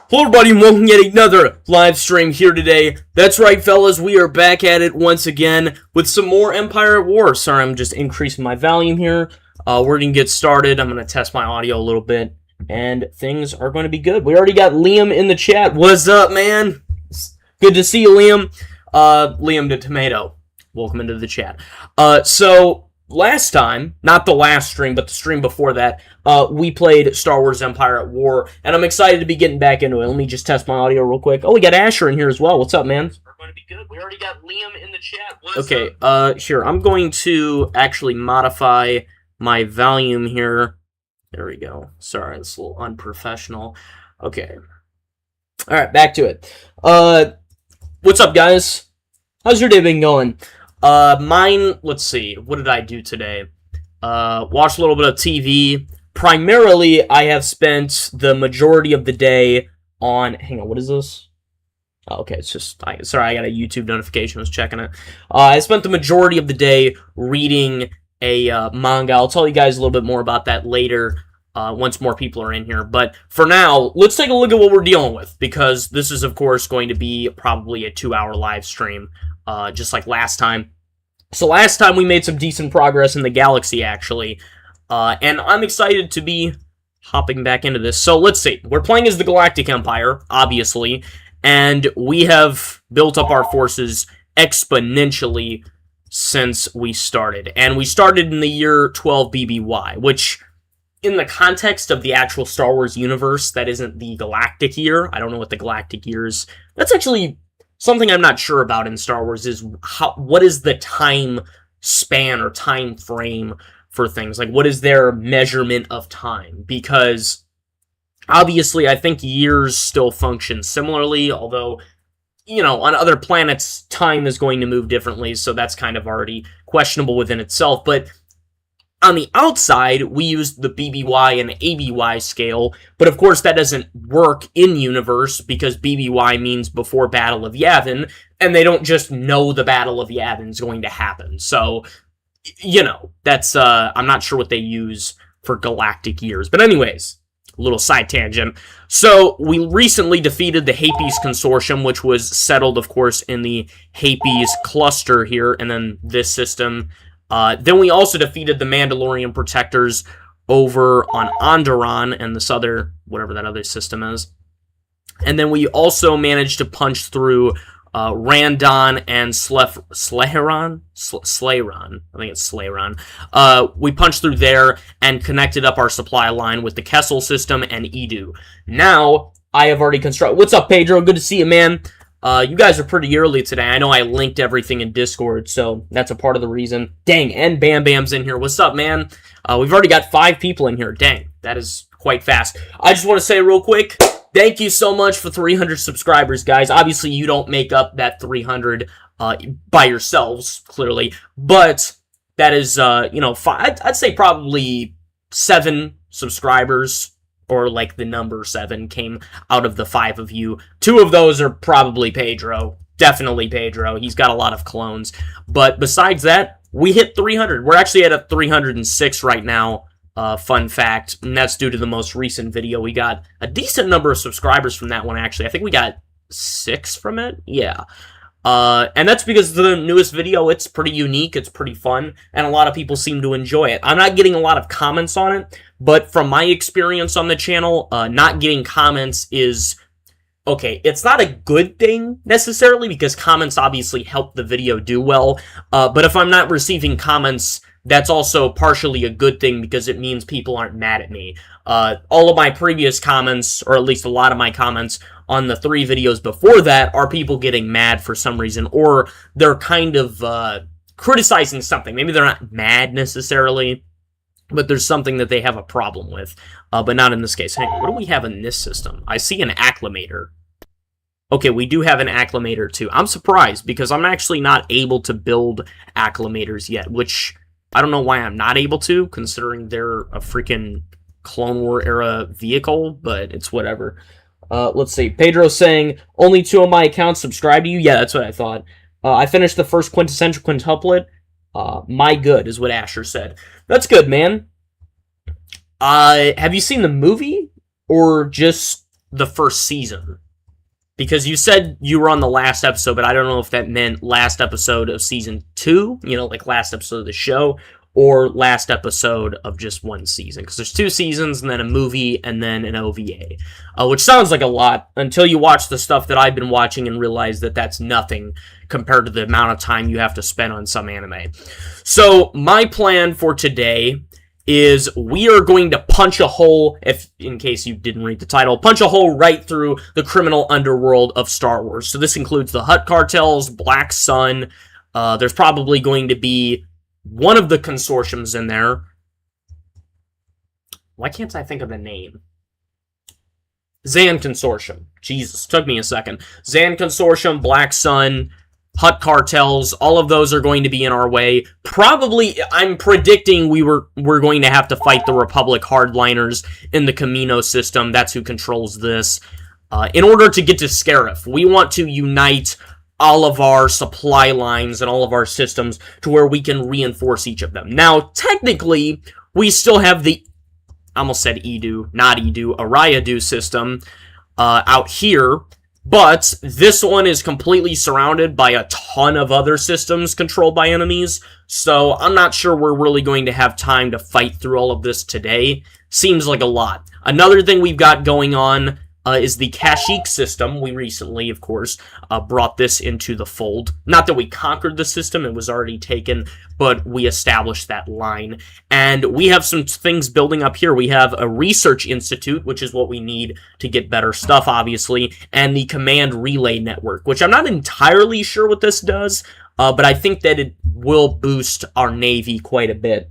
Hello everybody and welcome to yet another live stream here today. That's right fellas, we are back at it once again with some more Empire at War. Sorry, I'm just increasing my volume here. We're going to get started. I'm going to test my audio a little bit and things are going to be good. We already got Liam in the chat. What's up, man? Good to see you, Liam. Liam the Tomato. Welcome into the chat. So last time, not the last stream, but the stream before that, we played Star Wars Empire at War, and I'm excited to be getting back into it. Let me just test my audio real quick. Oh, we got Asher in here as well. What's up, man? We're going to be good. We already got Liam in the chat. Okay, here, I'm going to actually modify my volume here. There we go. Sorry, it's a little unprofessional. Okay. Alright, back to it. What's up, guys? How's your day been going? Mine, let's see, what did I do today? Watched a little bit of TV. Primarily, I have spent the majority of the day on, hang on, what is this? Oh, okay, it's just, sorry, I got a YouTube notification, I was checking it. I spent the majority of the day reading a manga. I'll tell you guys a little bit more about that later, once more people are in here. But for now, let's take a look at what we're dealing with, because this is, of course, going to be probably a 2-hour live stream, just like last time. So last time we made some decent progress in the galaxy, actually, and I'm excited to be hopping back into this. So let's see. We're playing as the Galactic Empire, obviously, and we have built up our forces exponentially since we started. And we started in the year 12 BBY, which, in the context of the actual Star Wars universe, that isn't the galactic year. I don't know what the galactic year is. That's actually something I'm not sure about in Star Wars, is what is the time span or time frame for things? Like, what is their measurement of time? Because, obviously, I think years still function similarly, although, you know, on other planets, time is going to move differently, so that's kind of already questionable within itself. But on the outside, we use the BBY and ABY scale, but of course that doesn't work in-universe, because BBY means before Battle of Yavin, and they don't just know the Battle of Yavin is going to happen. So, you know, that's, I'm not sure what they use for galactic years. But anyways, a little side tangent. So, we recently defeated the Hapes Consortium, which was settled, of course, in the Hapes cluster here, and then this system. Then we also defeated the Mandalorian Protectors over on Onderon and this other, whatever that other system is. And then we also managed to punch through Randon and Slaheron? Slaheron. I think it's Slaheron. We punched through there and connected up our supply line with the Kessel system and Edu. Now, I have already constructed... What's up, Pedro? Good to see you, man. You guys are pretty early today. I know I linked everything in Discord, so that's a part of the reason. Dang, and Bam Bam's in here. What's up, man? We've already got 5 people in here. Dang, that is quite fast. I just want to say real quick, thank you so much for 300 subscribers, guys. Obviously, you don't make up that 300 by yourselves, clearly, but that is, you know, I'd say probably 7 subscribers, or like the number 7 came out of the 5 of you. 2 of those are probably Pedro. Definitely Pedro. He's got a lot of clones. But besides that, we hit 300. We're actually at a 306 right now. Fun fact. And that's due to the most recent video. We got a decent number of subscribers from that one, actually. I think we got 6 from it. Yeah. And that's because the newest video, it's pretty unique, it's pretty fun, and a lot of people seem to enjoy it. I'm not getting a lot of comments on it, but from my experience on the channel, not getting comments is, okay, it's not a good thing, necessarily, because comments obviously help the video do well, but if I'm not receiving comments, that's also partially a good thing, because it means people aren't mad at me. All of my previous comments, or at least a lot of my comments on the 3 videos before that, are people getting mad for some reason, or they're kind of criticizing something. Maybe they're not mad necessarily, but there's something that they have a problem with, but not in this case. Hang on, what do we have in this system? I see an acclimator. Okay, we do have an acclimator too. I'm surprised, because I'm actually not able to build acclimators yet, which I don't know why I'm not able to, considering they're a freaking Clone War era vehicle, but it's whatever. Let's see. Pedro's saying, only 2 of my accounts subscribe to you? Yeah, that's what I thought. I finished the first quintessential quintuplet. My good, is what Asher said. That's good, man. Have you seen the movie? Or just the first season. Because you said you were on the last episode, but I don't know if that meant last episode of season 2, you know, like last episode of the show, or last episode of just one season. Because there's 2 seasons, and then a movie, and then an OVA. Which sounds like a lot, until you watch the stuff that I've been watching and realize that that's nothing compared to the amount of time you have to spend on some anime. So, my plan for today is we are going to punch a hole, if in case you didn't read the title, punch a hole right through the criminal underworld of Star Wars. So this includes the Hutt cartels, Black Sun. There's probably going to be one of the consortiums in there. Why can't I think of the name? Zan Consortium. Jesus, took me a second. Zan Consortium, Black Sun, Hutt cartels, all of those are going to be in our way. Probably, I'm predicting we're going to have to fight the Republic hardliners in the Camino system. That's who controls this. In order to get to Scarif, we want to unite all of our supply lines and all of our systems to where we can reinforce each of them. Now, technically, we still have the, I almost said Edu, not Edu, Ariadu system out here. But this one is completely surrounded by a ton of other systems controlled by enemies, so I'm not sure we're really going to have time to fight through all of this today. Seems like a lot. Another thing we've got going on is the Kashyyyk system. We recently, of course, brought this into the fold. Not that we conquered the system, it was already taken, but we established that line. And we have some things building up here. We have a research institute, which is what we need to get better stuff, obviously, and the command relay network, which I'm not entirely sure what this does, but I think that it will boost our Navy quite a bit.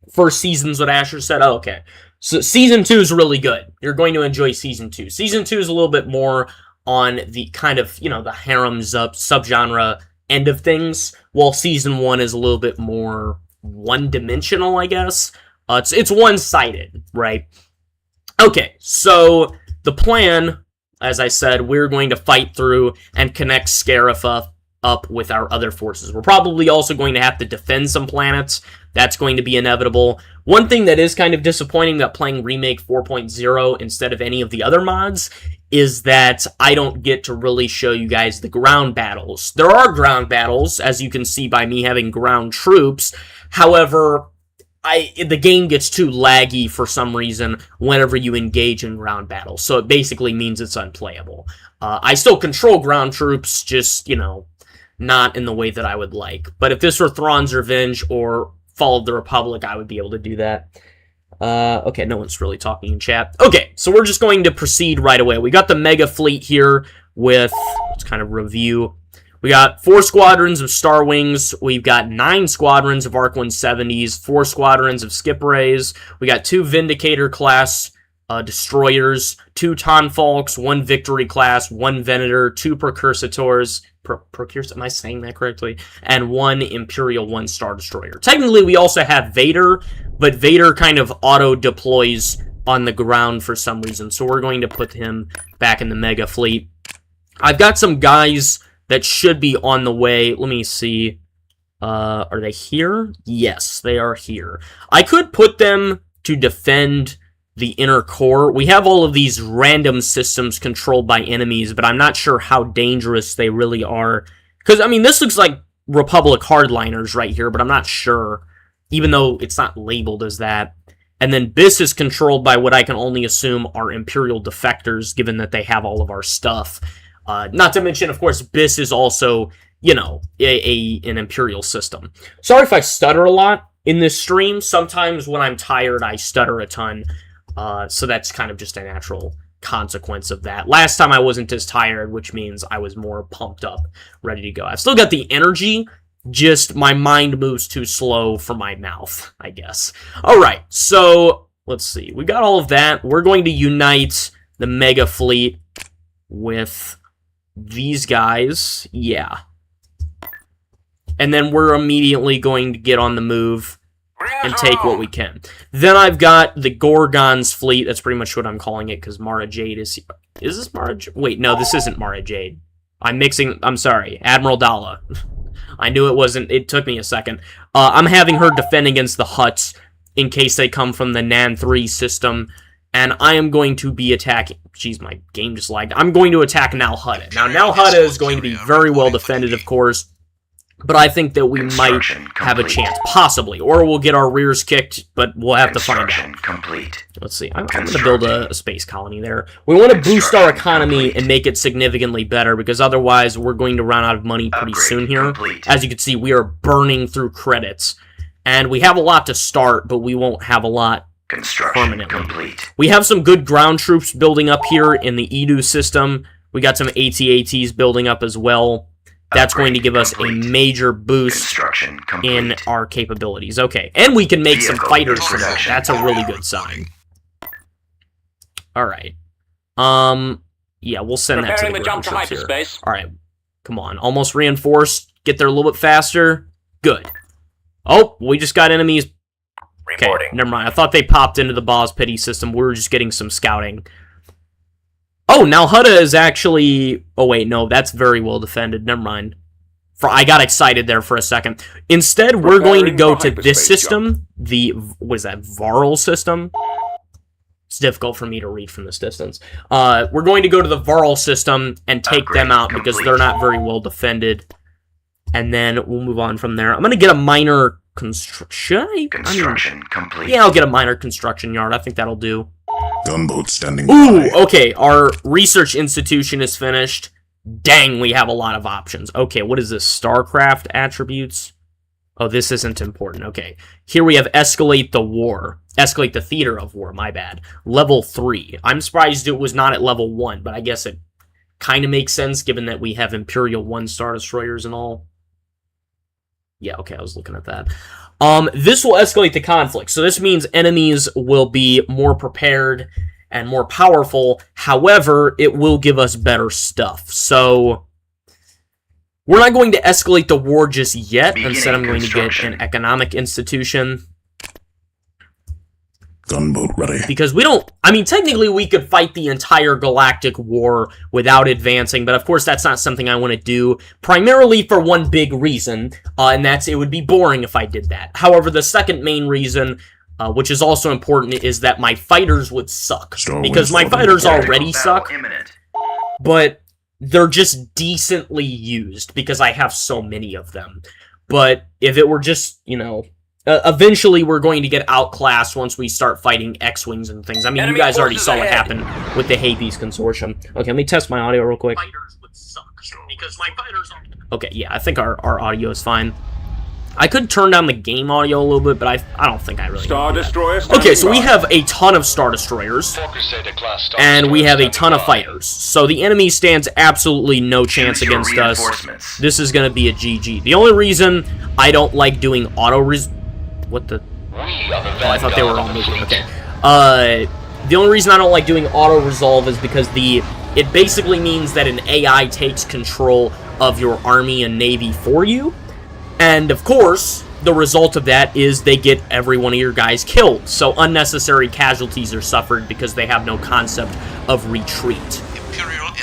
First season's what Asher said. Oh, okay. So Season 2 is really good. You're going to enjoy Season 2. Season 2 is a little bit more on the kind of, you know, the harem subgenre end of things, while Season 1 is a little bit more one-dimensional, I guess. It's one-sided, right? Okay, so the plan, as I said, we're going to fight through and connect Scarif up with our other forces. We're probably also going to have to defend some planets. That's going to be inevitable. One thing that is kind of disappointing about playing Remake 4.0 instead of any of the other mods is that I don't get to really show you guys the ground battles. There are ground battles, as you can see by me having ground troops. However, the game gets too laggy for some reason whenever you engage in ground battles. So it basically means it's unplayable. I still control ground troops, just, you know, not in the way that I would like. But if this were Thrawn's Revenge or Fall of the Republic, I would be able to do that. Okay, no one's really talking in chat. Okay, so we're just going to proceed right away. We got the Mega Fleet here with, let's kind of review. We got 4 squadrons of Star Wings. We've got 9 squadrons of Arc 170s, 4 squadrons of Skip Rays. We got 2 Vindicator class destroyers, 2 Tonfalks, 1 Victory class, 1 Venator, 2 Precursors. Am I saying that correctly? And 1 Imperial 1-star destroyer. Technically, we also have Vader, but Vader kind of auto-deploys on the ground for some reason, so we're going to put him back in the Mega Fleet. I've got some guys that should be on the way. Let me see. Are they here? Yes, they are here. I could put them to defend the inner core. We have all of these random systems controlled by enemies, but I'm not sure how dangerous they really are. Because, I mean, this looks like Republic hardliners right here, but I'm not sure, even though it's not labeled as that. And then Biss is controlled by what I can only assume are Imperial defectors, given that they have all of our stuff. Not to mention, of course, Biss is also, you know, an Imperial system. Sorry if I stutter a lot in this stream. Sometimes when I'm tired, I stutter a ton. So that's kind of just a natural consequence of that. Last time I wasn't as tired, which means I was more pumped up, ready to go. I've still got the energy, just my mind moves too slow for my mouth, I guess. Alright, so let's see. We got all of that. We're going to unite the Mega Fleet with these guys. Yeah. And then we're immediately going to get on the move and take what we can. Then I've got the Gorgon's fleet. That's pretty much what I'm calling it, because Mara Jade is... Is this Mara Jade? Wait, no, this isn't Mara Jade. I'm sorry. Admiral Dala. I knew it wasn't... It took me a second. I'm having her defend against the Hutts in case they come from the Nan 3 system. And I am going to be attacking... Jeez, my game just lagged. I'm going to attack Nal Hutta. Now, Nal Hutta is going to be very well defended, of course. But I think that we might have a chance, possibly. Or we'll get our rears kicked, but we'll have to find out. Complete. Let's see. I'm going to build a space colony there. We want to boost our economy and make it significantly better, because otherwise we're going to run out of money pretty soon here. As you can see, we are burning through credits. And we have a lot to start, but we won't have a lot permanently. We have some good ground troops building up here in the Edu system. We got some AT-ATs building up as well. That's going to give us a major boost in our capabilities. Okay, and we can make some fighters from that. That's a really good sign. Alright. Yeah, we'll send that to the ground troops here. Alright, come on. Almost reinforced. Get there a little bit faster. Good. Oh, we just got enemies. Okay, never mind. I thought they popped into the Boss Pity system. We were just getting some scouting. Oh, Nal Hutta is actually... Oh, wait, no, that's very well defended. Never mind. I got excited there for a second. Instead, we're going to go to this system. The... What is that? Varl system? It's difficult for me to read from this distance. We're going to go to the Varl system and take them out because they're not very well defended. And then we'll move on from there. I'm going to get a minor construction... Construction complete. Yeah, I'll get a minor construction yard. I think that'll do. Gunboat standing Ooh, by. okay, our research institution is finished. Dang, we have a lot of options. Okay, what is this? StarCraft attributes? Oh, this isn't important. Okay, here we have escalate the war. Escalate the theater of war, my bad. Level 3. I'm surprised it was not at level 1, but I guess it kind of makes sense given that we have Imperial 1 Star Destroyers and all. Yeah, okay, I was looking at that. This will escalate the conflict. So this means enemies will be more prepared and more powerful. However, it will give us better stuff. So we're not going to escalate the war just yet. Instead, I'm going to get an economic institution. Gunboat ready. Because we don't... I mean, technically, we could fight the entire galactic war without advancing, but of course, that's not something I want to do, primarily for one big reason, and that's it would be boring if I did that. However, the second main reason, which is also important, is that my fighters would suck. Because my fighters already suck, but they're just decently used, because I have so many of them. But if it were just, you know... eventually, we're going to get outclassed once we start fighting X-Wings and things. I mean, you guys already saw what happened with the Hades Consortium. Okay, let me test my audio real quick. Fighters would suck, because my fighters are... Okay, yeah, I think our audio is fine. I could turn down the game audio a little bit, but I don't think I really Star Destroyers. Okay, so we have a ton of Star Destroyers, and we have a ton of fighters. So the enemy stands absolutely no chance against us. This is going to be a GG. The only reason I don't like doing What the... Oh, I thought they were all moving. Okay. The only reason I don't like doing auto-resolve is because it basically means that an AI takes control of your army and navy for you. And, of course, the result of that is they get every one of your guys killed. So unnecessary casualties are suffered because they have no concept of retreat.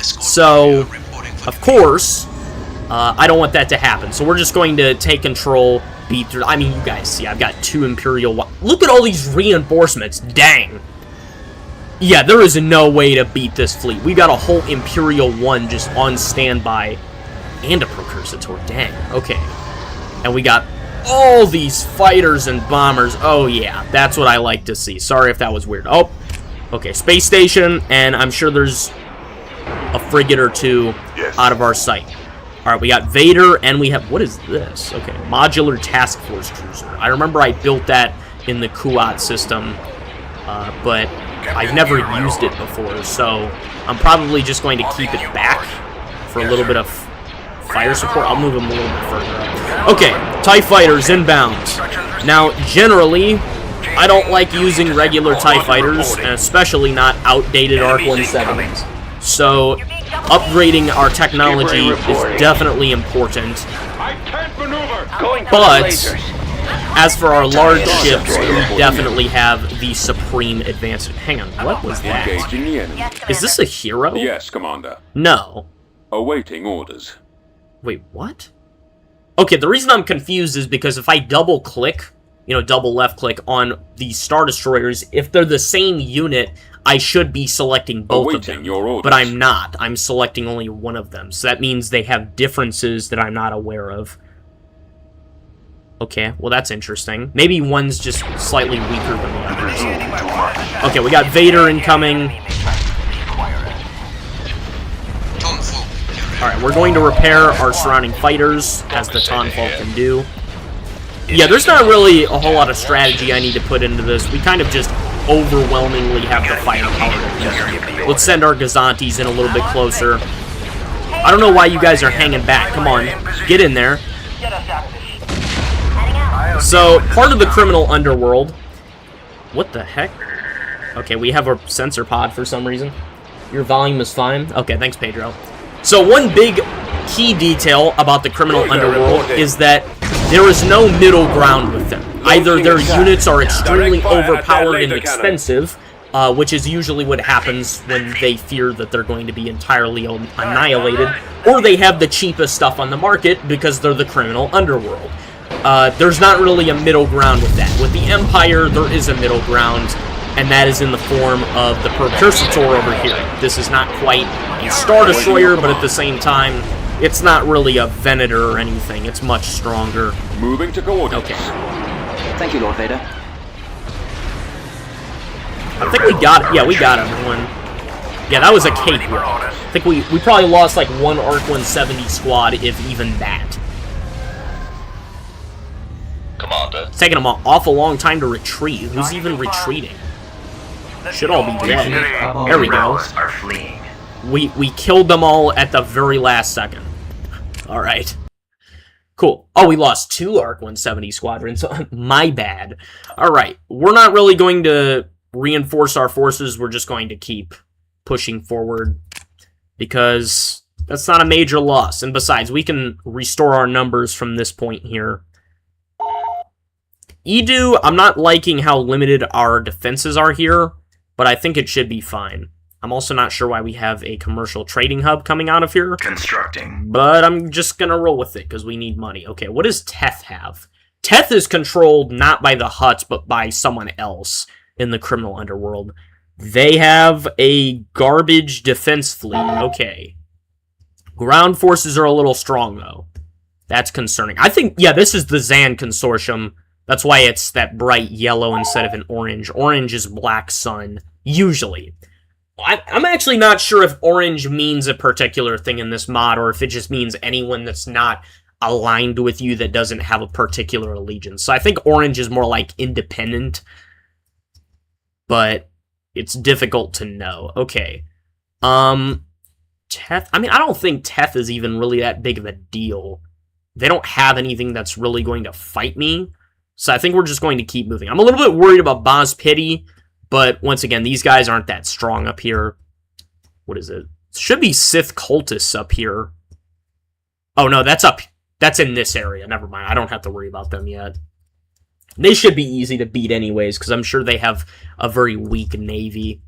So, of course, I don't want that to happen. So we're just going to take control... beat through. I mean, you guys see, I've got 2 Imperial... Look at all these reinforcements. Dang. Yeah, there is no way to beat this fleet. We got a whole Imperial 1 just on standby. And a Procursator. Dang. Okay. And we got all these fighters and bombers. Oh, yeah. That's what I like to see. Sorry if that was weird. Oh. Okay, space station. And I'm sure there's a frigate or 2 out of our sight. Alright, we got Vader, and we have... What is this? Okay, Modular Task Force Cruiser. I remember I built that in the Kuat system, but I've never used it before, so I'm probably just going to keep it back for a little bit of fire support. I'll move them a little bit further up. Okay, TIE Fighters inbound. Now, generally, I don't like using regular TIE Fighters, and especially not outdated Arc 170s. So... upgrading our technology is definitely important, but as for our large ships, we definitely have the supreme advantage. Hang on, what was that? Is this a hero? Yes, Commander. No. Awaiting orders. Wait, what? Okay, the reason I'm confused is because if I double-click, you know, double left-click on these Star Destroyers, if they're the same unit, I should be selecting both of Awaiting them, your orders. but I'm not. I'm selecting only one of them, so that means they have differences that I'm not aware of. Okay, well that's interesting. Maybe one's just slightly weaker than the others. Okay, we got Vader incoming. Alright, we're going to repair our surrounding fighters, as the Tonfall can do. Yeah, there's not really a whole lot of strategy I need to put into this. We kind of just overwhelmingly have the firepower. Let's send our Gazantes in a little bit closer. I don't know why you guys are hanging back. Come on, get in there. So, part of the criminal underworld... What the heck? Okay, we have our sensor pod for some reason. Your volume is fine. Okay, thanks, Pedro. So, one big key detail about the criminal underworld is that there is no middle ground with them. Either their units are extremely overpowered and expensive, which is usually what happens when they fear that they're going to be entirely annihilated, or they have the cheapest stuff on the market because they're the criminal underworld. There's not really a middle ground with that. With the Empire, there is a middle ground, and that is in the form of the Procursator over here. This is not quite a Star Destroyer, but at the same time, it's not really a Venator or anything. It's much stronger. Moving to coordinates. Okay. Thank you, Lord Vader. I think we got it. Yeah, we got everyone. Yeah, that was a cape. I think we probably lost like one ARC 170 squad, if even that. Commander. It's taking them an awful long time to retreat. Who's even retreating? Should all be dead. There we go. Are fleeing. We killed them all at the very last second. Alright. Cool. Oh, we lost 2 ARC 170 squadrons. My bad. Alright. We're not really going to reinforce our forces. We're just going to keep pushing forward. Because that's not a major loss. And besides, we can restore our numbers from this point here. Edu, I'm not liking how limited our defenses are here, but I think it should be fine. I'm also not sure why we have a commercial trading hub coming out of here. Constructing. But I'm just gonna roll with it, because we need money. Okay, what does Teth have? Teth is controlled not by the Hutts, but by someone else in the criminal underworld. They have a garbage defense fleet. Okay. Ground forces are a little strong, though. That's concerning. I think, yeah, this is the Zan Consortium. That's why it's that bright yellow instead of an orange. Orange is Black Sun, usually. I'm actually not sure if orange means a particular thing in this mod, or if it just means anyone that's not aligned with you that doesn't have a particular allegiance. So I think orange is more like independent, but it's difficult to know. Okay. Teth, I mean, I don't think Teth is even really that big of a deal. They don't have anything that's really going to fight me, so I think we're just going to keep moving. I'm a little bit worried about Boz Pity, but once again, these guys aren't that strong up here. What is it? It should be Sith Cultists up here. Oh, no, that's up. That's in this area. Never mind. I don't have to worry about them yet. They should be easy to beat anyways, because I'm sure they have a very weak navy.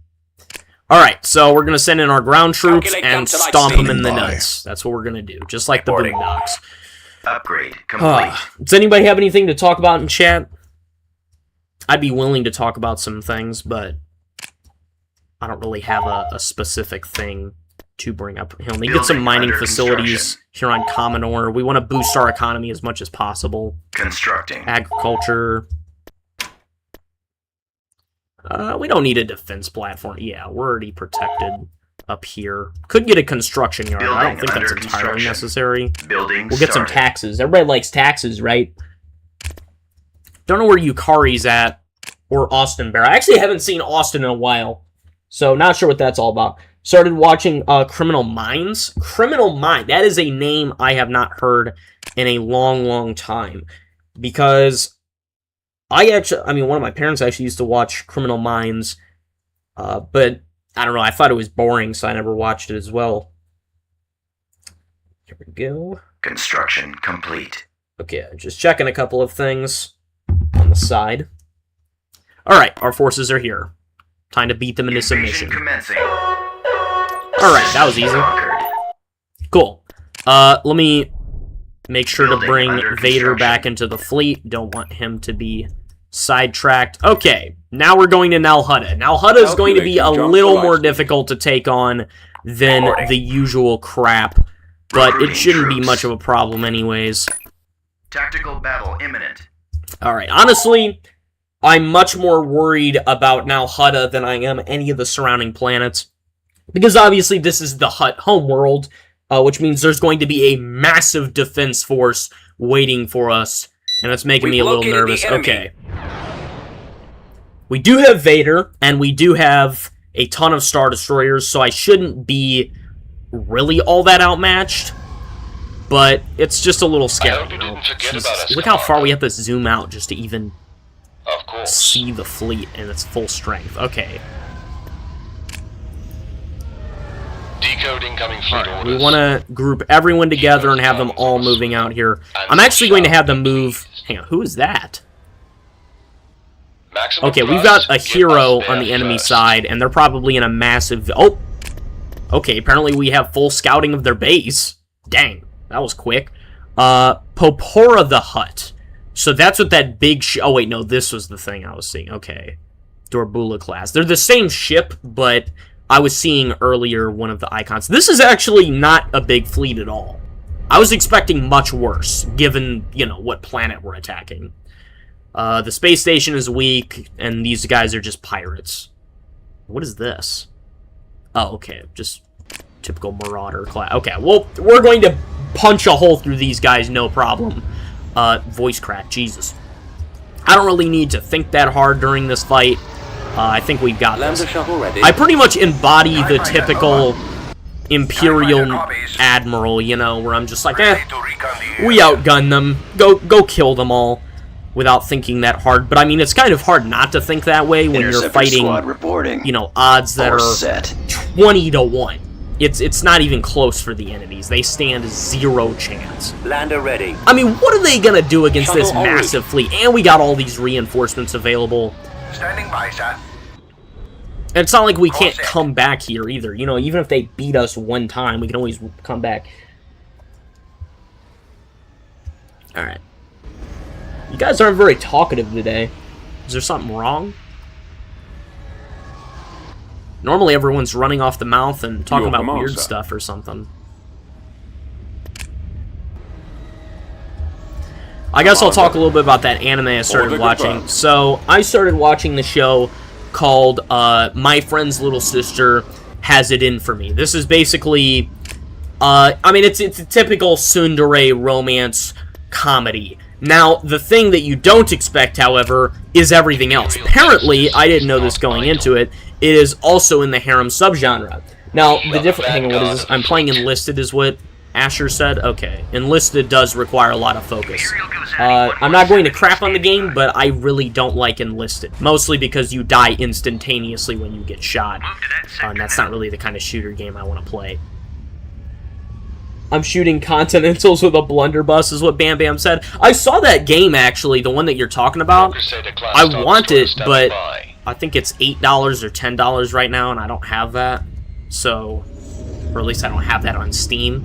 Alright, so we're going to send in our ground troops and stomp them in the nuts. That's what we're going to do, just like the Boondocks. Upgrade complete. Does anybody have anything to talk about in chat? I'd be willing to talk about some things, but I don't really have a specific thing to bring up. Let me get some mining facilities here on Commodore. We want to boost our economy as much as possible. Constructing. Agriculture. We don't need a defense platform. Yeah, we're already protected up here. Could get a construction yard. I don't think that's entirely necessary. We'll get some taxes. Everybody likes taxes, right? Don't know where Yukari's at, or Austin Bear. I actually haven't seen Austin in a while, so not sure what that's all about. Started watching Criminal Minds. Criminal Mind. That is a name I have not heard in a long, long time. Because one of my parents actually used to watch Criminal Minds, but I don't know, I thought it was boring, so I never watched it as well. Here we go. Construction complete. Okay, just checking a couple of things on the side. Alright, our forces are here. Time to beat them into submission. Commencing. Alright, that was easy. Cool. Let me make sure to bring Vader back into the fleet. Don't want him to be Sidetracked. Okay, now we're going to Nalhutta. Nalhutta is going to be a little more difficult to take on than the usual crap, but it shouldn't be much of a problem anyways. Tactical battle imminent. Alright, honestly, I'm much more worried about Nalhutta than I am any of the surrounding planets. Because obviously this is the Hutt homeworld, which means there's going to be a massive defense force waiting for us. And it's making me a little nervous. Okay. We do have Vader, and we do have a ton of Star Destroyers, so I shouldn't be really all that outmatched. But it's just a little scary. Jesus, look how far we have to zoom out just to even see the fleet in its full strength. Okay. Decoding coming fleet orders. We want to group everyone together and have them all moving out here. I'm actually going to have them move... Hang on, who is that? Okay, we've got a hero on the enemy side, and they're probably in a massive... Oh! Okay, apparently we have full scouting of their base. Dang, that was quick. Popora the Hutt. So that's what that big oh, wait, no, this was the thing I was seeing. Okay. Dorbula class. They're the same ship, but I was seeing earlier one of the icons. This is actually not a big fleet at all. I was expecting much worse, given, you know, what planet we're attacking. The space station is weak, and these guys are just pirates. What is this? Oh, okay, just typical Marauder class. Okay, well, we're going to punch a hole through these guys, no problem. Voice crack, Jesus. I don't really need to think that hard during this fight. I think we've got this. I pretty much embody the typical Imperial Admiral, you know, where I'm just like, we outgun them. Go kill them all. Without thinking that hard. But I mean, it's kind of hard not to think that way when you're fighting, you know, odds that are 20 to 1. It's not even close for the enemies. They stand zero chance. Lander ready. I mean, what are they gonna do against this massive fleet? And we got all these reinforcements available. Standing by, sir. And it's not like we can't come back here either. You know, even if they beat us one time, we can always come back. Alright. You guys aren't very talkative today. Is there something wrong? Normally everyone's running off the mouth and talking about weird stuff or something. I guess I'll talk a little bit about that anime I started watching. So, I started watching the show called My Friend's Little Sister Has It In For Me. This is basically... I mean, it's a typical tsundere romance comedy. Now, the thing that you don't expect, however, is everything else. Apparently, I didn't know this going into it, it is also in the harem subgenre. Now, the different... Hang on, what is this? I'm playing Enlisted, is what Asher said? Okay. Enlisted does require a lot of focus. I'm not going to crap on the game, but I really don't like Enlisted. Mostly because you die instantaneously when you get shot. And that's not really the kind of shooter game I want to play. I'm shooting Continentals with a blunderbuss, is what Bam Bam said. I saw that game, actually, the one that you're talking about. I want it, but I think it's $8 or $10 right now, and I don't have that. So, or at least I don't have that on Steam.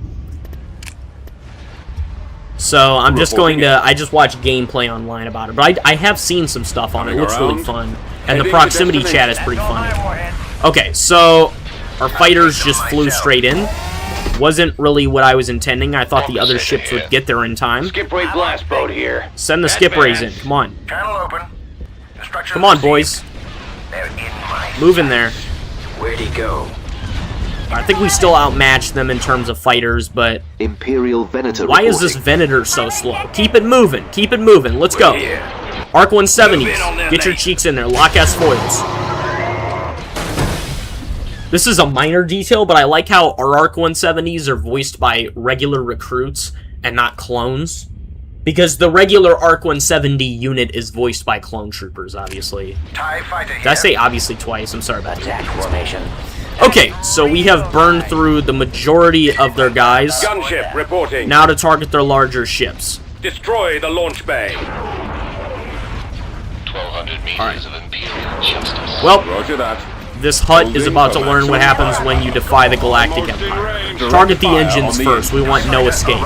So, I'm just going to... I just watched gameplay online about it, but I have seen some stuff on it. It looks really fun. And the proximity chat is pretty funny. Okay, so our fighters just flew straight in. Wasn't really what I was intending. I thought the other ships would get there in time. Skip ray blast boat here. Send the skip rays in. Come on. Channel open. Come on, boys. Move in there. Where'd he go? I think we still outmatched them in terms of fighters, but... Imperial Venator why is this Venator so slow? Keep it moving. Keep it moving. Let's go. Arc 170s. Get your cheeks in there. Lock S foils. This is a minor detail, but I like how our Arc 170s are voiced by regular recruits and not clones. Because the regular Arc 170 unit is voiced by clone troopers, obviously. Did I say obviously twice? I'm sorry about that. Okay, so we have burned through the majority of their guys. Gunship reporting. Now to target their larger ships. Destroy the launch bay. 1,200 meters of Imperial justice. Well, Roger that. this Hutt is about to learn what happens when you defy the Galactic Empire. Target the engines first. We want no escape.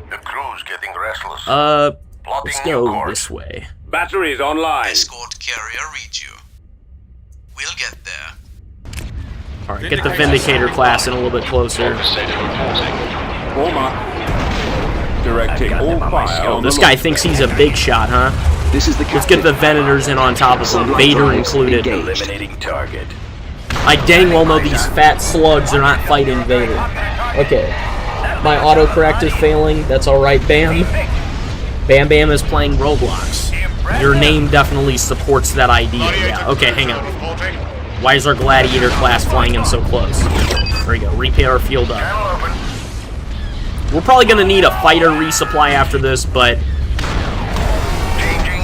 The crew's getting vessels. Let's go this way. Batteries online. Escort carrier reach you. We'll get there. Alright, get the Vindicator class in a little bit closer. Overstated reporting. Warm up. Directing all fire on This the guy launch thinks bay. he's a big shot, huh? This is the Let's get the Venators in on top of him, Vader included. Eliminating target. I dang well know these fat slugs are not fighting Vader. Okay. My autocorrect is failing. That's alright, Bam. Bam Bam is playing Roblox. Your name definitely supports that idea. Yeah, okay, hang on. Why is our Gladiator class flying in so close? There we go. Repair field up. We're probably going to need a fighter resupply after this, but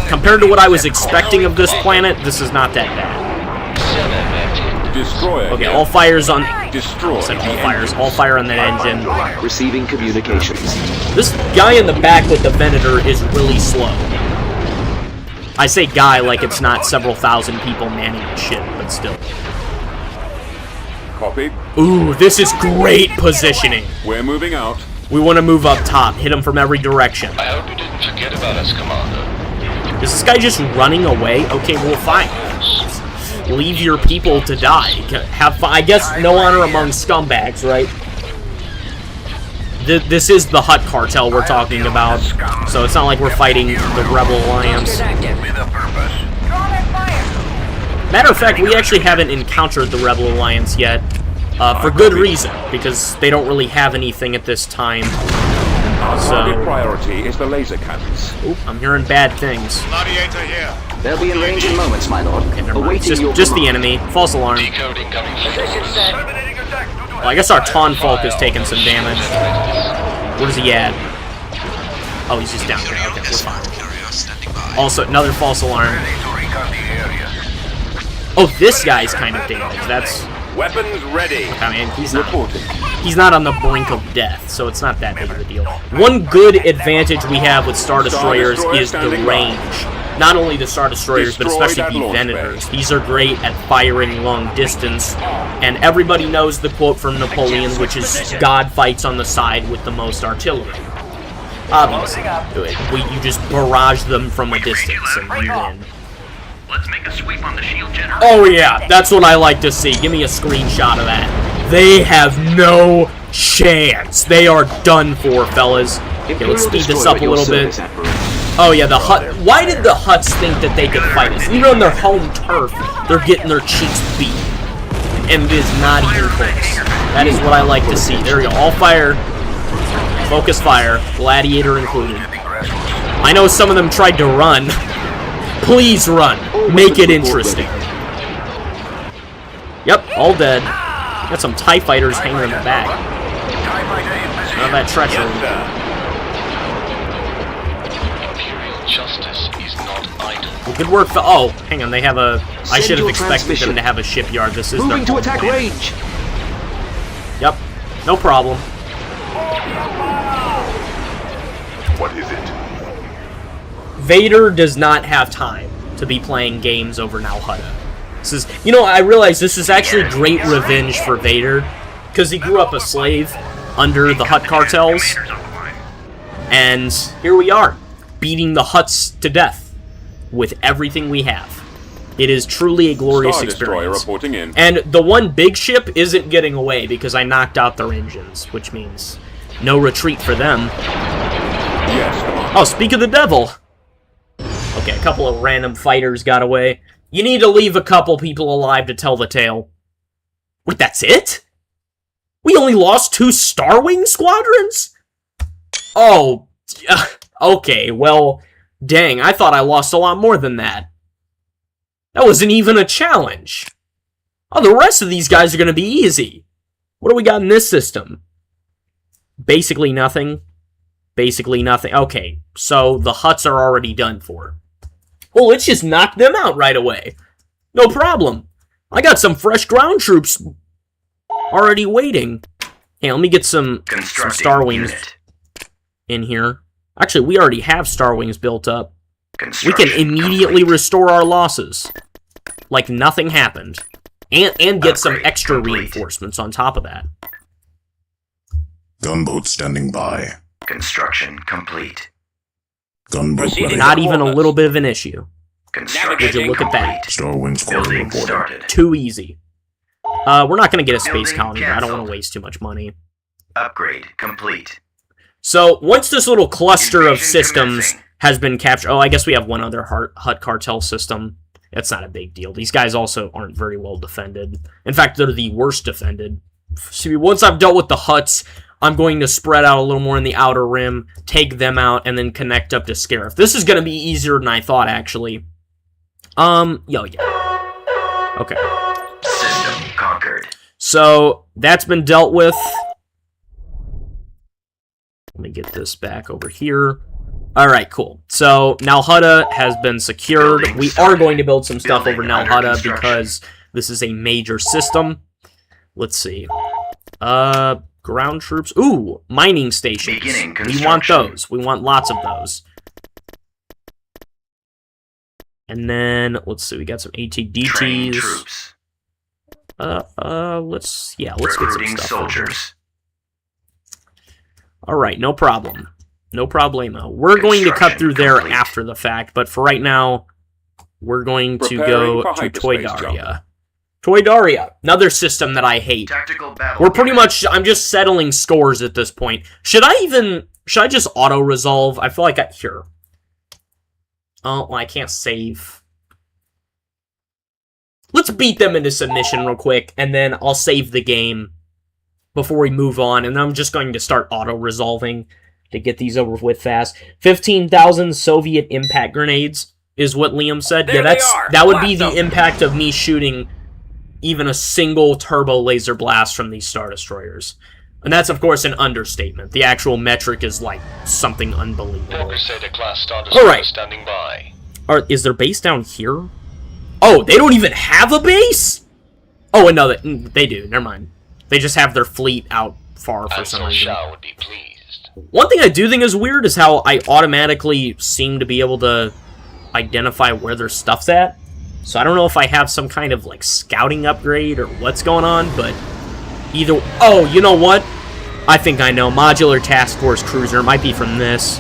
compared to what I was expecting of this planet, this is not that bad. Destroyer. Okay, all fires on... Destroy. Said all fires. All fire on that engine. Receiving communications. This guy in the back with the Venator is really slow. I say guy like it's not several thousand people manning the ship, but still. Copy. Ooh, this is great positioning. We're moving out. We want to move up top, hit him from every direction. I hope you didn't forget about us, Commander. Is this guy just running away? Okay, well, fine. Leave your people to die. Have fun. I guess no honor among scumbags, right? This is the Hutt cartel we're talking about, so it's not like we're fighting the Rebel Alliance. Matter of fact, we actually haven't encountered the Rebel Alliance yet, for good reason, because they don't really have anything at this time. Target priority is the laser cannons. Oop, I'm hearing bad things. Gladiator here. They'll be in range in moments, my lord. Okay, never mind. Awaiting your Just the command. enemy. False alarm. Decoding coming fleet orders. Well, I guess our Ton Falk is taking some damage. Where's he at? Oh, he's just down here. Okay, we're fine. Carrier standing by. Also, another false alarm. Ready to recon the area. Oh, this guy's kind of damaged. That's... Weapons ready. I mean, he's Reporting. not on the brink of death, so it's not that big of a deal. One good advantage we have with Star Destroyers is the range. Not only the Star Destroyers, but Destroy especially that the launch Venators. bay. These are great at firing long distance, and everybody knows the quote from Napoleon, which is, God fights on the side with the most artillery. Obviously. You just barrage them from a distance, and you win. Let's make a sweep on the shield generator. Oh yeah, that's what I like to see. Give me a screenshot of that. They have no chance. They are done for, fellas. Okay, let's speed this up a little bit. Oh yeah, the Hutt. Why did the Hutts think that they could fight us? Even on their home turf, they're getting their cheeks beat. And it is not even close. That is what I like to see. There we go. All fire. Focus fire. Gladiator included. I know some of them tried to run. Please run. Make it interesting. Yep, all dead. Got some TIE fighters hanging in the back. None of that treachery. Imperial justice is not idle. Well, good work. Oh, hang on. They have a... I should have your expected them transmission. to have a shipyard. This is their Moving to home attack planet. range. Yep. No problem. What is it? Vader does not have time to be playing games over Now Hutta. This is, you know, I realize this is actually great revenge for Vader, because he grew up a slave under the Hutt cartels, and here we are, beating the Hutts to death with everything we have. It is truly a glorious Star Destroyer experience. reporting in. And the one big ship isn't getting away because I knocked out their engines, which means no retreat for them. Yes, Commander. Oh, speak of the devil. Okay, a couple of random fighters got away. You need to leave a couple people alive to tell the tale. Wait, that's it? We only lost 2 Star Wing squadrons? Oh, okay, well, dang, I thought I lost a lot more than that. That wasn't even a challenge. Oh, the rest of these guys are going to be easy. What do we got in this system? Basically nothing. Basically nothing. Okay, so the Hutts are already done for. Well, let's just knock them out right away. No problem. I got some fresh ground troops already waiting. Hey, let me get some Star Wings in here. Actually, we already have Star Wings built up. We can immediately restore our losses. Like nothing happened. And get some extra reinforcements on top of that. Gunboat standing by. Construction complete. Not even a little bit of an issue. Construction Would you look at that? complete. Building started. Too easy. We're not going to get a space Building colony, but I don't want canceled. to waste too much money. Upgrade complete. So, once this little cluster of Invasion systems commencing. has been captured... Oh, I guess we have one other Hut cartel system. It's not a big deal. These guys also aren't very well defended. In fact, they're the worst defended. See, once I've dealt with the huts, I'm going to spread out a little more in the outer rim, take them out, and then connect up to Scarif. This is going to be easier than I thought, actually. Yeah. Okay. System conquered. So, that's been dealt with. Let me get this back over here. Alright, cool. So, Nalhutta has been secured. Building We are started. going to build some stuff over Building under Nalhutta construction. because this is a major system. Let's see. Ground troops. Ooh, mining stations. Beginning We want construction. those. We want lots of those. And then, let's see, we got some Train ATDTs. troops. Let's get some Recruiting stuff over. soldiers. Alright, no problem. No problemo. We're going to cut through there Complete. after the fact, but for right now, we're going to Preparing go for to hyperspace Toydaria. Toydaria, another system that I hate. Tactical battle. We're pretty much, I'm just settling scores at this point. Should I just auto-resolve? I feel like here. Oh, well, I can't save. Let's beat them into submission real quick, and then I'll save the game before we move on, and I'm just going to start auto-resolving to get these over with fast. 15,000 Soviet impact grenades is what Liam said. There Yeah, they are. that would be Blast the them. impact of me shooting even a single turbo laser blast from these Star Destroyers. And that's, of course, an understatement. The actual metric is, like, something unbelievable. Crusader class Star All right. Destroyer standing by. Is their base down here? Oh, they don't even have a base? Oh, and no, they do. Never mind. They just have their fleet out far for And some so reason. Shao would be pleased. One thing I do think is weird is how I automatically seem to be able to identify where their stuff's at. So I don't know if I have some kind of, like, scouting upgrade or what's going on, but either... Oh, you know what? I think I know. Modular Task Force Cruiser. It might be from this.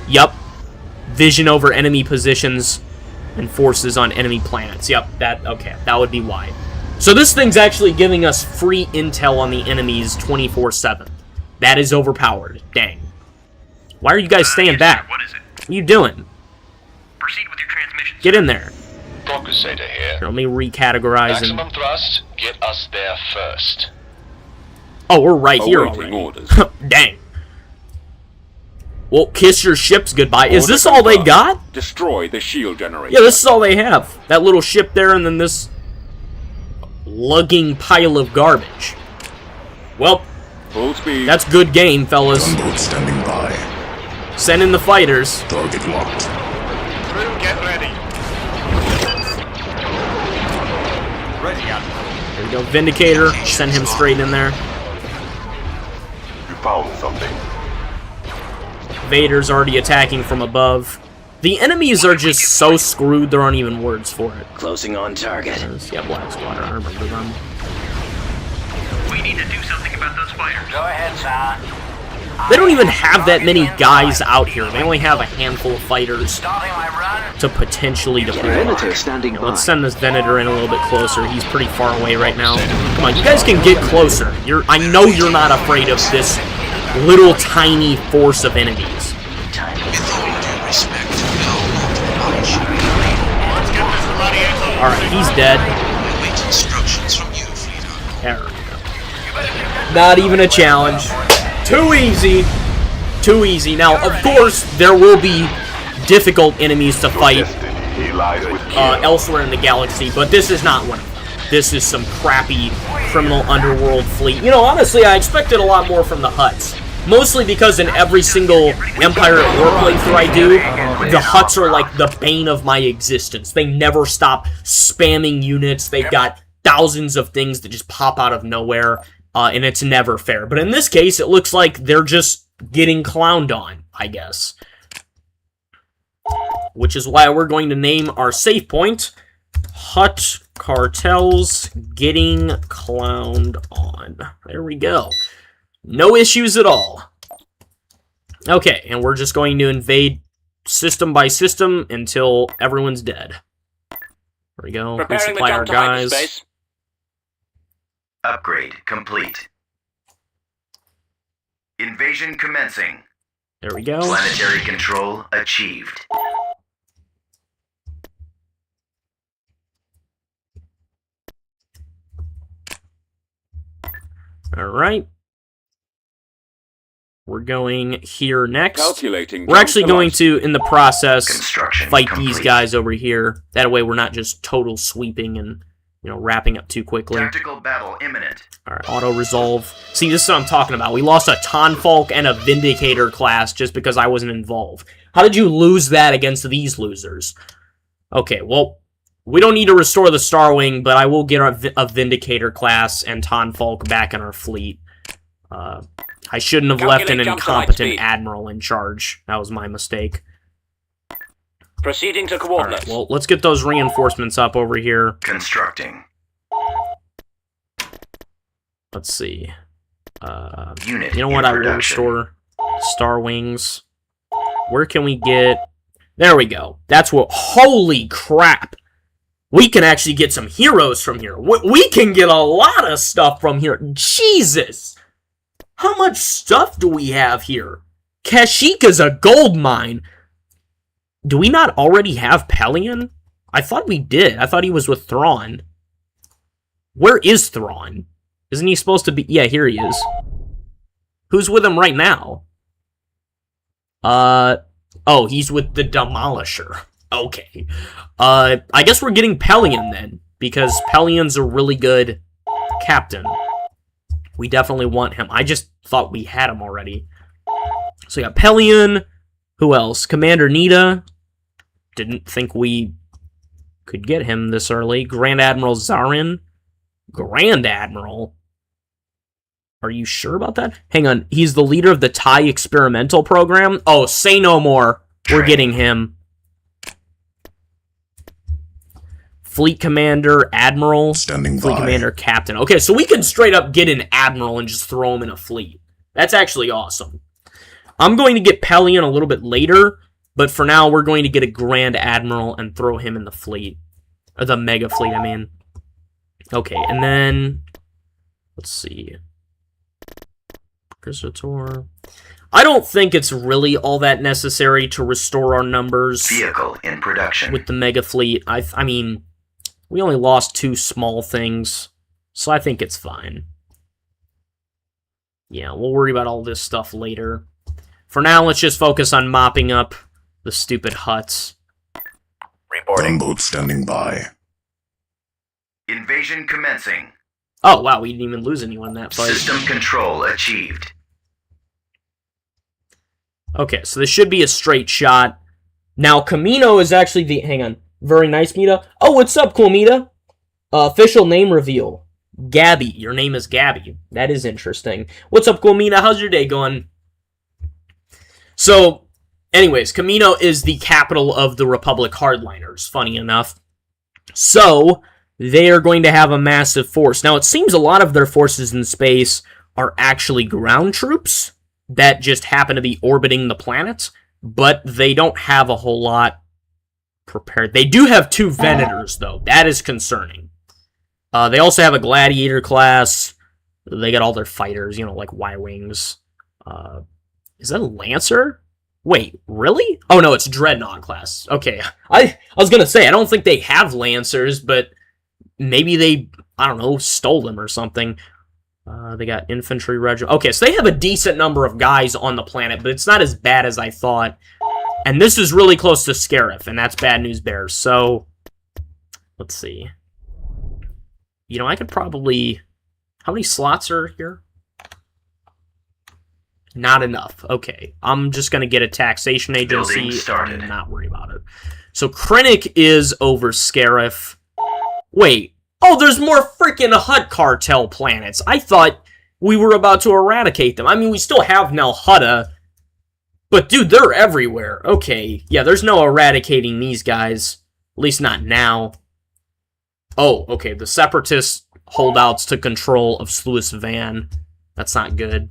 Yup. Vision over enemy positions and forces on enemy planets. Yep, okay, that would be why. So this thing's actually giving us free intel on the enemies 24/7. That is overpowered. Dang. Why are you guys staying yes, back? sir. What is it? What are you doing? Proceed with your transmission. Get in there. Pro Crusader here. Here, let me recategorize and... Maximum thrust, get us there first. Oh, we're right here Awaiting already. orders. Dang. Well, kiss your ships goodbye. Is Order this all they confirmed. got? Destroy the shield generator. Yeah, this is all they have. That little ship there and then this lugging pile of garbage. Well, Full speed. that's good game, fellas. Gunboat standing by. Send in the fighters. Target locked. Crew, get ready. Ready up. There we go. Vindicator. Send him straight in there. You found something. Vader's already attacking from above. The enemies are just so screwed there aren't even words for it. Closing on target. Yeah, Black Squadron. I remember them. We need to do something about those fighters. Go ahead, son. They don't even have that many guys out here. They only have a handful of fighters Starting my run. to potentially deploy. Venator standing by. Let's send this Venator in a little bit closer. He's pretty far away right now. Come on, you guys can get closer. I know you're not afraid of this little tiny force of enemies. With all due respect, no multiplication. Alright, he's dead. We await instructions from you, Frida. There we go. Not even a challenge. Too easy. Too easy. Now, of course, there will be difficult enemies to fight Destiny lies with you. elsewhere in the galaxy, but this is not one of them. This is some crappy criminal underworld fleet. You know, honestly, I expected a lot more from the Hutts. Mostly because in every single Empire at War playthrough I do, the Hutts are like the bane of my existence. They never stop spamming units. They've got thousands of things that just pop out of nowhere, and it's never fair. But in this case, it looks like they're just getting clowned on, I guess. Which is why we're going to name our save point Hutt Cartels Getting Clowned On. There we go. No issues at all. Okay, and we're just going to invade system by system until everyone's dead. There we go. Preparing the Resupply our jump to guys. hyperspace. Upgrade complete. Invasion commencing. There we go. Planetary control achieved. Alright. We're going here next. Calculating. We're actually going to, in the process, Construction fight complete. these guys over here. That way we're not just total sweeping and, wrapping up too quickly. Tactical battle imminent. Alright, auto-resolve. See, this is what I'm talking about. We lost a Tonfalk and a Vindicator class just because I wasn't involved. How did you lose that against these losers? Okay, well, we don't need to restore the Starwing, but I will get a Vindicator class and Tonfalk back in our fleet. I shouldn't have left an Calculate jump to light incompetent speed. admiral in charge. That was my mistake. Proceeding to Alright, coordinates. well, let's get those reinforcements up over here. Constructing. Let's see. Unit You know what? in I will production. restore Star Wings. Where can we get... There we go. That's what... Holy crap! We can actually get some heroes from here. We can get a lot of stuff from here. Jesus! How much stuff do we have here? Kashyyyka's a gold mine. Do we not already have Pelion? I thought we did. I thought he was with Thrawn. Where is Thrawn? Isn't he supposed to be... Yeah, here he is. Who's with him right now? Oh, he's with the Demolisher. Okay. I guess we're getting Pelion then, because Pelion's a really good captain. We definitely want him. I just thought we had him already. So we got Pelion. Who else? Commander Nita. Didn't think we could get him this early. Grand Admiral Zarin. Grand Admiral? Are you sure about that? Hang on. He's the leader of the TIE experimental program? Oh, say no more. We're getting him. Fleet Commander, Admiral. Standing Fleet by. Commander, Captain. Okay, so we can straight up get an Admiral and just throw him in a fleet. That's actually awesome. I'm going to get Pelion a little bit later, but for now we're going to get a Grand Admiral and throw him in the fleet. Or the Mega Fleet, I mean. Okay, and then... Let's see. Inquisitor. I don't think it's really all that necessary to restore our numbers Vehicle in production. with the Mega Fleet. I mean, we only lost 2 small things, so I think it's fine. Yeah, we'll worry about all this stuff later. For now, let's just focus on mopping up the stupid huts. Reporting. Gunboat standing by. Invasion commencing. Oh, wow, we didn't even lose anyone in that fight. System control achieved. Okay, so this should be a straight shot. Now, Camino is actually the... Hang on. Very nice, Mita. Oh, what's up, cool Mita? Official name reveal. Gabby. Your name is Gabby. That is interesting. What's up, cool Mita? How's your day going? So, anyways, Camino is the capital of the Republic hardliners, funny enough. So, they are going to have a massive force. Now, it seems a lot of their forces in space are actually ground troops that just happen to be orbiting the planet, but they don't have a whole lot prepared. They do have 2 Venators, though. That is concerning. They also have a Gladiator class. They got all their fighters, like Y-Wings. Is that a Lancer? Wait, really? Oh, no, it's Dreadnought class. Okay, I was gonna say, I don't think they have Lancers, but maybe they, I don't know, stole them or something. They got infantry regiment. Okay, so they have a decent number of guys on the planet, but it's not as bad as I thought. And this is really close to Scarif, and that's bad news bears. So, let's see. I could probably... How many slots are here? Not enough. Okay, I'm just going to get a taxation agency Building started. and not worry about it. So, Krennic is over Scarif. Wait. Oh, there's more freaking Hutt cartel planets. I thought we were about to eradicate them. I mean, we still have Nal Hutta, but dude, they're everywhere. Okay, yeah, there's no eradicating these guys. At least not now. Oh, okay, the Separatist holdouts took control of Sluis Van. That's not good.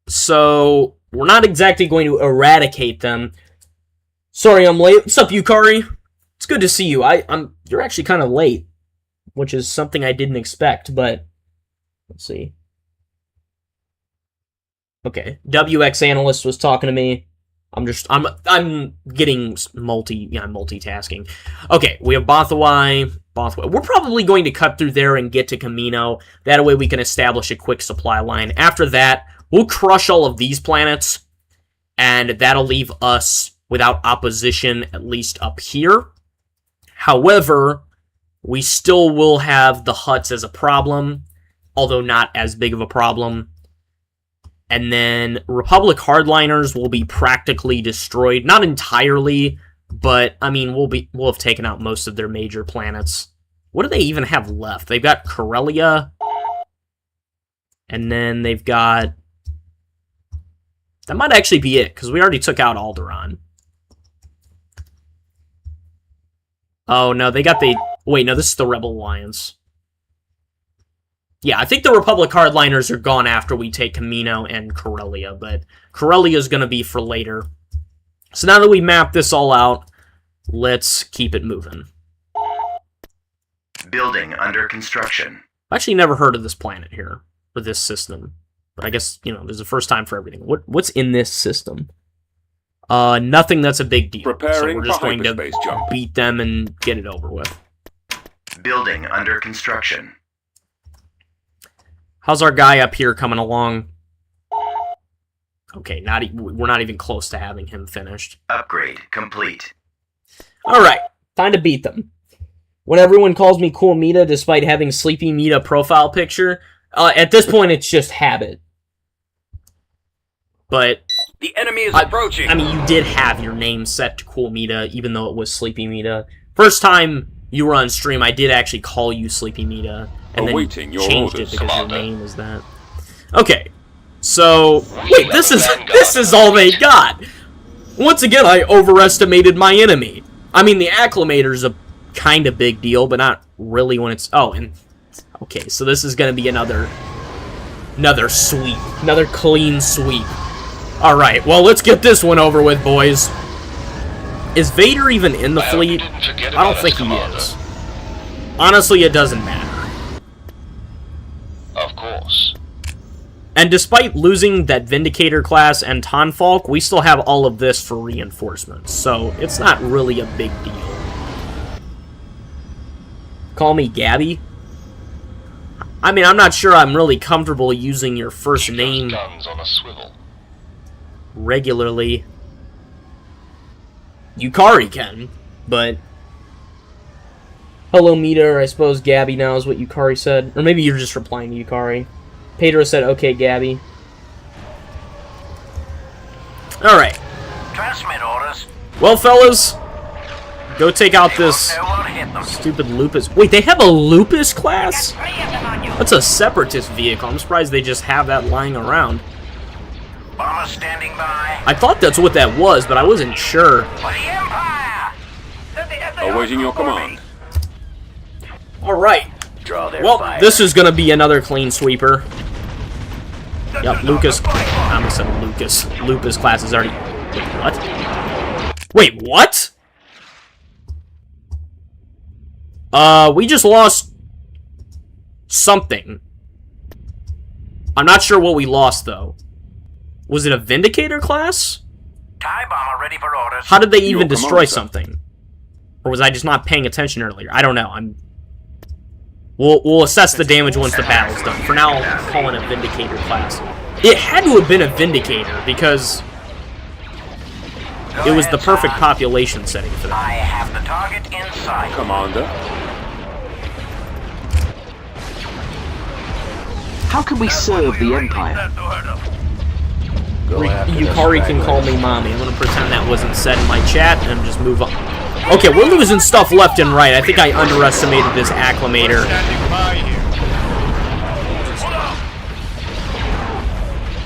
So, we're not exactly going to eradicate them. Sorry, I'm late. What's up, Yukari? It's good to see you. You're actually kind of late, which is something I didn't expect, but let's see. Okay, WX Analyst was talking to me. I'm getting multitasking. Okay, we have Bothawai. We're probably going to cut through there and get to Camino. That way we can establish a quick supply line. After that, we'll crush all of these planets, and that'll leave us without opposition, at least up here. However, we still will have the Hutts as a problem, although not as big of a problem. And then Republic hardliners will be practically destroyed. Not entirely, but, I mean, we'll have taken out most of their major planets. What do they even have left? They've got Corellia. And then they've got... That might actually be it, because we already took out Alderaan. Oh, no, they got the... Wait, no, this is the Rebel Alliance. Yeah, I think the Republic hardliners are gone after we take Camino and Corellia, but Corellia is going to be for later. So now that we map this all out, let's keep it moving. Building under construction. I've actually never heard of this planet here, or this system. But I guess, you know, there's a first time for everything. What's in this system? Nothing that's a big deal. Preparing so we're just for going to hyperspace jump. beat them and get it over with. Building under construction. How's our guy up here coming along? Okay, we're not even close to having him finished. Upgrade complete. Alright, time to beat them. When everyone calls me Cool Mita despite having Sleepy Mita profile picture, at this point it's just habit. But... The enemy is approaching. I mean, you did have your name set to Cool Mita, even though it was Sleepy Mita. First time you were on stream, I did actually call you Sleepy Mita, and then changed it because your name is that. Okay, so wait, this is all they got. Once again, I overestimated my enemy. I mean, the Acclimator's a kind of big deal, but not really when it's... Oh, and... Okay, so this is going to be another sweep. Another clean sweep. Alright, well, let's get this one over with, boys. Is Vader even in the fleet? I don't think he is. Honestly, it doesn't matter. Of course. And despite losing that Vindicator class and Tonfalk, we still have all of this for reinforcements, so it's not really a big deal. Call me Gabby? I mean, I'm not sure I'm really comfortable using your first name Guns on a swivel. regularly. Yukari can, but... Hello, Meter. I suppose Gabby now is what Yukari said. Or maybe you're just replying to Yukari. Pedro said, okay, Gabby. Alright. Transmit orders. Well, fellas, go take out this stupid Lupus. Wait, they have a Lupus class? That's a Separatist vehicle. I'm surprised they just have that lying around. Bomber standing by. I thought that's what that was, but I wasn't sure. For the Empire. Awaiting your command. Alright. Draw their Well, fire. this is gonna be another clean sweeper. Yup, Lucas. I almost said Lucas. Lupus class is already... Wait, what? Wait, what? We just lost... something. I'm not sure what we lost, though. Was it a Vindicator class? TIE bomber ready for orders. How did they even destroy commander. something? Or was I just not paying attention earlier? I don't know. We'll assess the damage once the battle's done. For now, I'll call it a Vindicator class. It had to have been a Vindicator, because it was the perfect population setting for that. I have the target in sight. Commander. How can we serve the Empire? Yukari can call me mommy. I'm gonna pretend that wasn't said in my chat and just move on. Okay, we're losing stuff left and right. I think I underestimated this Acclimator.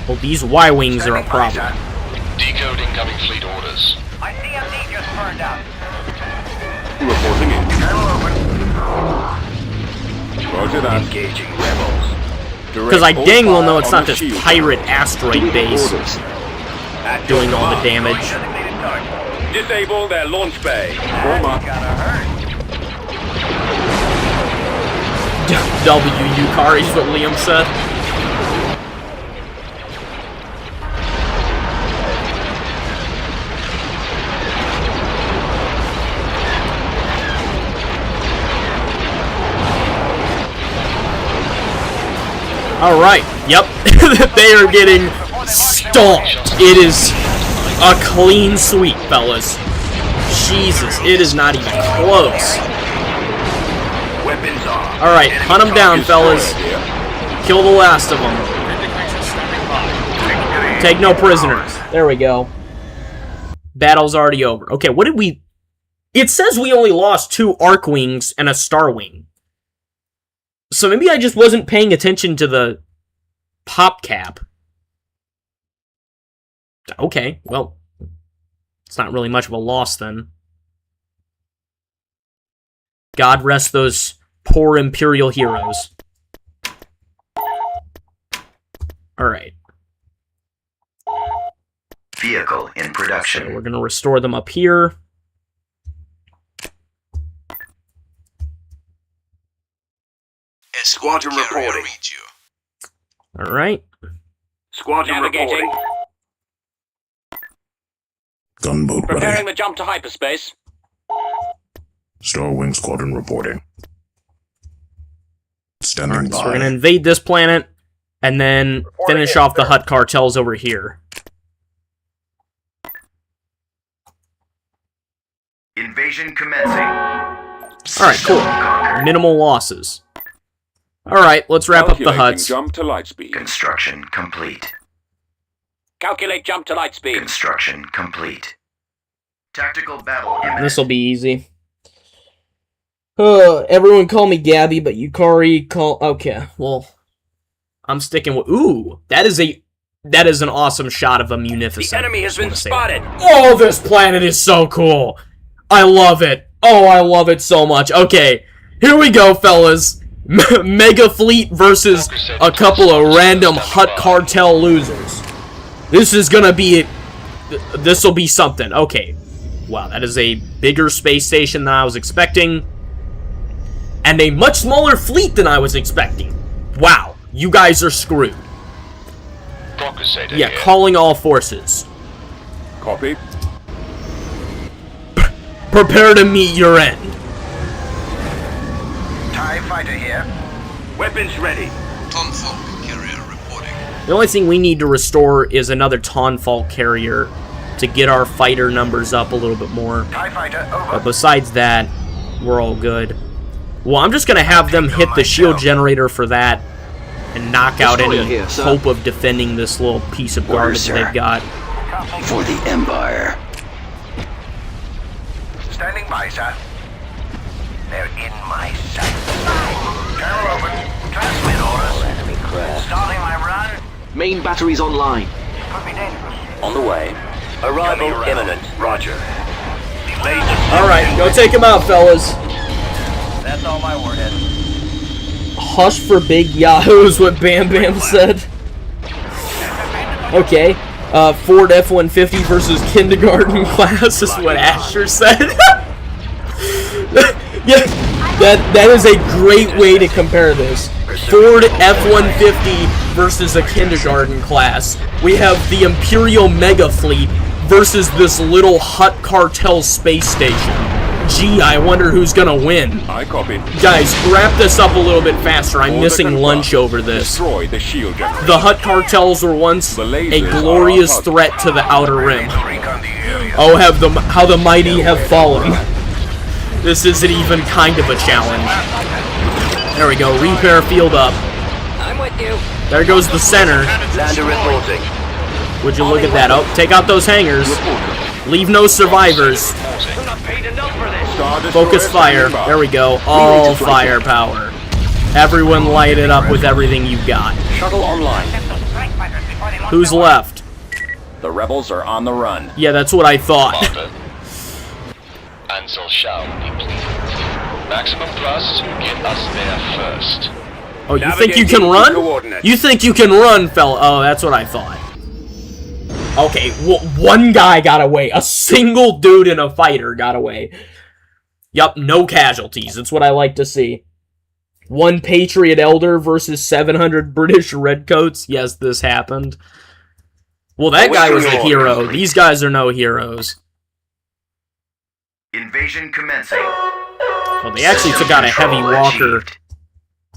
Well, these Y-Wings are a problem. Decode incoming fleet orders. My CMD just burned out. Reporting in. Channel open. Roger that. Engaging rebels. Because I Direct dang all well know fire it's on not the this shield pirate generator. asteroid base Orders. doing all the damage. Disable their launch bay. Form up. W Yukari is what Liam said. Alright, yep. They are getting stomped. It is a clean sweep, fellas. Jesus, it is not even close. Weapons on. Alright, hunt them down, fellas. Destroy here. Kill the last of them. Take no prisoners. There we go. Battle's already over. Okay, what did we... It says we only lost 2 arc wings and a star wing. So maybe I just wasn't paying attention to the pop cap. Okay, well, it's not really much of a loss then. God rest those poor Imperial heroes. Alright. Vehicle in production. So we're going to restore them up here. Squadron reporting. Alright. Squadron reporting. Gunboat ready. the jump to hyperspace. Star Wing Squadron reporting. Standing So we're by. going to invade this planet, and then finish off the Hutt cartels over here. Invasion commencing. Alright, cool. Minimal losses. Alright, let's wrap up the Calculating Hutts. Jump to light speed. Construction complete. Calculate jump to light speed. Construction complete. Tactical battle imminent. This'll be easy. Everyone call me Gabby, but Yukari call... Okay, well... I'm sticking with... Ooh, that is an awesome shot of a Munificent. The enemy has been spotted. Oh, this planet is so cool. I love it. Oh, I love it so much. Okay, here we go, fellas. Mega Fleet versus a couple of random Hutt cartel losers. This is gonna be... This'll be something. Okay. Wow, that is a bigger space station than I was expecting. And a much smaller fleet than I was expecting. Wow, you guys are screwed. Yeah, calling all forces. Copy. Prepare to meet your end. TIE fighter here. Weapons ready. Tonfolk carrier reporting. The only thing we need to restore is another Tonfolk carrier to get our fighter numbers up a little bit more. TIE fighter over. But besides that, we're all good. Well, I'm just going to have them hit the shield generator for that and knock out any Destroyer here, sir. hope of defending this little piece of garbage sir. they've got. For the Empire. Standing by, sir. They're in my sight. Channel open. Transmit orders. Enemy craft. Starting my run. Main batteries online. Could be dangerous. On the way. Arrival imminent. Roger. Delayed the Alright, go take him out, fellas. That's all my word is. Hush for big Yahoo is what Bam Bam said. Okay. Ford F-150 versus kindergarten class is what Asher said. Yeah, that is a great way to compare this. Ford F-150 versus a kindergarten class. We have the Imperial Mega Fleet versus this little Hutt cartel space station. Gee, I wonder who's gonna win. I copy. Guys, wrap this up a little bit faster. I'm Order missing confirmed. lunch over this. Destroy the shield generator. The Hutt cartels were once The a lasers glorious are threat to the Outer Rim. Recon the area. Oh, how the mighty have fallen. This isn't even kind of a challenge. There we go, repair field up. I'm with you. There goes the center. Lander reporting. Would you look at that? Oh, take out those hangars. Leave no survivors. I'm not paid enough for this. Star Destroyer Focus fire. standing by. There we go. All firepower. Everyone light it up with everything you've got. Shuttle online. Who's left? The rebels are on the run. Yeah, that's what I thought. Commander. Ansel shall be pleased. Maximum thrust, get us there first. Oh, you think you can run? You think you can run, fella? Oh, that's what I thought. Okay, one guy got away. A single dude in a fighter got away. Yup, no casualties. That's what I like to see. One Patriot Elder versus 700 British Redcoats. Yes, this happened. Well, that guy was the hero. These guys are no heroes. Invasion commencing. Well, they actually took out a heavy walker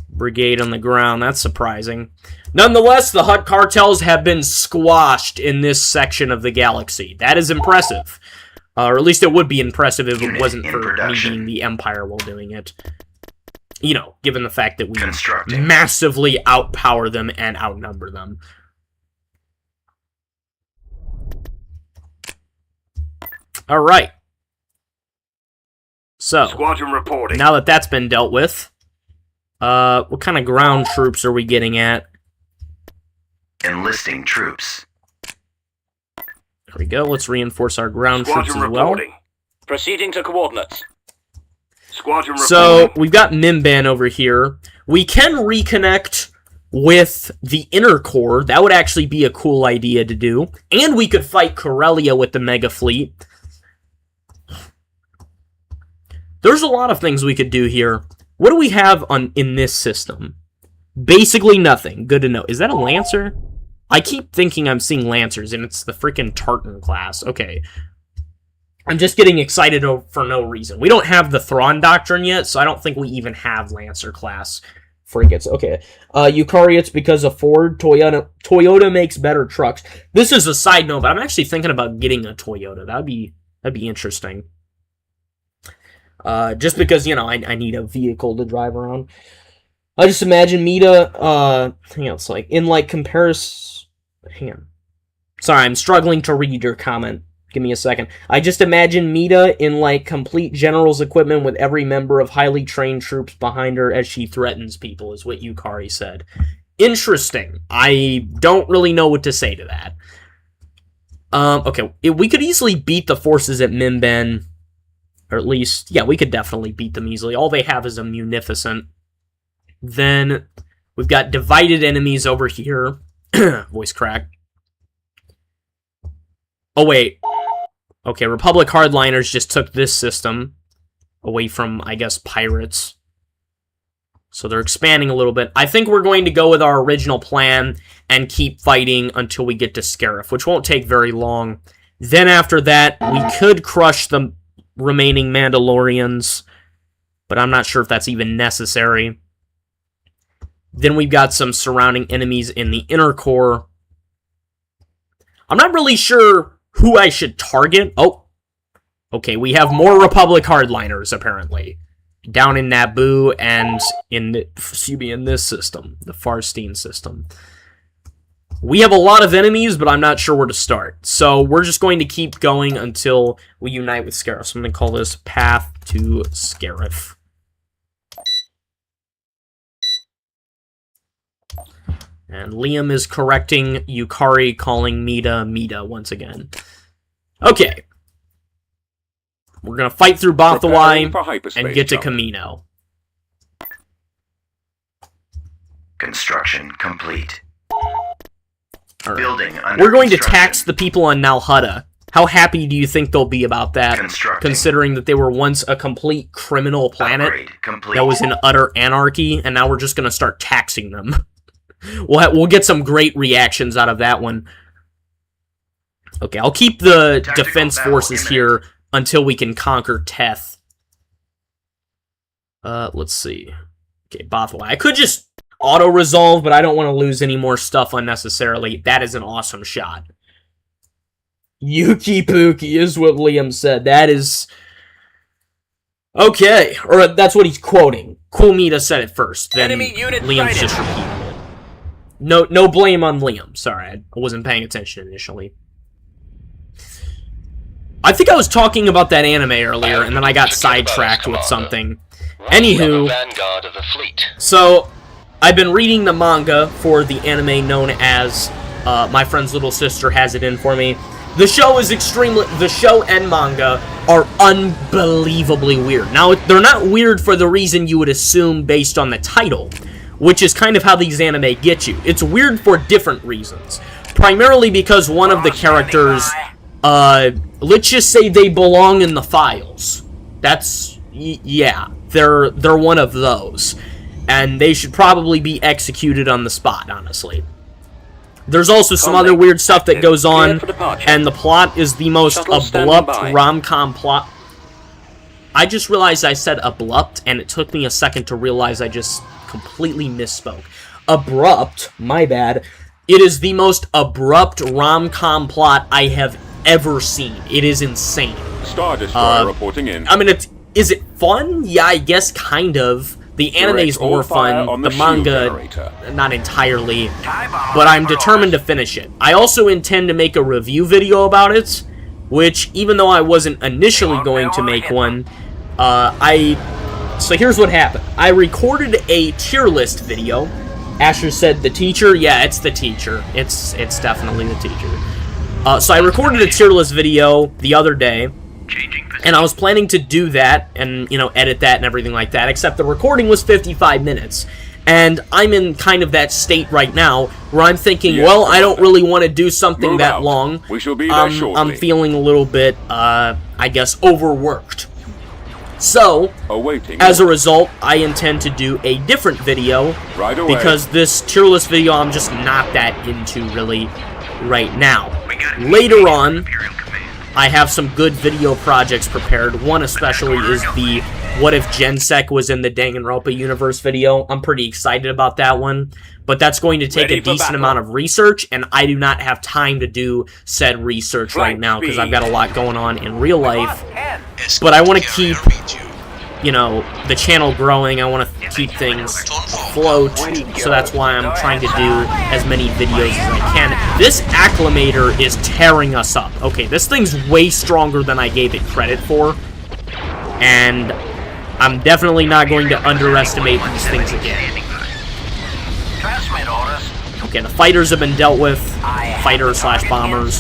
brigade on the ground. That's surprising. Nonetheless, the Hutt cartels have been squashed in this section of the galaxy. That is impressive. Or at least it would be impressive if it wasn't for me being the Empire while doing it. You know, given the fact that we massively outpower them and outnumber them. Alright. So, Squadron reporting. Now that that's been dealt with, what kind of ground troops are we getting at? Enlisting troops. There we go. Let's reinforce our ground troops as well. Proceeding to coordinates. Squadron reporting. So, we've got Mimban over here. We can reconnect with the inner core. That would actually be a cool idea to do. And we could fight Corellia with the Mega Fleet. There's a lot of things we could do here. What do we have in this system? Basically nothing. Good to know. Is that a Lancer? I keep thinking I'm seeing Lancers, and it's the freaking Tartan class. Okay. I'm just getting excited for no reason. We don't have the Thrawn Doctrine yet, so I don't think we even have Lancer class frigates. Okay. Eukaryotes because of Ford. Toyota makes better trucks. This is a side note, but I'm actually thinking about getting a Toyota. That'd be interesting. Just because, you know, I need a vehicle to drive around. I just imagine Mita, hang on, it's like, in like comparison, hang on. Sorry, I'm struggling to read your comment. Give me a second. I just imagine Mita in like complete general's equipment with every member of highly trained troops behind her as she threatens people, is what Yukari said. Interesting. I don't really know what to say to that. Okay, we could easily beat the forces at Mimban. Or at least, yeah, we could definitely beat them easily. All they have is a Munificent. Then we've got divided enemies over here. Voice crack. Oh, wait. Okay, Republic Hardliners just took this system away from, I guess, pirates. So they're expanding a little bit. I think we're going to go with our original plan and keep fighting until we get to Scarif, which won't take very long. Then after that, we could crush the remaining Mandalorians, but I'm not sure if that's even necessary. Then we've got some surrounding enemies in the inner core. I'm not really sure who I should target. Oh, okay, we have more Republic Hardliners, apparently, down in Naboo and in this system, the Farstein system. We have a lot of enemies, but I'm not sure where to start. So we're just going to keep going until we unite with Scarif. So I'm going to call this Path to Scarif. And Liam is correcting Yukari, calling Mita once again. Okay. We're going to fight through Bothawai and get to Camino. Construction complete. Right. Building under We're going to tax the people on Nalhutta. How happy do you think they'll be about that, considering that they were once a complete criminal planet that was in utter anarchy, and now we're just going to start taxing them? We'll get some great reactions out of that one. Okay, I'll keep the defense forces here until we can conquer Teth. Let's see. Okay, Bothawai. I could just auto-resolve, but I don't want to lose any more stuff unnecessarily. That is an awesome shot. Yuki Pookie is what Liam said. That is... Okay, or that's what he's quoting. Cool Mita said it first, then Liam's just repeating it. No blame on Liam. Sorry, I wasn't paying attention initially. I think I was talking about that anime earlier, and then I got sidetracked with something. Anywho, so I've been reading the manga for the anime known as My Friend's Little Sister Has It In For Me. The show and manga are unbelievably weird. Now, they're not weird for the reason you would assume based on the title. which is kind of how these anime get you. It's weird for different reasons. Primarily because one of the characters, let's just say they belong in the files. That's, yeah, they're one of those. And they should probably be executed on the spot, honestly. There's also some other weird stuff that goes on, and the plot is the most abrupt rom-com plot. I just realized I said abrupt, and it took me a second to realize I just completely misspoke. Abrupt, my bad. It is the most abrupt rom-com plot I have ever seen. It is insane. Star Destroyer reporting in. I mean, is it fun? Yeah, I guess kind of. The anime's more fun, the manga, not entirely, but I'm determined to finish it. I also intend to make a review video about it, which, even though I wasn't initially going to make one, so here's what happened. I recorded a tier list video. Asher said, the teacher? Yeah, it's the teacher. It's definitely the teacher. So I recorded a tier list video the other day, and I was planning to do that and, you know, edit that and everything like that, except the recording was 55 minutes. And I'm in kind of that state right now where I'm thinking, well, I don't really want to do something that long. We shall be there shortly. I'm feeling a little bit, I guess, overworked. So, as a result, I intend to do a different video right away, because this tier list video I'm just not that into really right now. Later on, I have some good video projects prepared. One especially is the What If Gensek Was in the Danganronpa Universe video. I'm pretty excited about that one. But that's going to take a decent amount of research, and I do not have time to do said research right now because I've got a lot going on in real life. But I want to keep, you know, the channel growing. I want to keep things afloat, so that's why I'm trying to do as many videos as I can. This acclimator is tearing us up. Okay, this thing's way stronger than I gave it credit for, and I'm definitely not going to underestimate these things again. Okay, the fighters have been dealt with. Fighter/bombers.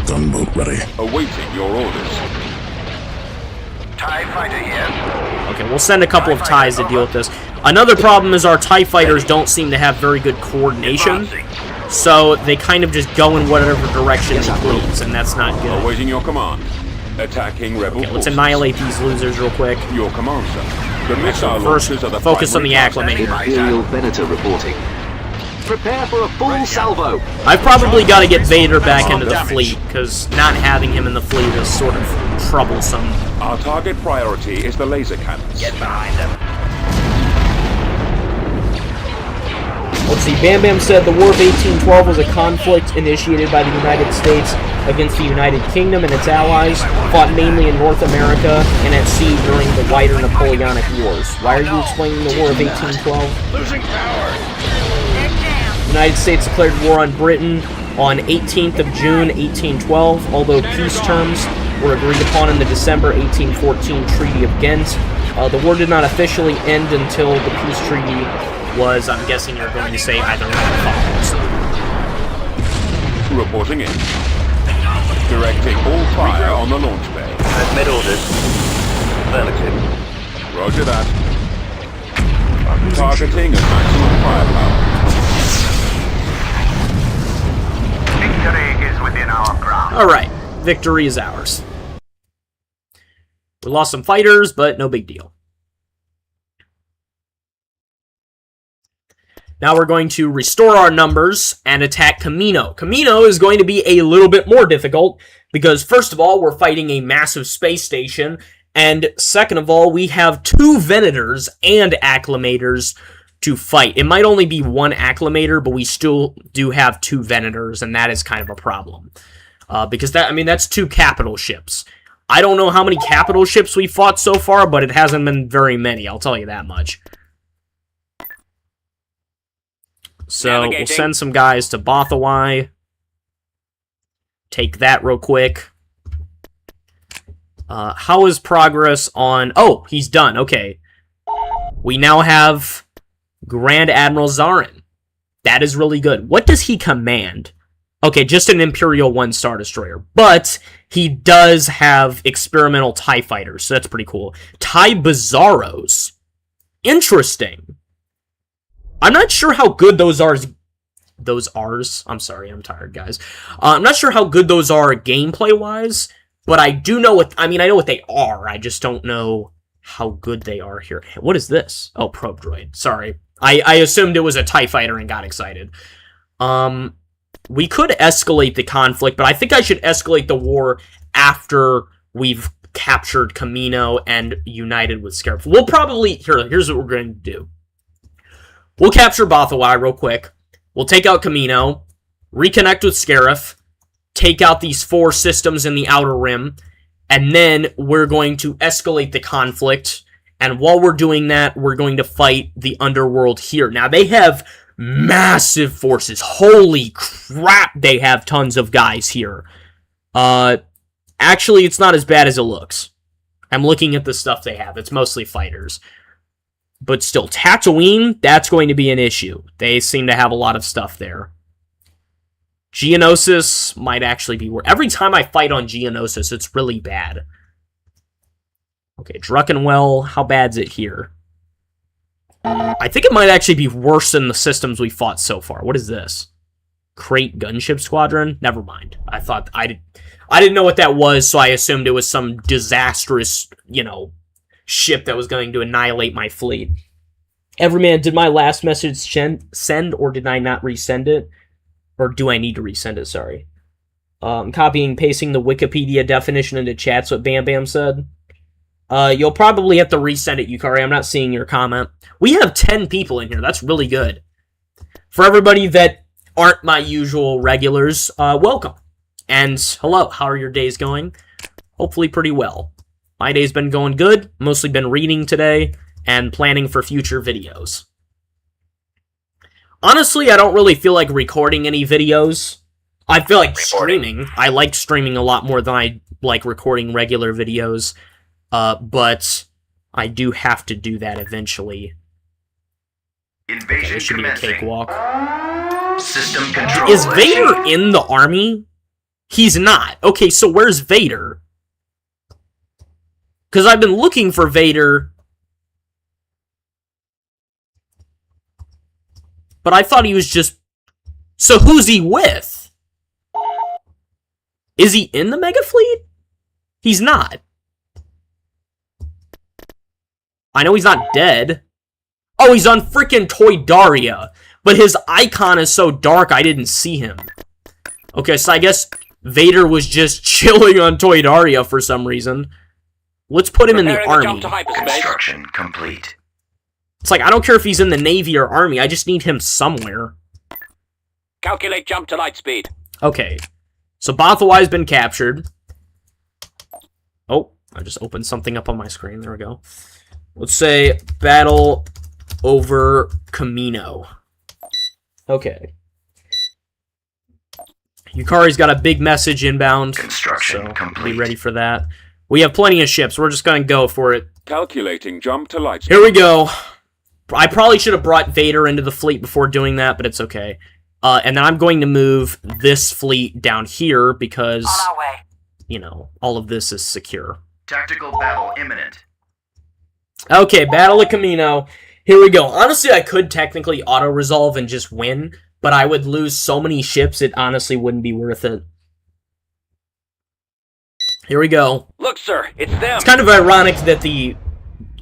Gunboat ready. Awaiting your orders. TIE fighter here. Okay, we'll send a couple of TIEs to deal with this. Another problem is our TIE fighters don't seem to have very good coordination, so they kind of just go in whatever direction they please, and that's not good. Awaiting your command. Attacking rebel Okay, let's annihilate these losers real quick. Your command, sir. The missile First, launchers are the focus on the acclimator. Imperial Venator reporting. Prepare for a full salvo. I've probably got to get Vader back into the fleet, because not having him in the fleet is sort of troublesome. Our target priority is the laser cannons. Get behind them. Let's see, Bam Bam said the War of 1812 was a conflict initiated by the United States against the United Kingdom and its allies, fought mainly in North America and at sea during the wider Napoleonic Wars. Why are you explaining the War of 1812? Losing power. The United States declared war on Britain on 18th of June 1812, although peace terms were agreed upon in the December 1814 Treaty of Ghent. The war did not officially end until the peace treaty was, I'm guessing you're going to say, either ratified. Reporting in. Directing all fire on the launch bay. Transmit orders. Affirmative. Roger that. Targeting at maximum firepower. Victory is within our grasp. Alright, victory is ours. We lost some fighters, but no big deal. Now we're going to restore our numbers and attack Camino. Camino is going to be a little bit more difficult because, first of all, we're fighting a massive space station, and second of all, we have two Venators and Acclimators to fight. It might only be one Acclimator, but we still do have two Venators, and that is kind of a problem. Because that's two capital ships. I don't know how many capital ships we fought so far, but it hasn't been very many, I'll tell you that much. So, we'll send some guys to Bothawai. Take that real quick. How is progress on... Oh, he's done. Okay. We now have Grand Admiral Zarin. That is really good. What does he command? Okay, just an Imperial 1 Star Destroyer. But he does have experimental TIE fighters, so that's pretty cool. TIE Bizarros. Interesting. I'm not sure how good those are. I'm sorry, I'm tired, guys. I'm not sure how good those are gameplay-wise, but I do know what... I mean, I know what they are. I just don't know how good they are here. What is this? Oh, probe droid. Sorry. I assumed it was a TIE fighter and got excited. We could escalate the conflict, but I think I should escalate the war after we've captured Camino and united with Scarif. We'll probably... Here's what we're going to do. We'll capture Bothawai real quick. We'll take out Camino, reconnect with Scarif, take out these 4 systems in the Outer Rim, and then we're going to escalate the conflict. And while we're doing that, we're going to fight the Underworld here. Now, they have massive forces. Holy crap, they have tons of guys here. Actually, it's not as bad as it looks. I'm looking at the stuff they have. It's mostly fighters. But still, Tatooine, that's going to be an issue. They seem to have a lot of stuff there. Geonosis might actually be worse. Every time I fight on Geonosis, it's really bad. Okay, Druckenwell, how bad's it here? I think it might actually be worse than the systems we fought so far. What is this? Crate Gunship Squadron? Never mind. I didn't know what that was, so I assumed it was some disastrous, ship that was going to annihilate my fleet. Everyman, did my last message send, or did I not resend it? Or do I need to resend it? Sorry. Copying, pasting the Wikipedia definition into chat's what Bam Bam said. You'll probably have to resend it, Yukari. I'm not seeing your comment. We have 10 people in here. That's really good. For everybody that aren't my usual regulars, welcome. And hello, how are your days going? Hopefully pretty well. My day's been going good. Mostly been reading today and planning for future videos. Honestly, I don't really feel like recording any videos. I feel like streaming. I like streaming a lot more than I like recording regular videos. But I do have to do that eventually. Invasion Okay, this should be a cakewalk. System control. Is Vader in the army? He's not. Okay, so where's Vader? Because I've been looking for Vader. But I thought he was just... So who's he with? Is he in the Mega Fleet? He's not. I know he's not dead. Oh, he's on freaking Toydaria. But his icon is so dark, I didn't see him. Okay, so I guess Vader was just chilling on Toydaria for some reason. Let's put him in the army. Construction complete. It's like, I don't care if he's in the Navy or Army, I just need him somewhere. Calculate jump to light speed. Okay, so Bothawai's been captured. Oh, I just opened something up on my screen, there we go. Let's say, battle over Camino. Okay. Yukari's got a big message inbound, Construction so complete. be ready for that. We have plenty of ships, we're just gonna go for it. Calculating jump to light speed. Here we go. I probably should have brought Vader into the fleet before doing that, but it's okay. And then I'm going to move this fleet down here because, On our way. All of this is secure. Tactical battle imminent. Okay, Battle of Camino. Here we go. Honestly, I could technically auto-resolve and just win, but I would lose so many ships, it honestly wouldn't be worth it. Here we go. Look, sir, it's them. It's kind of ironic that the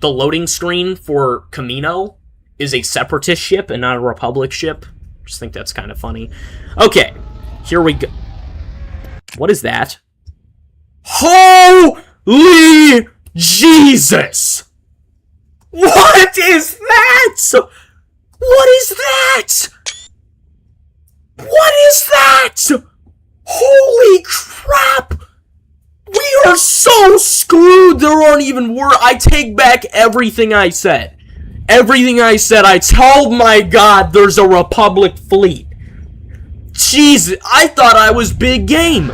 loading screen for Camino is a Separatist ship and not a Republic ship. Just think that's kind of funny. Okay, here we go. What is that? Holy Jesus! What is that? What is that? What is that? Holy crap! We are so screwed, there aren't even words. I take back everything I said. Everything I said, oh my god, there's a Republic fleet. Jesus, I thought I was big game.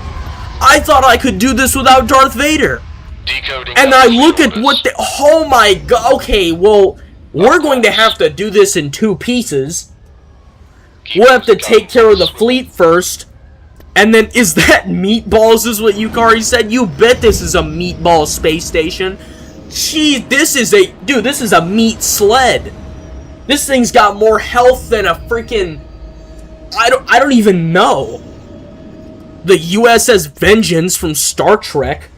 I thought I could do this without Darth Vader. Decoding. And I look at what the... Oh my god, okay, well, we're going to have to do this in 2 pieces. We'll have to take care of the fleet first. And then, is that meatballs is what Yukari said? You bet this is a meatball space station. Gee, this is a... Dude, this is a meat sled. This thing's got more health than a freaking... I don't even know. The USS Vengeance from Star Trek.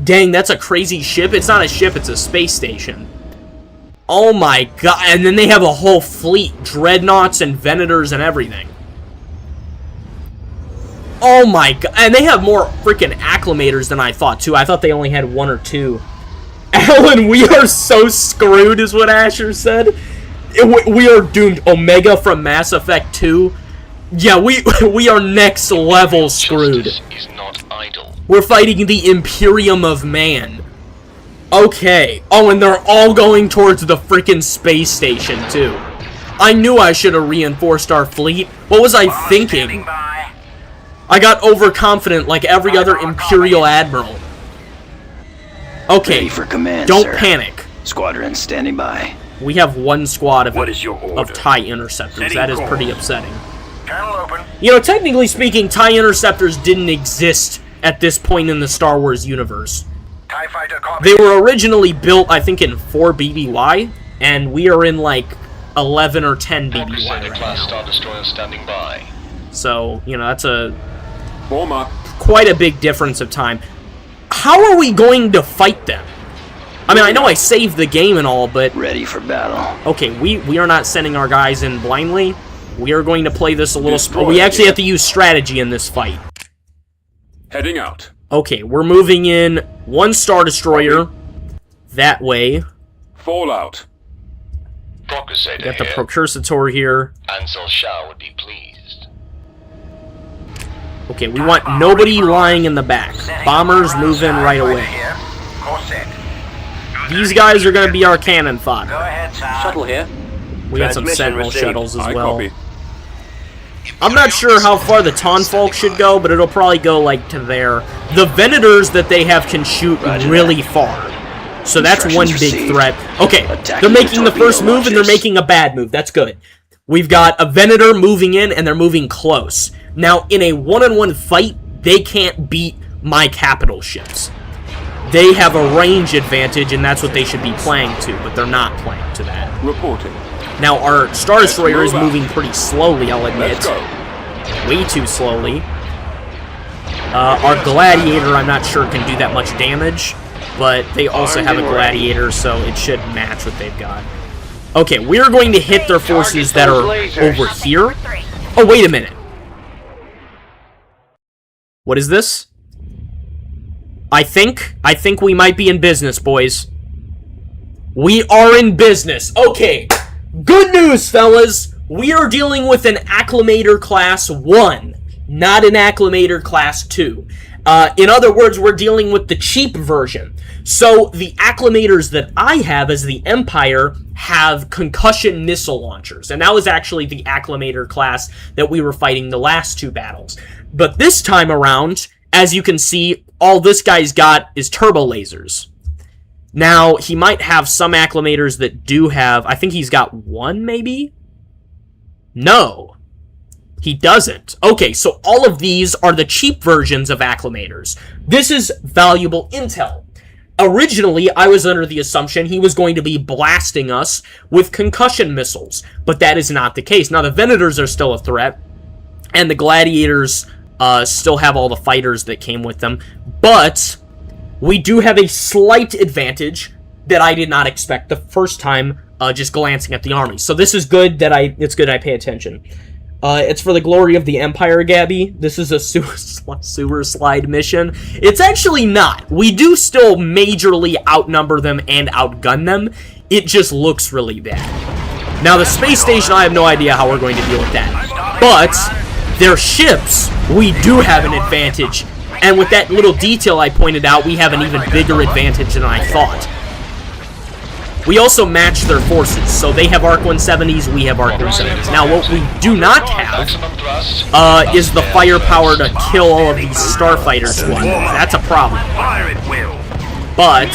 Dang, that's a crazy ship. It's not a ship, it's a space station. Oh my god. And then they have a whole fleet. Dreadnoughts and Venators and everything. Oh my god. And they have more freaking acclimators than I thought, too. I thought they only had 1 or 2. Alan, we are so screwed, is what Asher said. We are doomed. Omega from Mass Effect 2. Yeah, we are next level screwed. Justice is not idle. We're fighting the Imperium of Man. Okay. Oh, and they're all going towards the freaking space station, too. I knew I should have reinforced our fleet. What was I thinking? I got overconfident like every other Imperial Admiral. Okay, Ready for command, don't sir. panic. Squadron standing by. We have 1 squad of, What is your order? TIE Interceptors. That is pretty upsetting. Channel open. You know, technically speaking, TIE Interceptors didn't exist at this point in the Star Wars universe. TIE fighter copy. They were originally built, I think, in 4 BBY, and we are in, like, 11 or 10 BBY Crusader right class now. Star Destroyer standing by. So, you know, that's a Form up. quite a big difference of time. How are we going to fight them? I mean, I know I saved the game and all, but... Ready for battle. Okay, we are not sending our guys in blindly. We are going to play this a little... We actually have to use strategy in this fight. Heading out. Okay, we're moving in 1 Star Destroyer. That way. Fallout. Crusader Got the here. Procursator here. Ansel Shah would be pleased. Okay, we want nobody lying in the back. Bombers move in right away. These guys are going to be our cannon fodder. Go ahead, sir. Shuttle here. We got some Transmission Sentinel received. shuttles as I well. copy. I'm not sure how far the Tonfolk should go, but it'll probably go, like, to there. The Venators that they have can shoot Roger really far. So that's one Instructions big received. threat. Okay, Attacking they're making the torpedo first move, and they're launchers. making a bad move. That's good. We've got a Venator moving in, and they're moving close. Now, in a one-on-one fight, they can't beat my capital ships. They have a range advantage, and that's what they should be playing to, but they're not playing to that. Reporting. Now, our Star Destroyer is move out. moving pretty slowly, I'll admit. Let's go. Way too slowly. Our Gladiator, I'm not sure, can do that much damage, but they also have a Gladiator, so it should match what they've got. Okay, we're going to hit their forces that are over here. Oh, wait a minute. What is this? I think we might be in business, boys. We are in business. Okay, good news, fellas. We are dealing with an Acclimator Class 1, not an Acclimator Class 2. In other words, we're dealing with the cheap version. So, the Acclimators that I have as the Empire have concussion missile launchers. And that was actually the Acclimator class that we were fighting the last 2 battles. But this time around, as you can see, all this guy's got is turbo lasers. Now, he might have some Acclimators that do have... I think he's got 1, maybe? No. He doesn't. Okay, so all of these are the cheap versions of Acclimators. This is valuable intel. Originally, I was under the assumption he was going to be blasting us with concussion missiles, but that is not the case. Now, the Venators are still a threat, and the Gladiators still have all the fighters that came with them, but we do have a slight advantage that I did not expect the first time just glancing at the army. So this is good that it's good I pay attention. It's for the glory of the Empire, Gabby. This is a sewer slide mission. It's actually not. We do still majorly outnumber them and outgun them. It just looks really bad. Now, the space station, I have no idea how we're going to deal with that. But their ships, we do have an advantage. And with that little detail I pointed out, we have an even bigger advantage than I thought. We also match their forces, so they have Arc 170s, we have Arc 170s. Now, what we do not have is the firepower to kill all of these starfighter squadrons. That's a problem. But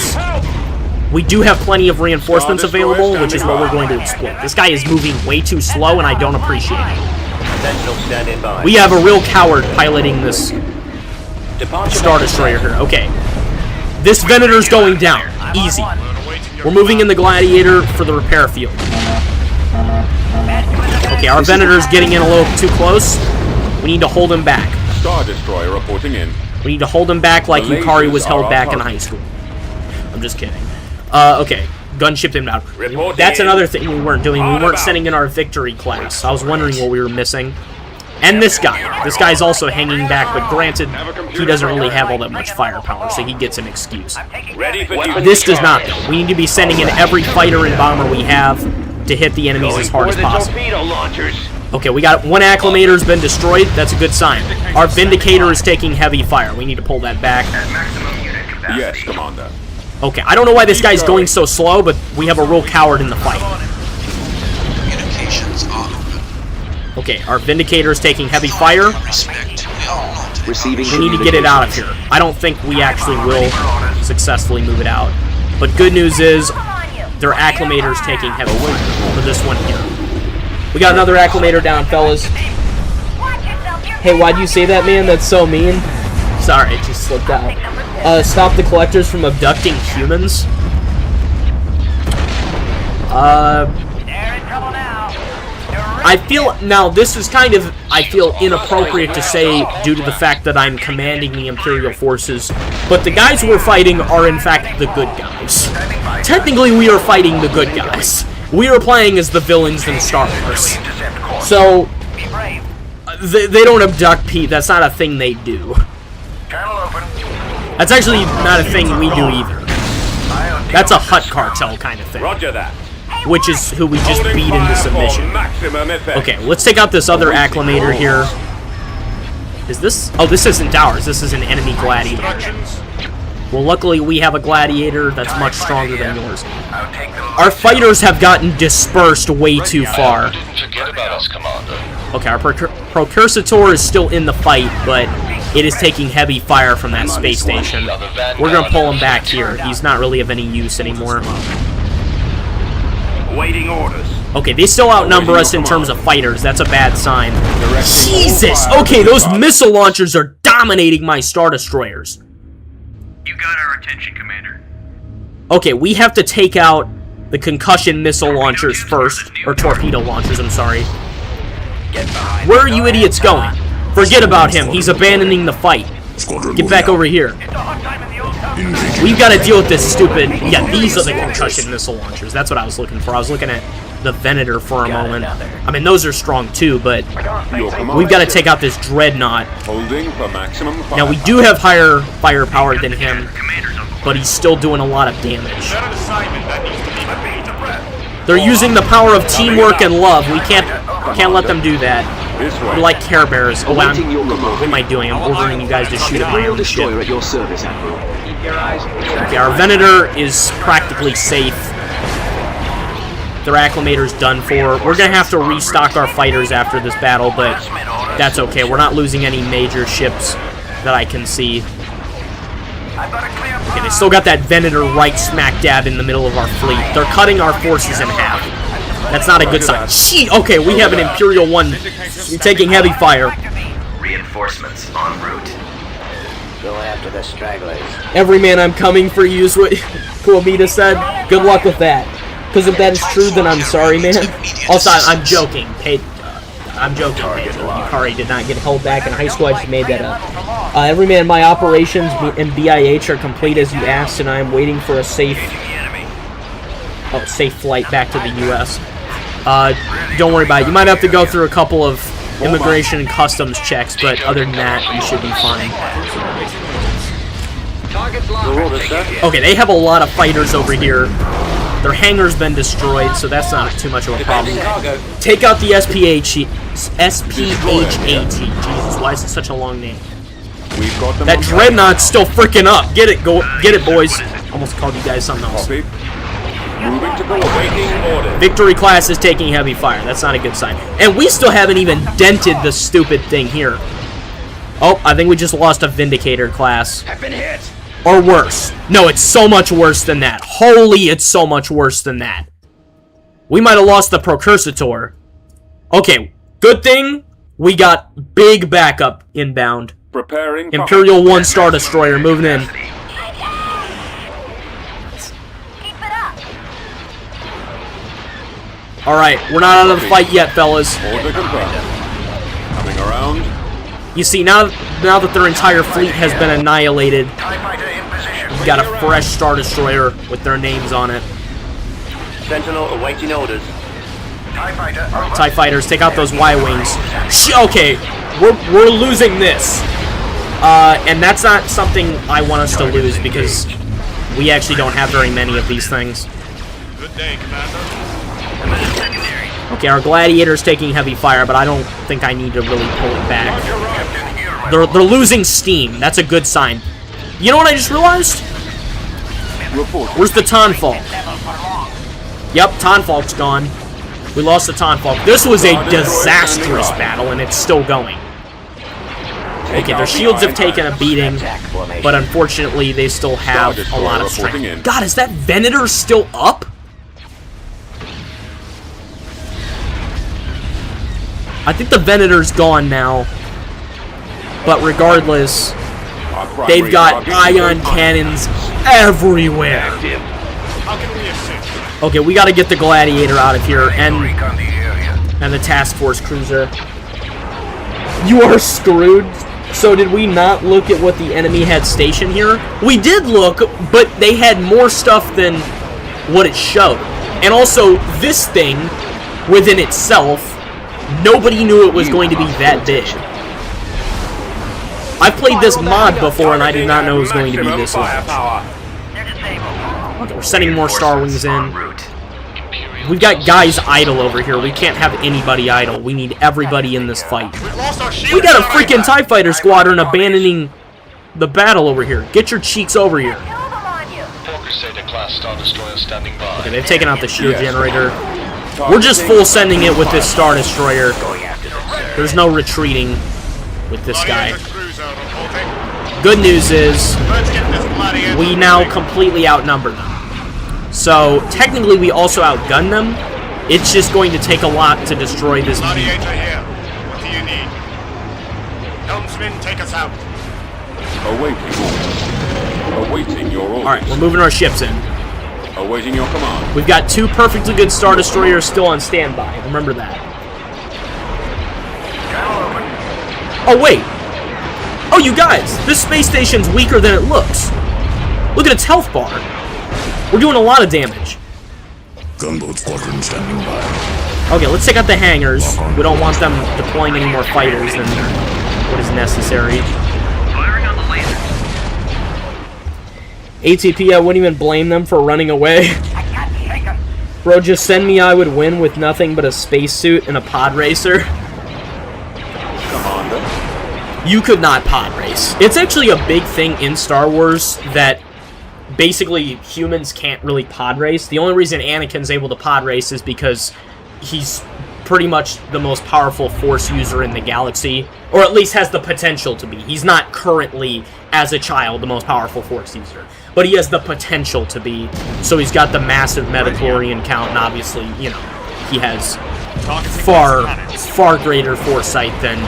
we do have plenty of reinforcements available, which is what we're going to exploit. This guy is moving way too slow, and I don't appreciate it. We have a real coward piloting this Star Destroyer here. Okay. This Venator's going down. Easy. We're moving in the Gladiator for the repair field. Okay, our Venator's getting in a little too close. We need to hold him back. Star Destroyer reporting in. We need to hold him back like The Yukari lasers was held are back on in target. high school. I'm just kidding. Okay, gunship inbound. Reporting That's in. another thing we weren't doing. We On weren't about. sending in our victory class. I was wondering what we were missing. And this guy. This guy's also hanging back, but granted, he doesn't really have all that much firepower, so he gets an excuse. Ready for duty. This does not, though. We need to be sending in every fighter and bomber we have to hit the enemies as hard as possible. torpedo launchers. Okay, we got one acclimator's been destroyed. That's a good sign. Our Vindicator is taking heavy fire. We need to pull that back. Yes, Commander. Okay, I don't know why this guy's going so slow, but we have a real coward in the fight. Communications are open. Okay, our Vindicator is taking heavy fire. Respect, we are not. Receiving We need to get it out of here. I don't think we actually will successfully move it out. But good news is, their acclimator's taking heavy fire for this one here. We got another acclimator down, fellas. Hey, why'd you say that, man? That's so mean. Sorry, it just slipped out. Stop the collectors from abducting humans. I feel, now this is kind of, I feel inappropriate to say due to the fact that I'm commanding the Imperial forces, but the guys we're fighting are in fact the good guys. Technically we are fighting the good guys. We are playing as the villains in Star Wars. So, they don't abduct Pete, that's not a thing they do. Channel open. That's actually not a thing we do either. That's a Hut Cartel kind of thing, Roger that. which is who we just Holding beat into fire for submission. maximum effect. Okay, let's take out this other acclimator here. Is this? Oh, this isn't ours. This is an enemy gladiator. Well, luckily we have a gladiator that's much stronger than yours. I'll take them. Our fighters have gotten dispersed way too far. Didn't forget about us, Commander. Okay, our Procursator is still in the fight, but it is taking heavy fire from that space station. We're gonna pull him back here. He's not really of any use anymore. Waiting orders. Okay, they still outnumber us in terms of fighters. That's a bad sign. Jesus! Okay, those missile launchers are dominating my Star Destroyers. You got our attention, Commander. Okay, we have to take out the concussion missile launchers first. Or torpedo launchers, I'm sorry. Where are you idiots going? Forget about him. He's abandoning the fight. Squadron Get back over here. We've got to deal with this stupid... Yeah, these are the concussion missile launchers. That's what I was looking for. I was looking at the Venator for a moment. I mean, those are strong too, but Your Commander. we've got to take out this Dreadnought. Holding for maximum fire. Now, we do have higher firepower than him, but he's still doing a lot of damage. They're using the power of teamwork and love. We can't let them do that. This way. We're like Care Bears. Oh, Awaiting your what am command. I doing? I'm ordering you guys to shoot at my Imperial own destroyer ship. at your service, Admiral. Okay, our Venator is practically safe. Their acclimator's done for. We're gonna have to restock our fighters after this battle, but that's okay. We're not losing any major ships that I can see. I've got a clear Okay, they still got that Venator right smack dab in the middle of our fleet. They're cutting our forces in half. That's not a good sign. Gee, okay, we have an Imperial 1 taking heavy fire. Reinforcements en route. Go after the stragglers. Every man, I'm coming for you is what Kuomita said. Good luck with that. Because if that is true, then I'm sorry, man. Also, I'm joking. I'm joking, Pedro. Yukari did not get held back in high school. I just made that up. Every man, my operations and BIH are complete as you asked, and I am waiting for a safe flight back to the U.S. Don't worry about it. You might have to go through a couple of immigration and customs checks, but other than that, you should be fine. Okay, they have a lot of fighters over here. Their hangar's been destroyed, so that's not too much of a problem. Take out the SPHAT. Jesus, why is it such a long name? We've got them That on Dreadnought's still freaking up. Get it, get it, boys. Almost called you guys something else. copy. Moving to awaiting orders. Victory class is taking heavy fire. That's not a good sign. And we still haven't even dented the stupid thing here. Oh, I think we just lost a Vindicator class. I've been hit. Or worse. No, it's so much worse than that. Holy, it's so much worse than that. We might have lost the Procursator. Okay, good thing we got big backup inbound. Preparing. for Imperial 1 Star Destroyer moving in. Alright, we're not out of the fight yet, fellas. Order confirmed. Coming around. You see, now that their entire fleet has been annihilated, TIE fighter in position. we got a fresh Star Destroyer with their names on it. Sentinel awaiting orders. TIE fighter. TIE fighters, take out those Y-Wings. Okay, we're losing this. And that's not something I want us to lose, because we actually don't have very many of these things. Good day, Commander. Okay, our Gladiator's taking heavy fire, but I don't think I need to really pull it back. They're losing steam. That's a good sign. You know what I just realized? Report. Where's the Tonfalk? Yep, Tonfalk's gone. We lost the Tonfalk. This was a disastrous battle, and it's still going. Okay, their shields have taken a beating, but unfortunately, they still have a lot of strength. God, is that Venator still up? I think the Venator's gone now, but regardless, they've got ion cannons everywhere. Okay, we gotta get the Gladiator out of here, and the Task Force Cruiser. You are screwed. So did we not look at what the enemy had stationed here? We did look, but they had more stuff than what it showed. And also, this thing, within itself, nobody knew it was going to be that big. I've played this mod before, and I did not know it was going to be this large. Okay, we're sending more Star Wings in. We've got guys idle over here. We can't have anybody idle. We need everybody in this fight. We got a freaking TIE Fighter squadron abandoning the battle over here. Get your cheeks over here. Crusader-class Star Destroyer standing by. Okay, they've taken out the shield generator. We're just full sending it with this Star Destroyer. There's no retreating with this guy. Good news is, we now completely outnumber them. So, technically, we also outgun them. It's just going to take a lot to destroy this beat. Here. What do you need? Helmsman, take us out. Awaiting your orders. Alright, we're moving our ships in. Awaiting your command. We've got 2 perfectly good Star Destroyers still on standby. Remember that. Oh, wait. Oh, you guys, this space station's weaker than it looks. Look at its health bar. We're doing a lot of damage. Gunboat squadron standing by. Okay, let's take out the hangars. We don't want them deploying any more fighters than what is necessary. Firing on the lasers. ATP, I wouldn't even blame them for running away. Bro, just send me, I would win with nothing but a spacesuit and a pod racer. Commander. You could not pod race. It's actually a big thing in Star Wars that basically humans can't really pod race. The only reason Anakin's able to pod race is because he's pretty much the most powerful Force user in the galaxy, or at least has the potential to be. He's not currently, as a child, the most powerful Force user, but he has the potential to be. So he's got the massive Metachlorian count, and obviously, you know, he has far greater foresight than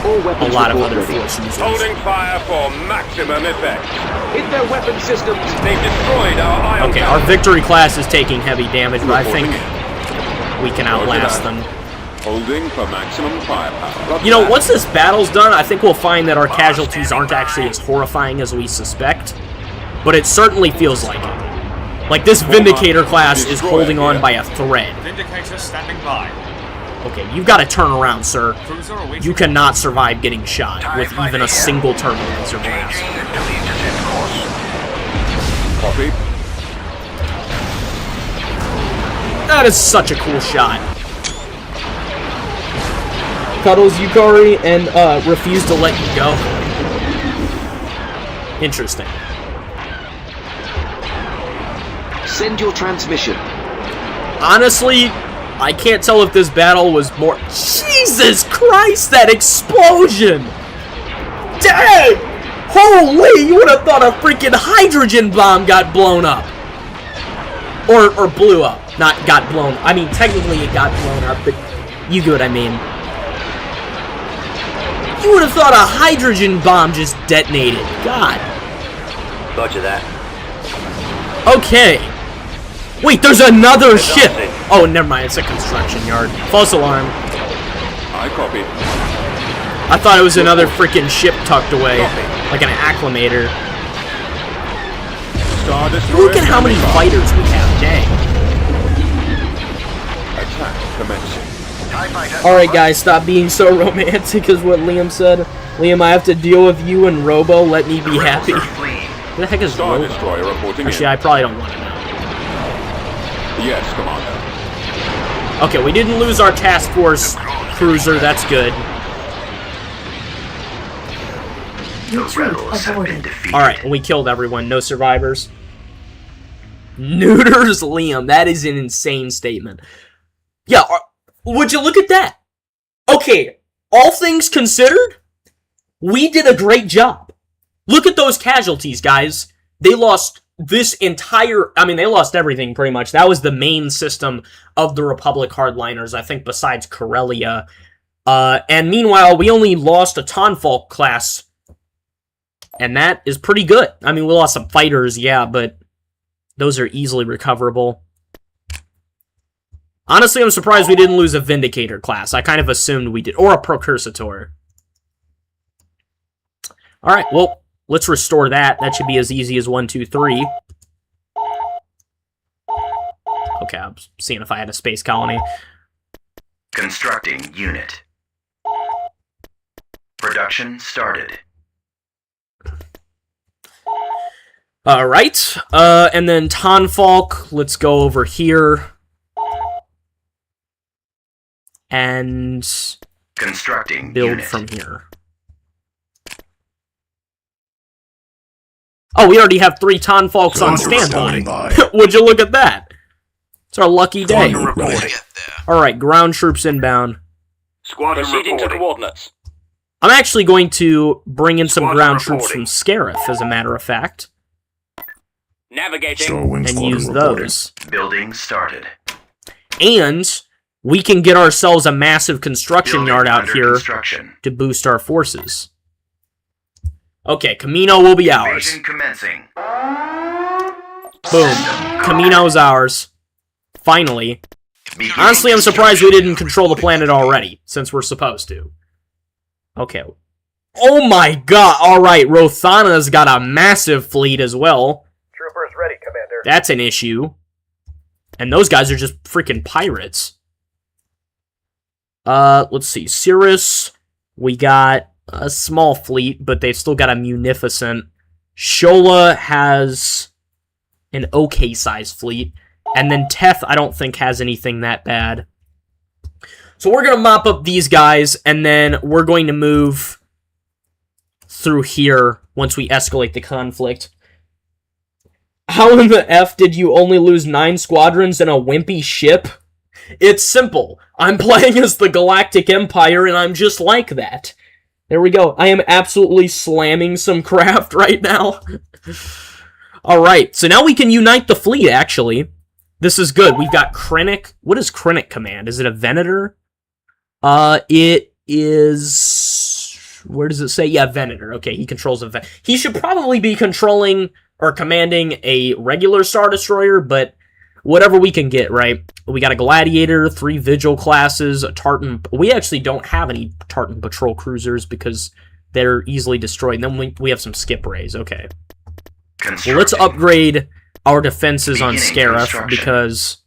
a lot of other Force users. Holding fire for maximum effect. Hit their weapon systems. They've destroyed our ion Okay, our Victory class is taking heavy damage, but I think we can outlast them. Holding for maximum firepower. You know, once this battle's done, I think we'll find that our casualties aren't actually as horrifying as we suspect, but it certainly feels like it. Like, this Vindicator class is holding on by a thread. Vindicator standing by. Okay, you've got to turn around, sir. You cannot survive getting shot with even a single terminal laser blast. Copy. That is such a cool shot. Cuddles Yukari and refuse to let you go. Interesting. Send your transmission. Honestly, I can't tell if this battle was more... Jesus Christ, that explosion! Dang! Holy, you would have thought a freaking hydrogen bomb got blown up. Or blew up. Not got blown. I mean, technically it got blown up, but you get what I mean. You would have thought a hydrogen bomb just detonated. God. Roger that. Okay. Wait, there's another ship. Oh, never mind. It's a construction yard. False alarm. I copy. I thought it was another freaking ship tucked away. Like an acclimator. Star Destroyer Look at how many standing by. fighters we have. Dang. Attack commencing. TIE fighter. Alright, guys, stop being so romantic, is what Liam said. Liam, I have to deal with you and Robo. Let me be happy. Rebels are fleeing. What the heck is Star Robo? Destroyer reporting Actually, in. I probably don't want to know. Yes, Commander. Okay, we didn't lose our task force cruiser. That's good. The rebels have been defeated. Alright, we killed everyone. No survivors. Neuters Liam. That is an insane statement. Yeah, would you look at that? Okay, all things considered, we did a great job. Look at those casualties, guys. They lost this entire... I mean, they lost everything, pretty much. That was the main system of the Republic hardliners, I think, besides Corellia. And meanwhile, we only lost a Tonfalk class. And that is pretty good. I mean, we lost some fighters, yeah, but those are easily recoverable. Honestly, I'm surprised we didn't lose a Vindicator class. I kind of assumed we did. Or a Procursator. Alright, well, let's restore that. That should be as easy as 1, 2, 3. Okay, I'm seeing if I had a space colony. Constructing unit. Production started. Alright, and then Tonfalk, let's go over here. And Constructing build unit. from here. Oh, we already have 3 Tonfalks on Thunder standby. standing by. Would you look at that? It's our lucky day. Thunder We'll reporting. get there. Alright, ground troops inbound. Squadron Proceeding to reporting. coordinates. I'm actually going to bring in some Squadron ground troops reporting. from Scarif, as a matter of fact, Navigating. Star Wing and Squadron use reporting. those. Building started. And we can get ourselves a massive construction Building yard out under here construction. to boost our forces. Okay, Camino will be ours. Invasion commencing. Boom. Camino's ours. Finally. Beginning Honestly, I'm surprised we construction. didn't control the planet already, since we're supposed to. Okay. Oh my god, alright, Rothana's got a massive fleet as well. Troopers ready, Commander. That's an issue. And those guys are just freaking pirates. Let's see. Cirrus, we got a small fleet, but they've still got a munificent. Shola has an okay-sized fleet. And then Teth, I don't think, has anything that bad. So we're going to mop up these guys, and then we're going to move through here once we escalate the conflict. How in the F did you only lose 9 squadrons and a wimpy ship? It's simple. I'm playing as the Galactic Empire, and I'm just like that. There we go. I am absolutely slamming some craft right now. Alright, so now we can unite the fleet, actually. This is good. We've got Krennic. What does Krennic command? Is it a Venator? It is... Where does it say? Yeah, Venator. Okay, he controls a Venator. He should probably be controlling or commanding a regular Star Destroyer, but whatever we can get, right? We got a Gladiator, 3 Vigil classes, a Tartan... We actually don't have any Tartan Patrol Cruisers because they're easily destroyed. And then we have some Skip Rays. Okay. Well, let's upgrade our defenses on Beginning Scarif construction. because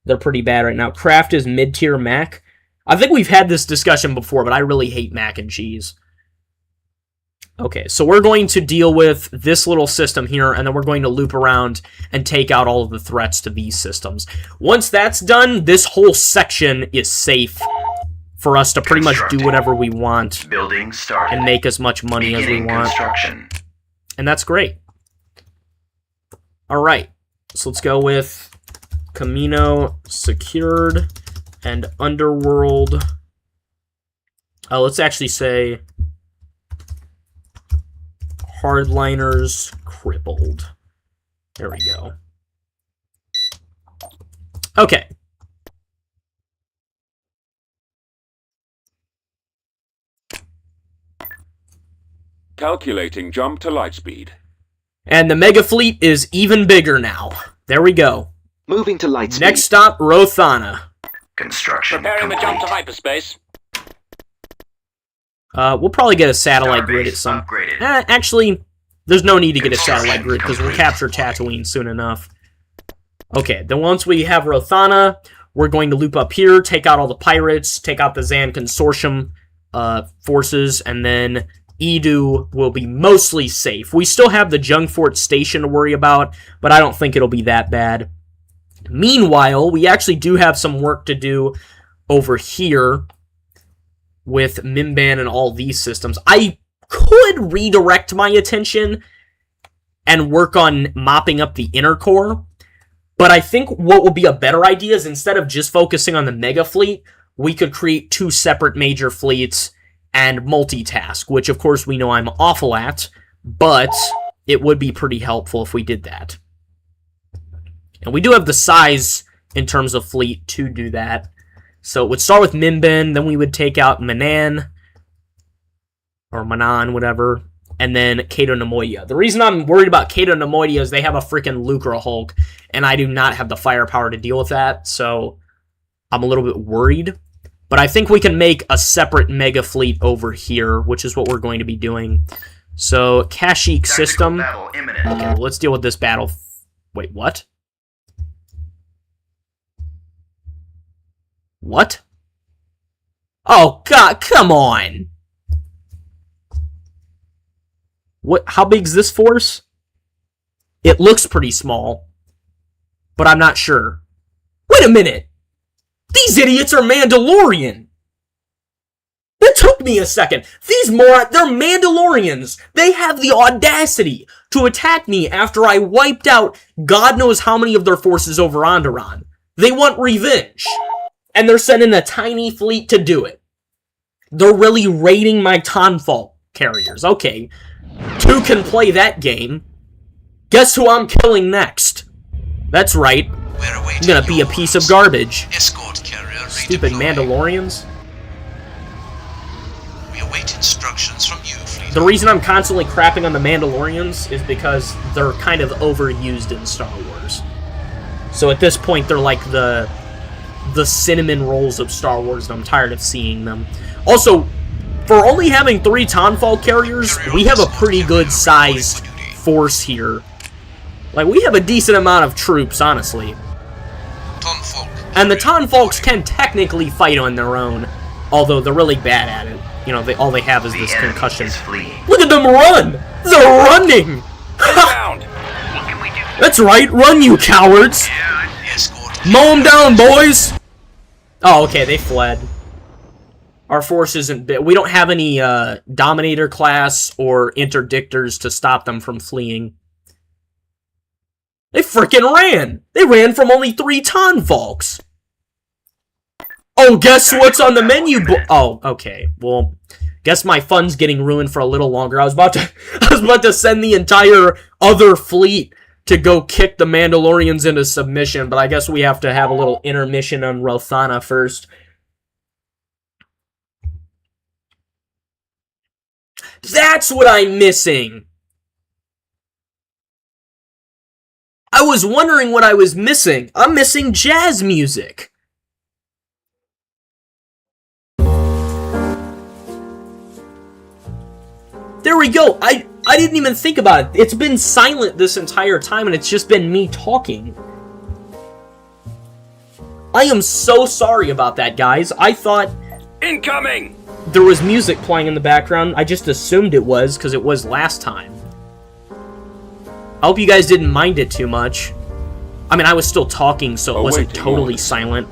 they're pretty bad right now. Craft is mid-tier Mac. I think we've had this discussion before, but I really hate mac and cheese. Okay, so we're going to deal with this little system here, and then we're going to loop around and take out all of the threats to these systems. Once that's done, this whole section is safe for us to pretty much do Constructing. whatever we want Building started. and make as much money as we Beginning want. construction. And that's great. Alright, so let's go with Camino secured and Underworld. Let's actually say Hardliners crippled. There we go. Okay. Calculating jump to light speed. And the Mega Fleet is even bigger now. There we go. Moving to light speed. Next stop, Rothana. Construction Preparing the jump to complete. hyperspace. We'll probably get a satellite grid at Starbase some... upgraded. Actually, there's no need to get a Construction satellite grid, because we'll complete. capture Tatooine soon enough. Okay, then once we have Rothana, we're going to loop up here, take out all the pirates, take out the Zan Consortium forces, and then Edu will be mostly safe. We still have the Jungfort Station to worry about, but I don't think it'll be that bad. Meanwhile, we actually do have some work to do over here with Mimban and all these systems. I could redirect my attention and work on mopping up the inner core, but I think what would be a better idea is instead of just focusing on the mega fleet, we could create 2 separate major fleets and multitask, which of course we know I'm awful at, but it would be pretty helpful if we did that. And we do have the size in terms of fleet to do that. So it would start with Mimban, then we would take out Manan, or Manan, whatever, and then Cato Nemoidia. The reason I'm worried about Cato Nemoidia is they have a freaking Lucra Hulk, and I do not have the firepower to deal with that, so I'm a little bit worried. But I think we can make a separate mega fleet over here, which is what we're going to be doing. So, Kashyyyk system. Battle imminent. Okay, well, let's deal with this battle. Wait, what? What? Oh, God, come on! What? How big's this force? It looks pretty small, but I'm not sure. Wait a minute! These idiots are Mandalorian! That took me a second. They're Mandalorians! They have the audacity to attack me after I wiped out God knows how many of their forces over Onderon. They want revenge. And they're sending a tiny fleet to do it. They're really raiding my Tonfall carriers. Okay, 2 can play that game. Guess who I'm killing next? That's right. We're I'm awaiting gonna be a your piece of orders. garbage. Escort carrier Stupid redeploying. Mandalorians. We await instructions from you, fleet. The reason I'm constantly crapping on the Mandalorians is because they're kind of overused in Star Wars. So at this point, they're like the cinnamon rolls of Star Wars, and I'm tired of seeing them. Also, for only having 3 Tonfall carriers, we have a pretty good sized force here. Like, we have a decent amount of troops, honestly. Tonfolk. And the Tonfolks can technically fight on their own, although they're really bad at it. You know, all they have is this enemy concussion. is fleeing. Look at them run! They're running! Inbound! What can we do? That's right, run, you cowards! Escort. Mow them down, boys! Oh, okay, they fled. Our force isn't big. We don't have any Dominator class or Interdictors to stop them from fleeing. They frickin' ran! They ran from only 3 Tonfolks! Oh, guess what's on the menu? Oh, okay. Well, guess my fun's getting ruined for a little longer. I was about to send the entire other fleet to go kick the Mandalorians into submission, but I guess we have to have a little intermission on Rothana first. That's what I'm missing! I was wondering what I was missing. I'm missing jazz music. There we go. I didn't even think about it. It's been silent this entire time, and it's just been me talking. I am so sorry about that, guys. I thought Incoming! there was music playing in the background. I just assumed it was, because it was last time. I hope you guys didn't mind it too much. I mean, I was still talking, so it wasn't Awaiting totally orders. silent,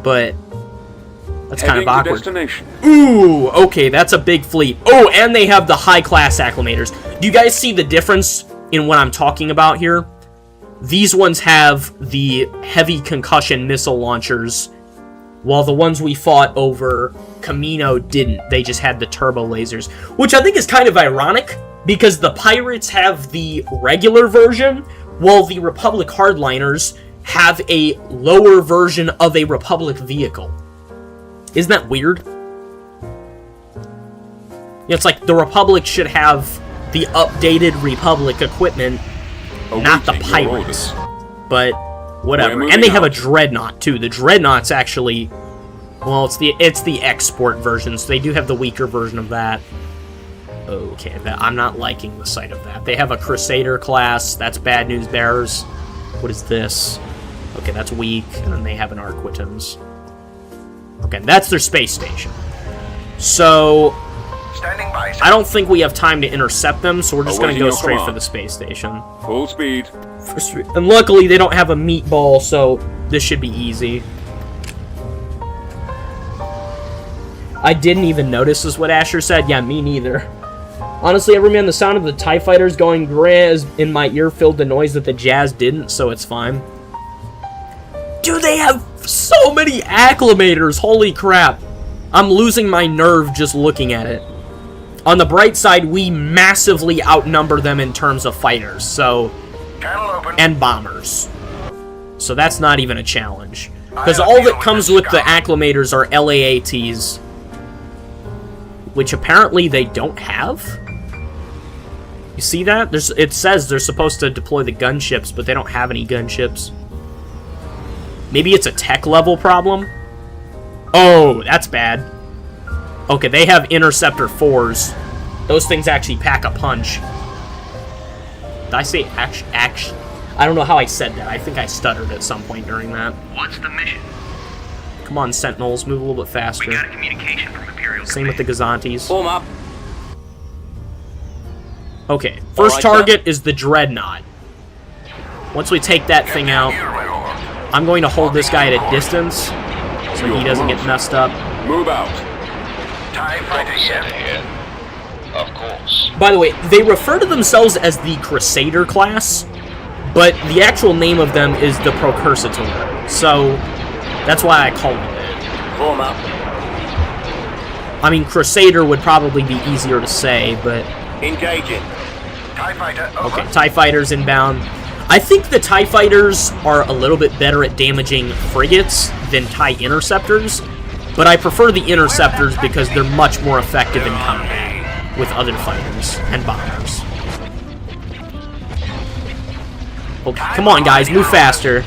but that's kind Heading of to awkward. destination. Ooh, okay, that's a big fleet. Oh, and they have the high-class acclimators. Do you guys see the difference in what I'm talking about here? These ones have the heavy concussion missile launchers, while the ones we fought over Camino didn't. They just had the turbo lasers, which I think is kind of ironic, because the pirates have the regular version, while the Republic hardliners have a lower version of a Republic vehicle. Isn't that weird? It's like the Republic should have the updated Republic equipment, not the Awaiting your pirates. orders. But Whatever. And they have a dreadnought too. The dreadnought's actually, well, it's the export version, so they do have the weaker version of that. Okay, I'm not liking the sight of that. They have a Crusader class. That's bad news bearers. What is this? Okay, that's weak. And then they have an Arquitans. Okay, that's their space station. So, Standing by, sir. I don't think we have time to intercept them, so we're just going to go straight for the space station. Full speed. And luckily, they don't have a meatball, so this should be easy. I didn't even notice, is what Asher said. Yeah, me neither. Honestly, every man, the sound of the TIE fighters going grazz in my ear filled the noise that the Jazz didn't, so it's fine. Dude, they have so many acclimators. Holy crap. I'm losing my nerve just looking at it. On the bright side, we massively outnumber them in terms of fighters, so... Channel open. And bombers. So that's not even a challenge. Because all that comes with the acclimators are LAATs, which apparently they don't have. You see that? It says they're supposed to deploy the gunships, but they don't have any gunships. Maybe it's a tech level problem? Oh, that's bad. Okay, they have Interceptor 4s. Those things actually pack a punch. Did I say action? I don't know how I said that. I think I stuttered at some point during that. What's the mission? Come on, Sentinels, move a little bit faster. We got a communication from Imperial Same with the Gazantes. Form up. Okay, first target is the Dreadnought. Once we take that thing out, I'm going to hold this guy at a distance so he doesn't get messed up. Move out. TIE fighter here. Of course. By the way, they refer to themselves as the Crusader class, but the actual name of them is the Procursator. So that's why I called it that. Form up. I mean, Crusader would probably be easier to say, but... Engaging. TIE fighter over. Okay, TIE fighters inbound. I think the TIE fighters are a little bit better at damaging frigates than TIE interceptors, but I prefer the interceptors because they're much more effective in combat with other fighters and bombers. Okay, come on guys, move faster.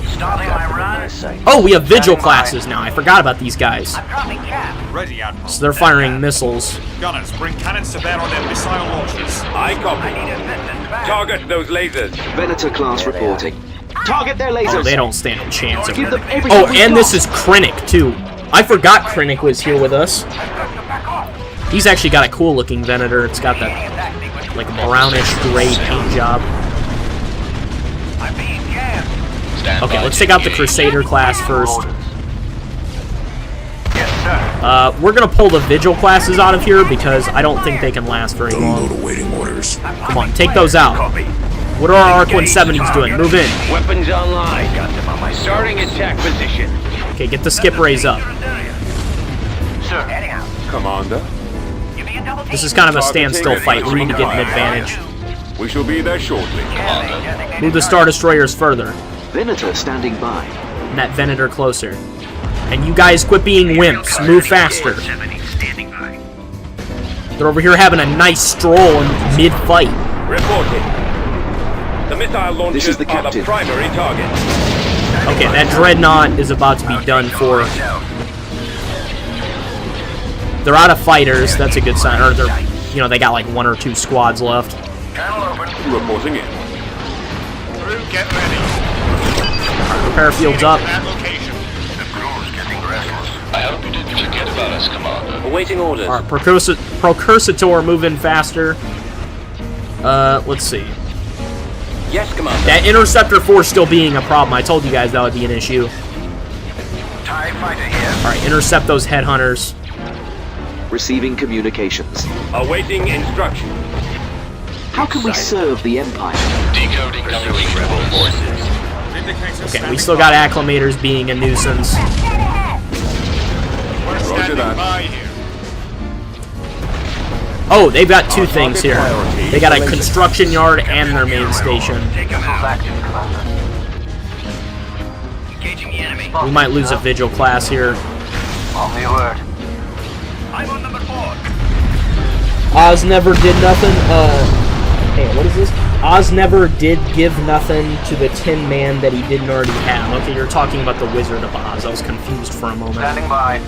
Starting my run. Oh, we have Vigil classes now. I forgot about these guys. I'm dropping cap. Ready, Admiral. So they're firing missiles. Gunners, bring cannons to bear on their missile launchers. I copy. I need assistance back. Target those lasers. Venator class reporting. Target their lasers. Oh, they don't stand a chance. Give them everything Oh, we've and got. this is Krennic, too. I forgot Krennic was here with us. He's actually got a cool-looking Venator. It's got that, like, brownish-gray paint job. I'm being jammed. Okay, let's take out the Crusader class first. Yes, sir. We're gonna pull the Vigil classes out of here because I don't think they can last very long. Gunboat awaiting orders. Come on, take those out. Copy. What are our Arc-170s doing? Move in. Weapons online. Got them on my starting attack position. Okay, get the skip rays up. Sir. Heading out. Commander. Give me a double This is kind of a standstill fight. We need to get an advantage. We shall be there shortly. Move the Star Destroyers further. Venator standing by. And that Venator closer. And you guys quit being wimps. Move faster. 70 standing by. They're over here having a nice stroll in mid-fight. Reporting. The missile launchers This is the are the captain. primary target. Okay, that Dreadnought is about to be done for. They're out of fighters. That's a good sign. Or they're, you know, they got like 1 or 2 squads left. Channel open. Reporting in. Crew, get ready. Repair fields up. That location. The crew's getting restless. I hope you didn't forget about us, Commander. Awaiting orders. Alright, Procursator moving faster. Let's see. Yes, Commander. That Interceptor 4 still being a problem. I told you guys that would be an issue. TIE fighter here. Alright, intercept those headhunters. Receiving communications. Awaiting instruction. How can we serve the Empire? Decoding incoming rebel forces. Okay, we still got acclimators being a nuisance. We're standing by here. Oh, they've got 2 things here. They got a construction yard and their main station. Take him out. Engaging the enemy. We might lose a Vigil class here. On the alert. I'm on number 4. Oz never did nothing. Hey, what is this? Oz never did give nothing to the Tin Man that he didn't already have. Okay, you're talking about the Wizard of Oz. I was confused for a moment. Standing by.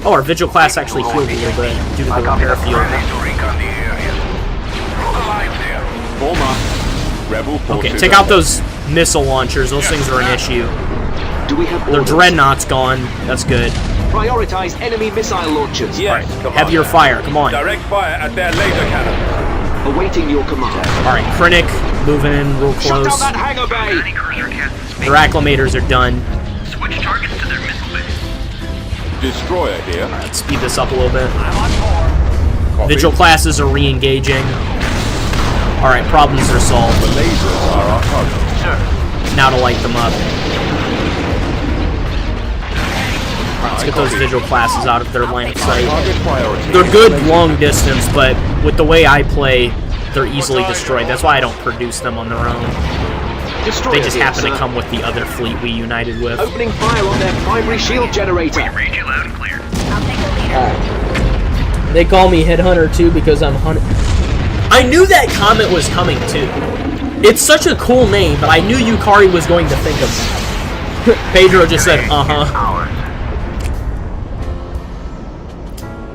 Oh, our Vigil class actually healed a little bit due to the repair field. Friendlies to recon the area. Look alive there. Form up. Rebel forces. Okay, take out those missile launchers. Those things are an issue. Do we have Their orders? dreadnought's gone. That's good. Prioritize enemy missile launchers. Yes, Heavier fire. Come on. Direct fire at their laser cannons. Awaiting your command. All right, Krennic moving in real Shut close. down that hangar bay. Any cursor cast Their acclimators are done. switch targets to their missile base. Destroyer here. Let's speed this up a little bit. I'm on board. Copy. Vigil classes are re-engaging. All right, problems are solved. The lasers are our target. Sir. Now to light them up. Alright, let's get those Vigil classes out of their line of sight. Target priority. They're good long distance, but with the way I play, they're easily destroyed. That's why I don't produce them on their own. Destroyer They just here, happen to sir. come with the other fleet we united with. Opening fire on their primary shield generator. Read you loud and clear. They call me Headhunter too because I'm hunting. I knew that comment was coming too. It's such a cool name, but I knew Yukari was going to think of that. Pedro just said, uh-huh.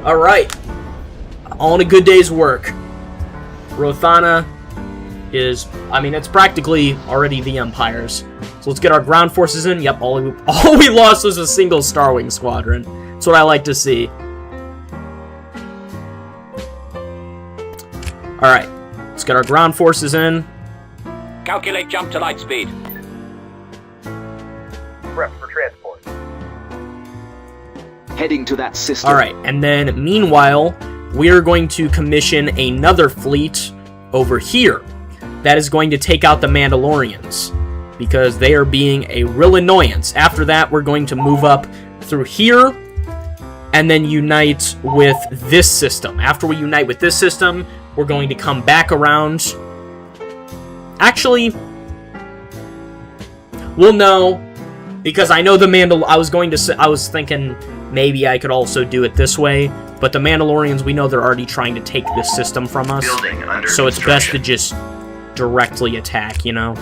Alright. On a good day's work. Rothana is, I mean, it's practically already the Empire's. So let's get our ground forces in. Yep, all we lost was a single Starwing squadron. That's what I like to see. Alright, let's get our ground forces in. Calculate jump to light speed. Prep for transport. Heading to that system. Alright, and then meanwhile, we're going to commission another fleet over here that is going to take out the Mandalorians because they are being a real annoyance. After that, we're going to move up through here and then unite with this system. After we unite with this system, we're going to come back around. Actually, we'll know because I know the I was thinking maybe I could also do it this way, but the Mandalorians, we know they're already trying to take this system from us. Building under So it's best to construction. just directly attack, you know?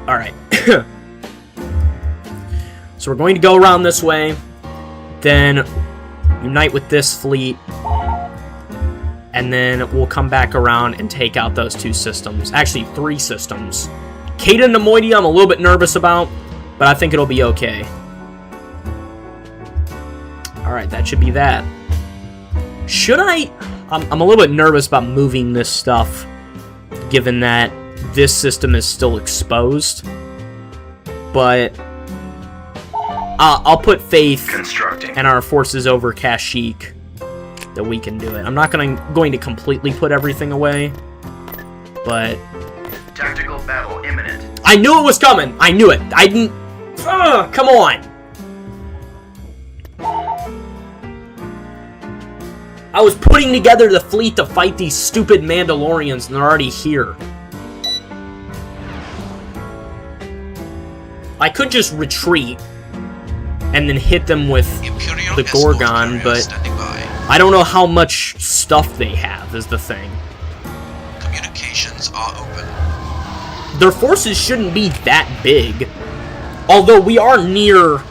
Alright. So we're going to go around this way, then unite with this fleet, and then we'll come back around and take out those two systems. Actually, 3 systems. Kata and Nemoidia I'm a little bit nervous about, but I think it'll be okay. Alright, that should be that. Should I... I'm a little bit nervous about moving this stuff, given that this system is still exposed. But I'll put faith in our forces over Kashyyyk that we can do it. I'm not going to completely put everything away, but... Tactical battle imminent. I knew it was coming! I knew it! I didn't... Ugh, come on! I was putting together the fleet to fight these stupid Mandalorians, and they're already here. I could just retreat and then hit them with Imperial the escort Gorgon, carrier but standing by. I don't know how much stuff they have, is the thing. Communications are open. Their forces shouldn't be that big. Although we are near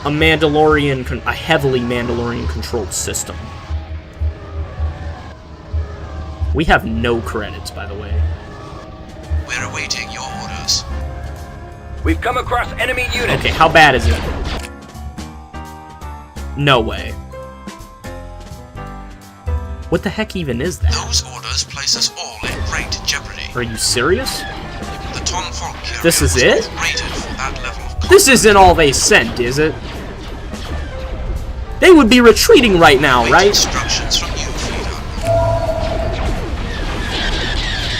a heavily Mandalorian-controlled system. We have no credits, by the way. We're awaiting your orders. We've come across enemy units. Okay, how bad is it? No way. What the heck even is that? Those orders place us all in great jeopardy. Are you serious? The Ton Folk carrier This is was it? not rated for that level of This isn't all they sent, is it? They would be retreating right now, Wait right? instructions from you, Fleet Admiral.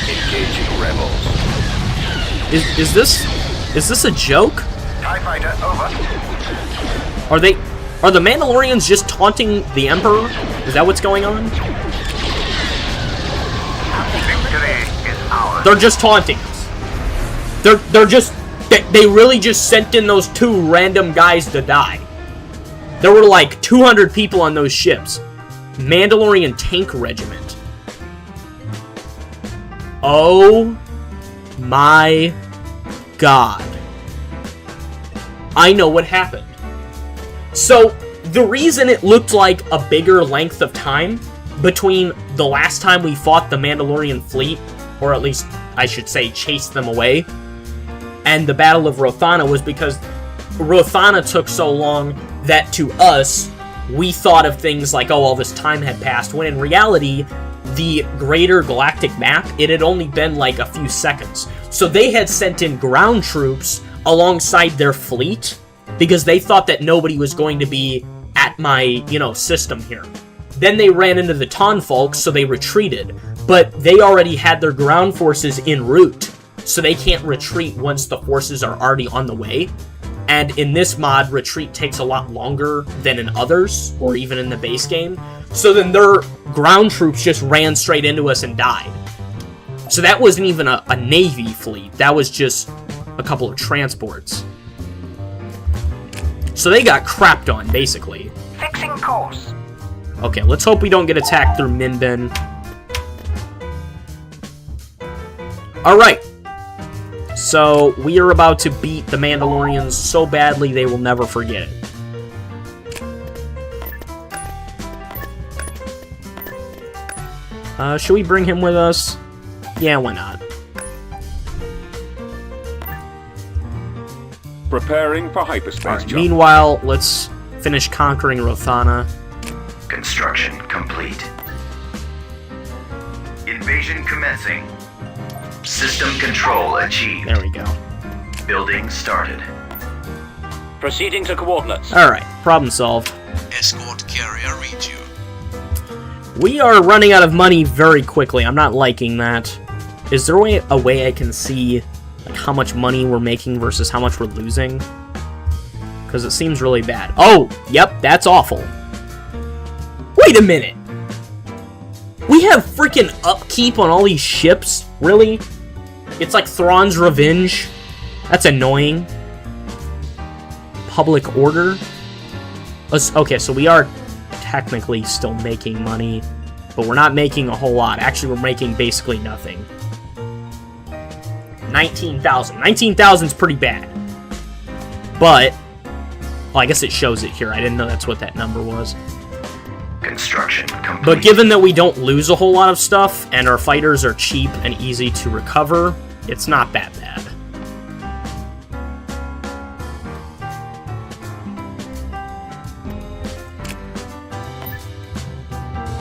Engaging rebels. Is this a joke? TIE fighter, over. Are the Mandalorians just taunting the Emperor? Is that what's going on? Victory is ours. They're just taunting us. They really just sent in those 2 random guys to die. There were like 200 people on those ships. Mandalorian Tank Regiment. Oh my god. I know what happened. So, the reason it looked like a bigger length of time between the last time we fought the Mandalorian fleet, or at least, I should say, chased them away, and the Battle of Rothana was because Rothana took so long that to us, we thought of things like, oh, all this time had passed, when in reality, the greater galactic map, it had only been like a few seconds. So they had sent in ground troops alongside their fleet because they thought that nobody was going to be at my, system here. Then they ran into the Ton folks, so they retreated. But they already had their ground forces en route, so they can't retreat once the forces are already on the way. And in this mod, retreat takes a lot longer than in others, or even in the base game. So then their ground troops just ran straight into us and died. So that wasn't even a Navy fleet. That was just a couple of transports. So they got crapped on, basically. Fixing course. Okay, let's hope we don't get attacked through Minbin. Alright. So, we are about to beat the Mandalorians so badly they will never forget it. Should we bring him with us? Yeah, why not? Preparing for hyperspace jump. Meanwhile, let's finish conquering Rothana. Construction complete. Invasion commencing. System control achieved. There we go. Building started. Proceeding to coordinates. Alright, problem solved. Escort carrier reach you. We are running out of money very quickly. I'm not liking that. Is there a way I can see like how much money we're making versus how much we're losing? Because it seems really bad. Oh, yep, that's awful. Wait a minute. We have freaking upkeep on all these ships? Really? It's like Thrawn's Revenge? That's annoying. Public order? Okay, so we are technically still making money, but we're not making a whole lot. Actually, we're making basically nothing. 19,000. 19,000 is pretty bad. But, well, I guess it shows it here. I didn't know that's what that number was. Construction complete. But given that we don't lose a whole lot of stuff, and our fighters are cheap and easy to recover, it's not that bad.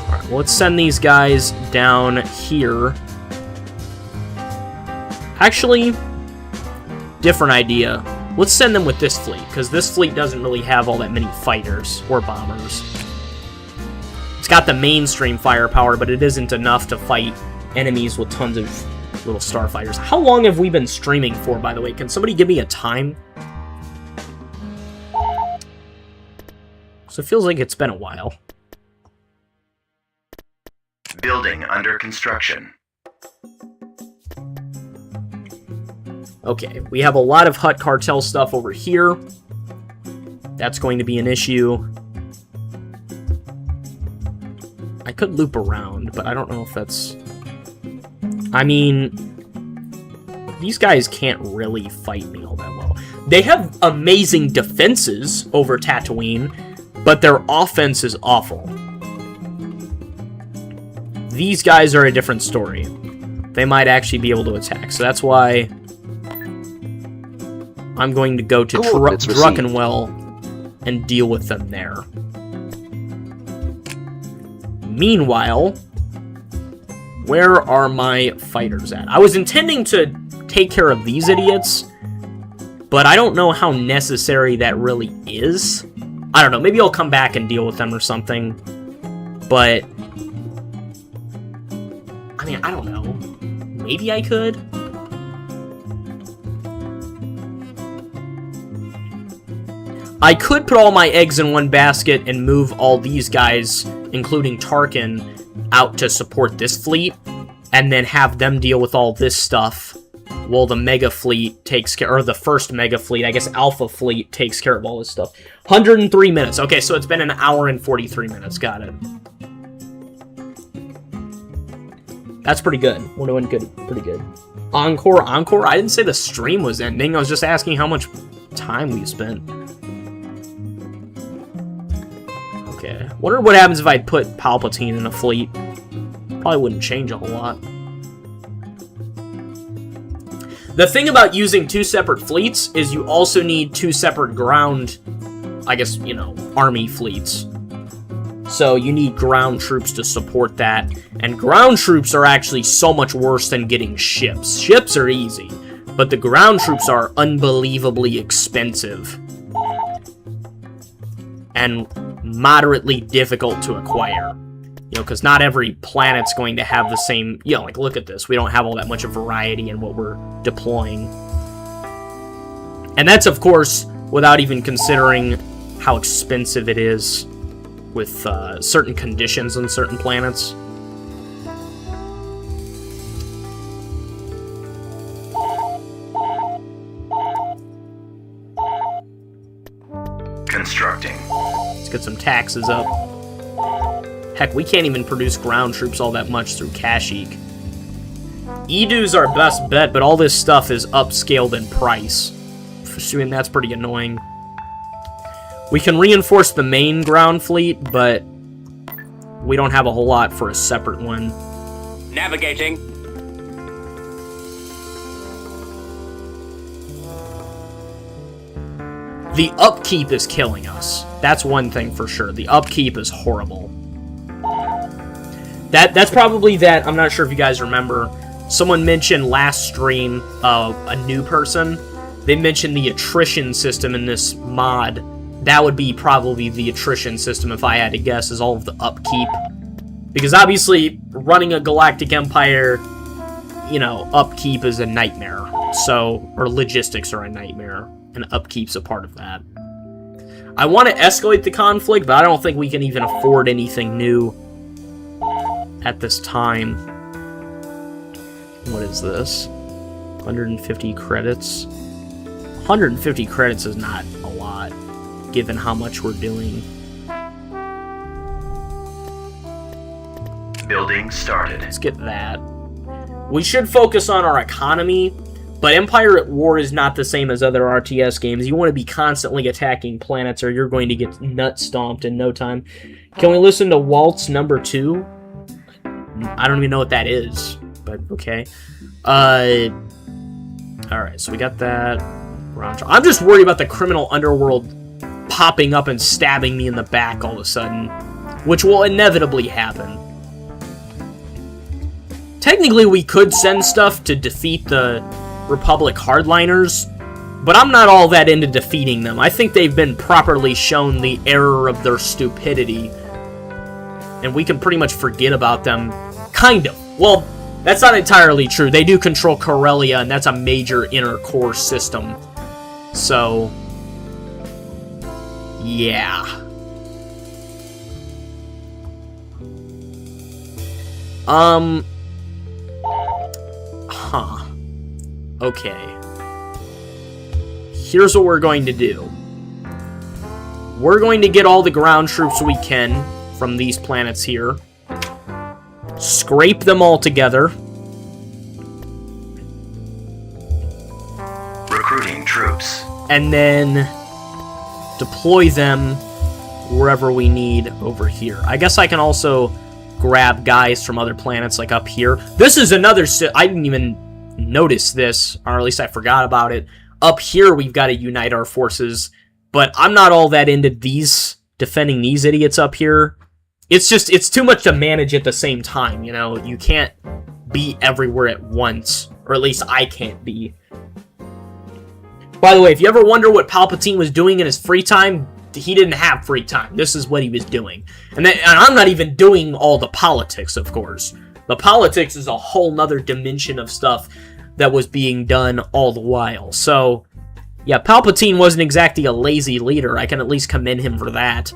Alright, well, let's send these guys down here. Actually, different idea. Let's send them with this fleet, because this fleet doesn't really have all that many fighters or bombers. It's got the mainstream firepower, but it isn't enough to fight enemies with tons of little starfighters. How long have we been streaming for, by the way? Can somebody give me a time? So it feels like it's been a while. Building under construction. Okay, we have a lot of Hutt Cartel stuff over here. That's going to be an issue. I could loop around, but I don't know if that's... I mean, these guys can't really fight me all that well. They have amazing defenses over Tatooine, but their offense is awful. These guys are a different story. They might actually be able to attack, so that's why I'm going to go to Druckenwell and deal with them there. Meanwhile, where are my fighters at? I was intending to take care of these idiots, but I don't know how necessary that really is. I don't know, maybe I'll come back and deal with them or something, but... I mean, I don't know. Maybe I could? I could put all my eggs in one basket and move all these guys, including Tarkin, out to support this fleet, and then have them deal with all this stuff Well, the Mega Fleet takes care, or the first Mega Fleet, I guess Alpha Fleet takes care of all this stuff. 103 minutes. Okay, so it's been an hour and 43 minutes. Got it. That's pretty good. We're doing good. Pretty good. Encore. I didn't say the stream was ending. I was just asking how much time we spent. Okay. Wonder what happens if I put Palpatine in a fleet. Probably wouldn't change a whole lot. The thing about using two separate fleets is you also need two separate ground, I guess, you know, army fleets. So you need ground troops to support that. And ground troops are actually so much worse than getting ships. Ships are easy, but the ground troops are unbelievably expensive. And moderately difficult to acquire. You know, because not every planet's going to have the same... You know, like, look at this. We don't have all that much of variety in what we're deploying. And that's, of course, without even considering how expensive it is with certain conditions on certain planets. Constructing. Let's get some taxes up. Heck, we can't even produce ground troops all that much through Kashyyyk. Edu's our best bet, but all this stuff is upscaled in price. Assuming that's pretty annoying. We can reinforce the main ground fleet, but we don't have a whole lot for a separate one. Navigating. The upkeep is killing us. That's one thing for sure. The upkeep is horrible. That's probably that. I'm not sure if you guys remember. Someone mentioned last stream, a new person. They mentioned the attrition system in this mod. That would be probably the attrition system, if I had to guess, is all of the upkeep. Because obviously, running a galactic empire, you know, upkeep is a nightmare. So, or logistics are a nightmare, and upkeep's a part of that. I want to escalate the conflict, but I don't think we can even afford anything new at this time. What is this? 150 credits. 150 credits is not a lot, given how much we're doing. Building started. Let's get that. We should focus on our economy, but Empire at War is not the same as other RTS games. You want to be constantly attacking planets or you're going to get nut stomped in no time. Can we listen to Waltz number 2? I don't even know what that is, but okay. Alright, so we got that. I'm just worried about the criminal underworld popping up and stabbing me in the back all of a sudden, which will inevitably happen. Technically, we could send stuff to defeat the Republic hardliners, but I'm not all that into defeating them. I think they've been properly shown the error of their stupidity, and we can pretty much forget about them. Kind of. Well, that's not entirely true. They do control Corellia, and that's a major inner core system. So, yeah. Okay. Here's what we're going to do. We're going to get all the ground troops we can from these planets here. Scrape them all together. Recruiting troops. And then deploy them wherever we need over here. I guess I can also grab guys from other planets, like up here. This is another... I didn't even notice this, or at least I forgot about it. Up here, we've got to unite our forces, but I'm not all that into defending these idiots up here. It's just, it's too much to manage at the same time, you know? You can't be everywhere at once, or at least I can't be. By the way, if you ever wonder what Palpatine was doing in his free time, he didn't have free time. This is what he was doing. And I'm not even doing all the politics, of course. The politics is a whole nother dimension of stuff that was being done all the while. So, yeah, Palpatine wasn't exactly a lazy leader. I can at least commend him for that.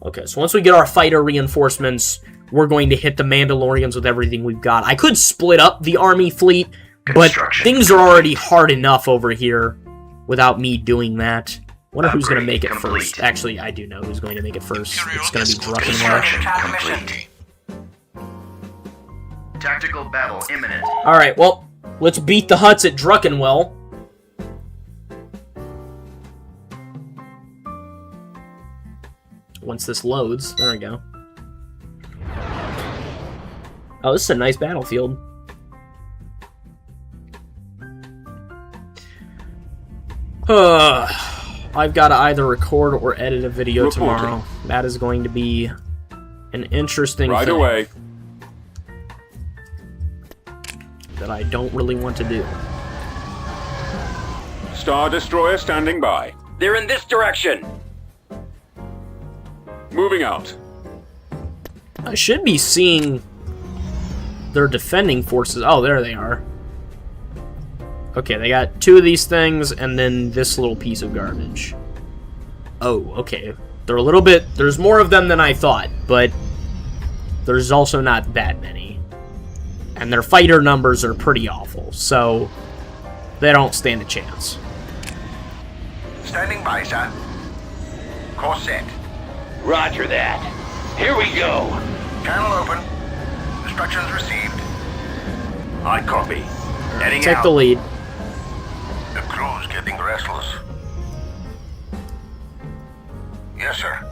Okay, so once we get our fighter reinforcements, we're going to hit the Mandalorians with everything we've got. I could split up the army fleet, but things are already hard enough over here without me doing that. Wonder who's going to make it first. Actually, I do know who's going to make it first. It's going to be Druckenwell. Tactical battle imminent. Alright, well, let's beat the Hutts at Druckenwell. Once this loads. There we go. Oh, this is a nice battlefield. I've got to either record or edit a video tomorrow. That is going to be an interesting thing. Away. That I don't really want to do. Star Destroyer standing by. They're in this direction. Moving out. I should be seeing their defending forces. Oh, there they are. Okay, they got 2 of these things and then this little piece of garbage. Oh, okay. They're a little bit... There's more of them than I thought, but there's also not that many. And their fighter numbers are pretty awful, so they don't stand a chance. Standing by, sir. Course set. Roger that. Here we go. Channel open. Instructions received. I copy. Heading Take out. the lead. The crew's getting restless. Yes, sir.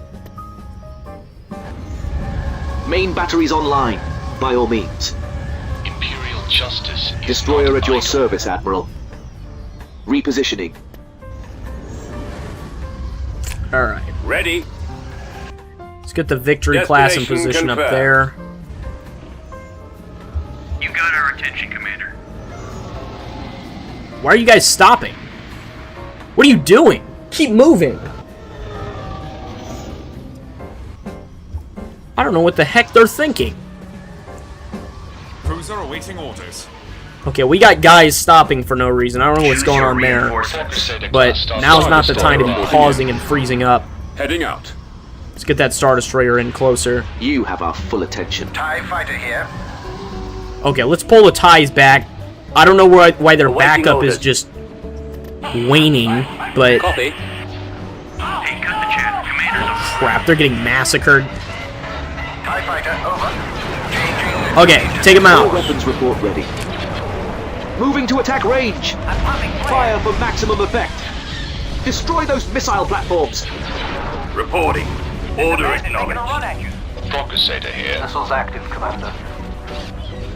Main batteries online, by all means. Imperial justice is Destroyer not at your idle. service, Admiral. Repositioning. Alright. Ready. Let's get the Victory class in Destination position up confirmed. there. You got our attention, Commander. Why are you guys stopping? What are you doing? Keep moving. I don't know what the heck they're thinking. Cruiser awaiting orders. Okay, we got guys stopping for no reason. I don't know what's going on there. But now's not the time to be pausing and freezing up. Heading out. Let's get that Star Destroyer in closer. You have our full attention. TIE fighter here. Okay, let's pull the ties back. I don't know why their backup is just waning, but Copy. Hey, cut the chat. Commander's on. crap, they're getting massacred. TIE fighter over. Changing. Okay, take them All out. weapons report ready. Moving to attack range. Fire for maximum effect. Destroy those missile platforms. Reporting. Order acknowledged. Procurator here. Missiles active, Commander.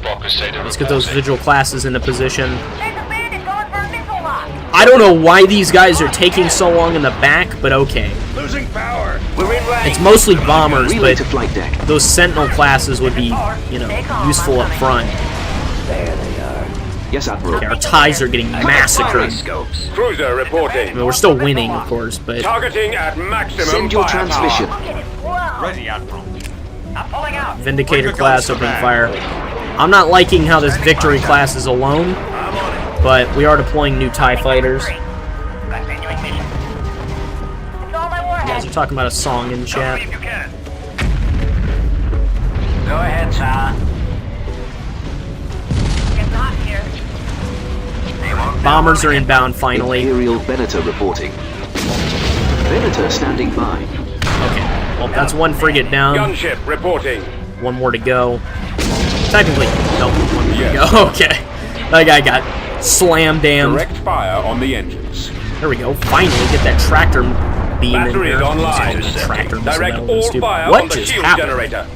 Procurator Let's get those reporting. Vigil classes into position. There's a bandit going for a missile lock. I don't know why these guys are taking so long in the back, but okay. Losing power. We're in range. It's mostly bombers, Relay but to flight deck. those Sentinel classes would be, you know, useful up front. Yes, Admiral. Okay, our ties are getting massacred. Scopes. Cruiser I reporting. mean, we're still winning, of course, but Targeting at maximum Send your firepower. transmission. Whoa. Ready, Admiral. I'm pulling out. Vindicator Bring the class guns to opening bear. fire. I'm not liking how this Victory class is alone, but we are deploying new TIE fighters. You Continuing mission. It's all my guys warhead. are talking about a song in chat. If you can. Go ahead, sir. It's hot here. Bombers are inbound finally. Imperial Venator reporting. Venator standing by. Okay, well, that's one frigate down. Gunship reporting. One more to go. Technically, nope, one more Yes. to go. Okay. That guy got slam-damned. Direct fire on the engines. There we go. Finally, get that tractor beam in Batteries here. online. Tractor missile, Direct that would've been all stupid. fire What on the just shield happened? generator.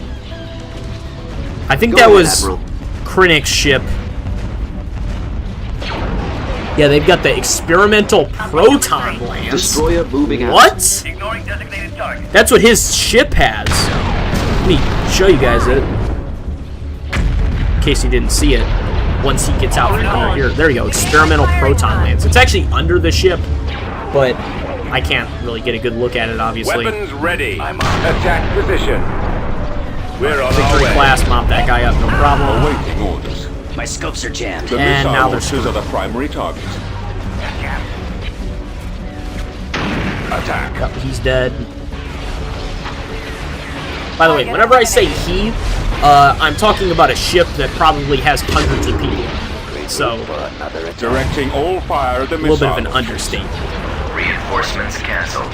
I think Go that ahead, was Admiral. Krennic's ship. Yeah, they've got the experimental proton lance. Destroyer moving out. What? Ignoring designated target. That's what his ship has. Let me show you guys it. In case you didn't see it. Once he gets out from under here. There you go, experimental proton lance. It's actually under the ship, but I can't really get a good look at it, obviously. Weapons ready. Attack position. We're on our Victory way. class, mop that guy up, no problem. Awaiting orders. My scopes are jammed. The And missile now they're launchers are the primary target. Attack. Yep, he's dead. By the way, whenever I say he, I'm talking about a ship that probably has hundreds of people. So, Directing all fire at the a little bit missile. of an understatement. Reinforcements canceled.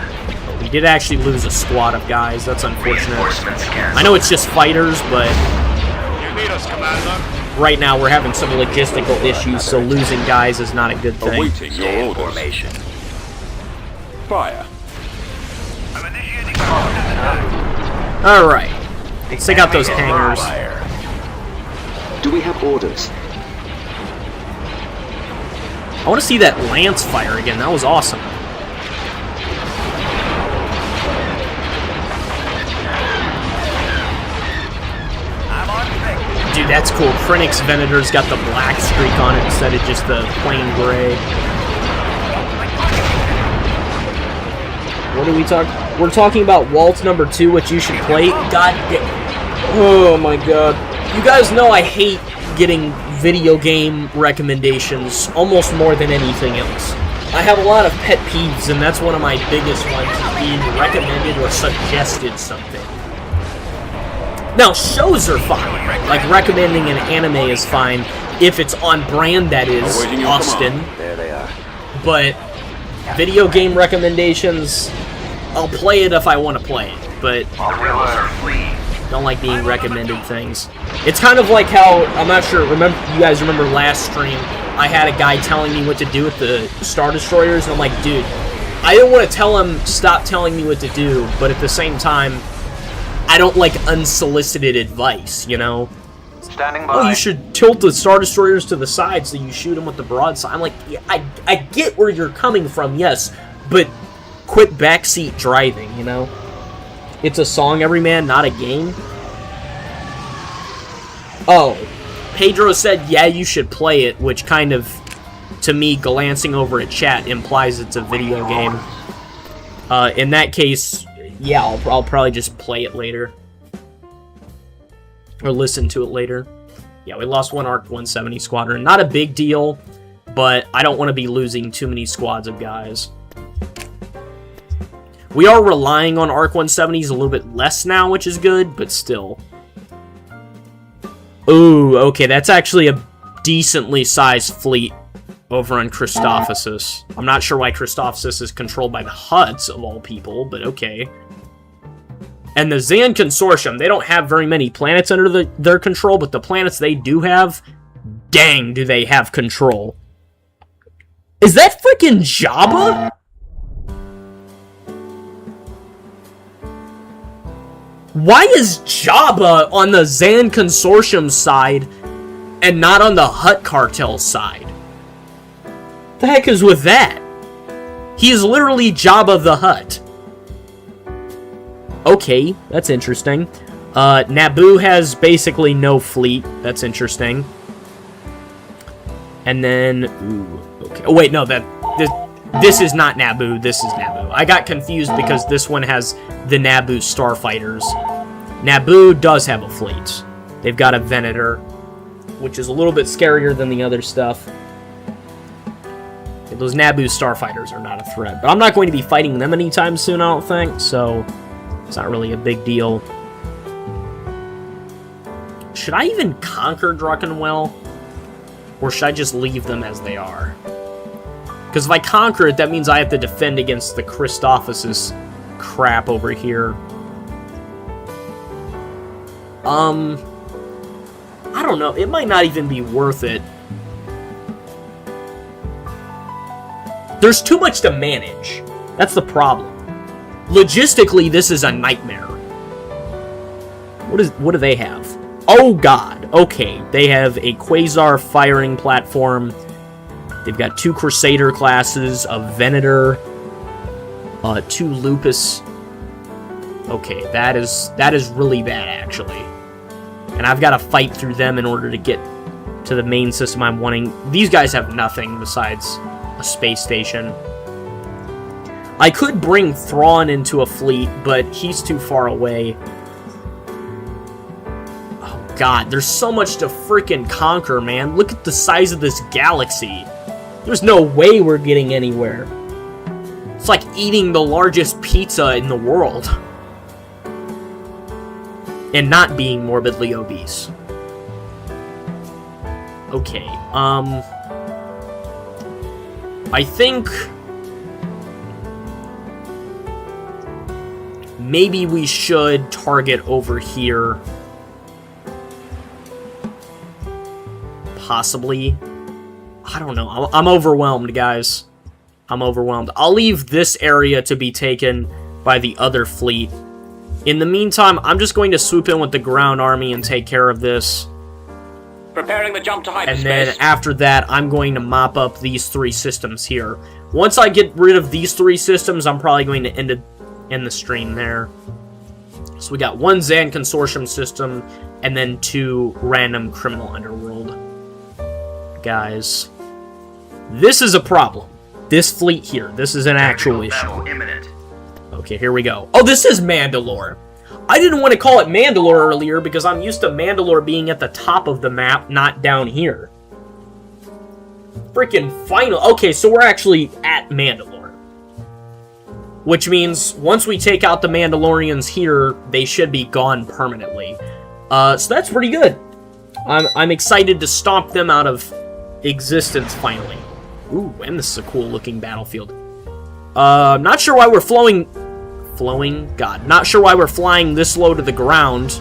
We did actually lose a squad of guys. That's unfortunate. Reinforcements canceled. I know it's just fighters, but You need us, Commander. right now we're having some logistical issues, so losing guys is not a good thing. Awaiting your Stay in orders. formation. Fire. I'm initiating attack. Alright. Let's take out those Enemy hangars. fire. Do we have orders? I want to see that lance fire again. That was awesome. I'm on thick. Dude, that's cool. Krennic's Venator's got the black streak on it instead of just the plain gray. What are we talking? We're talking about Waltz number 2, which you should play. God damn. Oh my god. You guys know I hate getting video game recommendations almost more than anything else. I have a lot of pet peeves, and that's one of my biggest ones, is being recommended or suggested something. Now, shows are fine. Like, recommending an anime is fine if it's on brand, that is, Awaiting your Austin. command. There they are. But video game recommendations, I'll play it if I want to play it, but Guerrillas are fleeing. don't like being recommended things. It's kind of like how, I'm not sure, you guys remember last stream, I had a guy telling me what to do with the Star Destroyers, and I'm like, dude, I don't want to tell him, stop telling me what to do, but at the same time, I don't like unsolicited advice, you know? Standing by. Oh, you should tilt the Star Destroyers to the side so you shoot them with the broadside. I'm like, yeah, I get where you're coming from, yes, but quit backseat driving, you know? It's a song, everyman, not a game. Oh, Pedro said, yeah, you should play it, which kind of, to me, glancing over at chat implies it's a video game. In that case, yeah, I'll probably just play it later. Or listen to it later. Yeah, we lost one ARC 170 squadron. Not a big deal, but I don't want to be losing too many squads of guys. We are relying on ARC 170s a little bit less now, which is good, but still. Ooh, okay, that's actually a decently sized fleet over on Christophosis. I'm not sure why Christophosis is controlled by the Hutts, of all people, but okay. And the Zan Consortium, they don't have very many planets under their control, but the planets they do have, dang, do they have control. Is that freaking Jabba? Why is Jabba on the Zan Consortium side and not on the Hutt Cartel side? The heck is with that? He is literally Jabba the Hutt. Okay, that's interesting. Naboo has basically no fleet. That's interesting. And then, ooh, okay. Oh wait, no, this is not Naboo. This is Naboo. I got confused because this one has the Naboo starfighters. Naboo does have a fleet. They've got a Venator, which is a little bit scarier than the other stuff. Those Naboo starfighters are not a threat, but I'm not going to be fighting them anytime soon, I don't think, so it's not really a big deal. Should I even conquer Druckenwell? Or should I just leave them as they are? Because if I conquer it, that means I have to defend against the Christophosis crap over here. I don't know. It might not even be worth it. There's too much to manage. That's the problem. Logistically, this is a nightmare. What do they have? Oh god. Okay, they have a Quasar firing platform. They've got 2 Crusader classes, a Venator, 2 Lupus. Okay, that is really bad, actually. And I've got to fight through them in order to get to the main system I'm wanting. These guys have nothing besides a space station. I could bring Thrawn into a fleet, but he's too far away. Oh god, there's so much to freaking conquer, man. Look at the size of this galaxy. There's no way we're getting anywhere. It's like eating the largest pizza in the world. and not being morbidly obese. Okay, I think maybe we should target over here. Possibly. I don't know. I'm overwhelmed, guys. I'm overwhelmed. I'll leave this area to be taken by the other fleet. In the meantime, I'm just going to swoop in with the ground army and take care of this. Preparing the jump to hyperspace. And then after that, I'm going to mop up these 3 systems here. Once I get rid of these 3 systems, I'm probably going to end the stream there. So we got 1 Zan Consortium system, and then 2 random criminal underworld. Guys, this is a problem. This fleet here, this is an actual issue. Okay, here we go. Oh, this is Mandalore. I didn't want to call it Mandalore earlier because I'm used to Mandalore being at the top of the map, not down here. Freaking final. Okay, so we're actually at Mandalore. Which means once we take out the Mandalorians here, they should be gone permanently. So that's pretty good. I'm excited to stomp them out of existence finally. Ooh, and this is a cool looking battlefield. Not sure why we're not sure why we're flying this low to the ground.